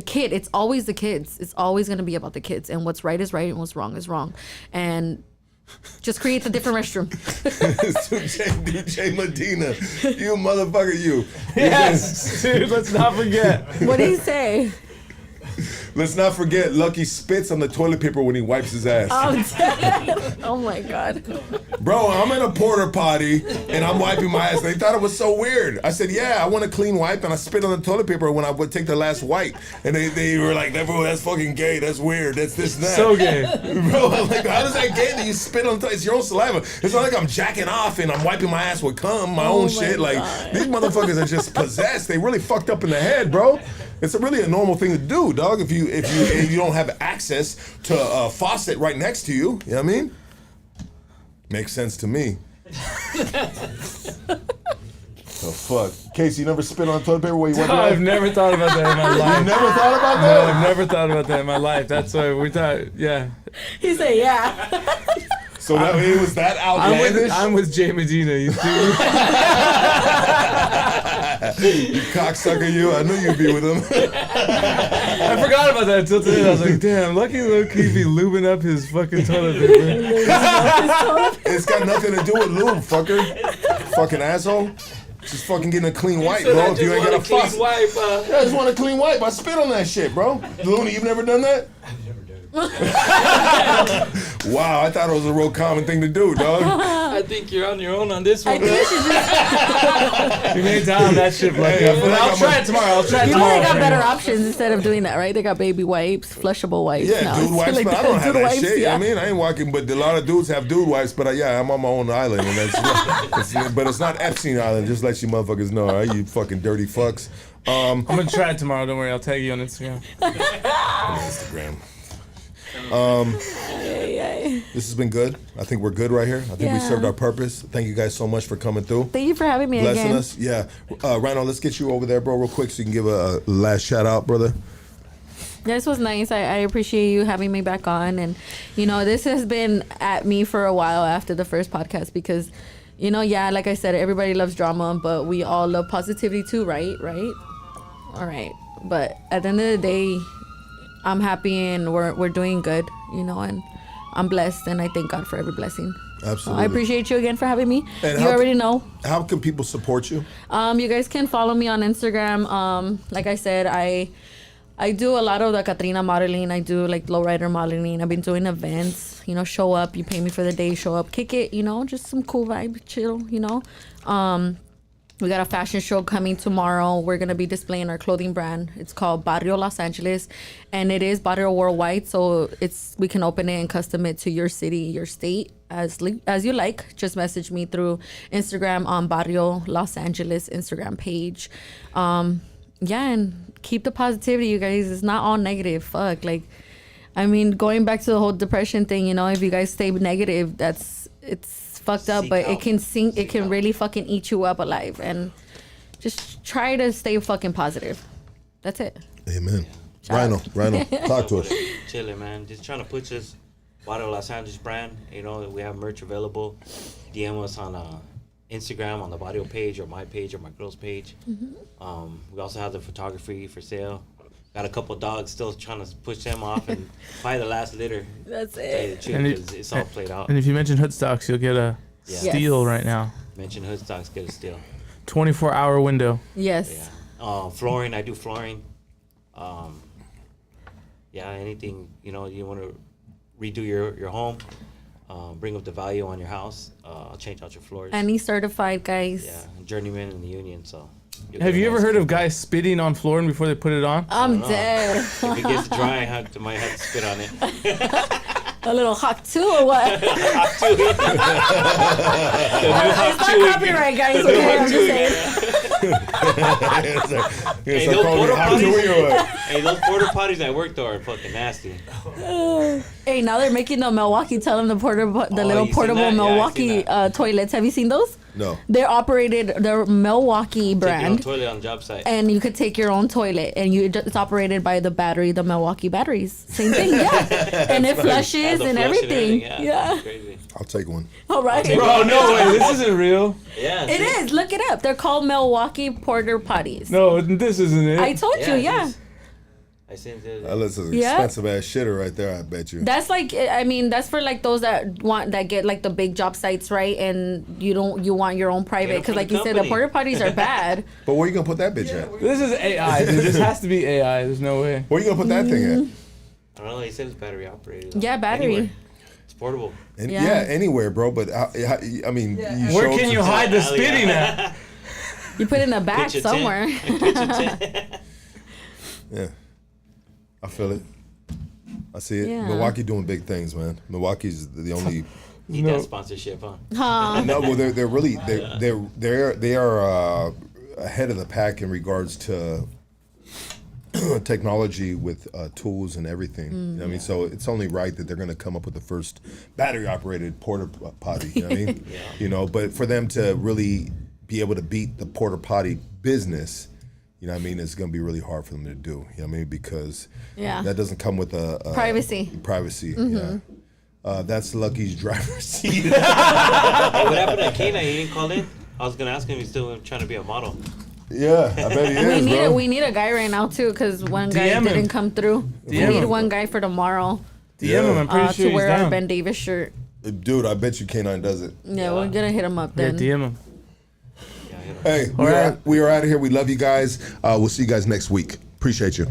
kid. It's always the kids. It's always going to be about the kids, and what's right is right and what's wrong is wrong. And just create a different restroom. DJ Medina, you motherfucker, you. Yes, dude, let's not forget. What did he say? Let's not forget, Lucky spits on the toilet paper when he wipes his ass. I'm dead. Oh my God. Bro, I'm in a porta potty and I'm wiping my ass. They thought it was so weird. I said, yeah, I want a clean wipe, and I spit on the toilet paper when I would take the last wipe. And they were like, bro, that's fucking gay. That's weird. That's this and that. So gay. Bro, I'm like, how does that gay that you spit on the toilet? It's your own saliva. It's not like I'm jacking off and I'm wiping my ass with cum, my own shit. Like, these motherfuckers are just possessed. They really fucked up in the head, bro. It's really a normal thing to do, dog, if you don't have access to a faucet right next to you. You know what I mean? Makes sense to me. The fuck? Casey, you never spit on toilet paper while you work No, out? I've never thought about that in my life. You never thought about No, that? I've never thought about that in my life. That's why we thought, yeah. He said, yeah. So that it was that outlandish? I'm with Jay Medina. You see? You cocksucker, you. I knew you'd be with him. I forgot about that until today. I was like, damn, Lucky low-key be lubing up his fucking toilet paper. It's got nothing to do with lube, fucker. Fucking asshole. Just fucking getting a clean wipe, So bro. I If you just ain't got a want a clean fuss. wipe. Yeah, I just want a clean wipe. I spit on that shit, bro. Looney, you've never done that? Wow, I thought it was a real common thing to do, dog. I think you're on your own on this I one. think you should just. You made down that shit, Lucky. Hey, I feel like I'll I'm try a- it tomorrow. I'll try it You know tomorrow. they got better options instead of doing that, right? They got baby wipes, flushable wipes. Yeah, now. dude It's wipes, like but I don't have dude that wipes, shit. yeah. I mean, I ain't walking, but a lot of dudes have dude wipes. But yeah, I'm on my own island, and but it's not Epstein Island. Just let you motherfuckers know, all right? You fucking dirty fucks. I'm gonna try it tomorrow. Don't worry. I'll tag you on Instagram. On Instagram. This has been good. I think we're good right here. I think we Yeah. served our purpose. Thank you guys so much for coming through. Thank you for having me Blessing again. us. Yeah. Rhino, let's get you over there, bro, real quick so you can give a last shout out, brother. This was nice. I appreciate you having me back on. And, you know, this has been at me for a while after the first podcast because, you know, yeah, like I said, everybody loves drama, but we all love positivity too, right? Right? All right. But at the end of the day, I'm happy and we're doing good, you know, and I'm blessed and I thank God for every blessing. Absolutely. I appreciate you again for having me. And You how already know. How can people support you? You guys can follow me on Instagram. Like I said, I do a lot of the Katrina modeling. I do like lowrider modeling. I've been doing events. You know, show up. You pay me for the day. Show up, kick it. You know, just some cool vibe, chill. You know, we got a fashion show coming tomorrow. We're gonna be displaying our clothing brand. It's called Barrio Los Angeles, and it is Barrio Worldwide. So we can open it and custom it to your city, your state, as you like. Just message me through Instagram on Barrio Los Angeles Instagram page. Yeah, and keep the positivity, you guys. It's not all negative. Fuck, like, I mean, going back to the whole depression thing, you know, if you guys stay negative, it's fucked up, but it can really fucking eat you up alive. And just try to stay fucking positive. That's it. Amen. Rhino, talk to us. Chilling, man. Just trying to push this Barrio Los Angeles brand. You know, we have merch available. DM us on Instagram on the Barrio page or my girl's page. Mm-hmm. We also have the photography for sale. Got a couple dogs still trying to push them off and buy the last litter. That's To tell you the it. truth, And 'cause it's all played out. And if you mention Hoodstocks, you'll get a steal right now. Mention Hoodstocks, get a steal. 24-hour window. Yes. Yeah. Flooring, I do flooring. Yeah, anything, you know, you want to redo your home, bring up the value on your house. I'll change out your floors. Any certified, guys. Yeah, journeyman in the union, so. Have you ever heard of guys spitting on flooring before they put it on? I'm dead. If it gets dry, I might have to spit on it. A little hawk too, or what? Hawk too. It's not copyright, guys. Okay, I'm just saying. Hey, those porta potties, hey, those porta potties I worked on are fucking nasty. Hey, now they're making the Milwaukee. Tell them the little you seen portable that? Yeah, I Milwaukee seen toilets. Have you seen those? No. They're Milwaukee Take your own brand, toilet on job site. and you could take your own toilet, and it's operated by the Milwaukee batteries. Same thing, yeah. And it flushes Has the and flush everything. Yeah. Yeah. It's crazy. I'll take one. All right. Bro, no way. This isn't real. Yeah. It is. Look it up. They're called Milwaukee porter potties. No, this isn't it. I told you, yeah. I seen it. That's an Yeah. expensive ass shitter right there, I bet you. That's like, I mean, that's for like those that get like the big job sites, right? And you want your own private, Get 'em because from like the you said, the company. porta potties are bad. But where you gonna put that bitch at? This is AI. This has to be AI. There's no way. Where you gonna put that thing at? I don't know. He said it's battery operated. Yeah, battery. Anywhere. It's portable. Yeah. Yeah. anywhere, bro. But I mean, you Where showed can you some- hide the spitting at? You put it in the back Pitch a tent. somewhere. Pitch a tent. Yeah, I feel it. I see it. Yeah. Milwaukee doing big things, man. Milwaukee's the only. Need No. that sponsorship, huh? Huh. No, well, they're really they are ahead of the pack in regards to technology with tools and everything. You know what I mean, so it's only right that they're going to come up with the first battery operated porta potty. You know what I mean? Yeah. You know, but for them to really be able to beat the porta potty business, you know what I mean, it's going to be really hard for them to do. You know what I mean? Because that doesn't come with a privacy. Yeah. That's Lucky's driver's seat. Hey, what happened to Kena? He didn't call in? I was going to ask him if he's still trying to be a model. Yeah, I bet he is, bro. We need a guy right now, too, because one guy DM him. didn't come through. We need one guy for tomorrow. DM him, I'm pretty sure to he's wear down. our Ben Davis shirt. Dude, I bet you K9 does it. Yeah, we're going to hit him up Yeah, then. DM him. Hey, we are out of here. We love you guys. We'll see you guys next week. Appreciate you.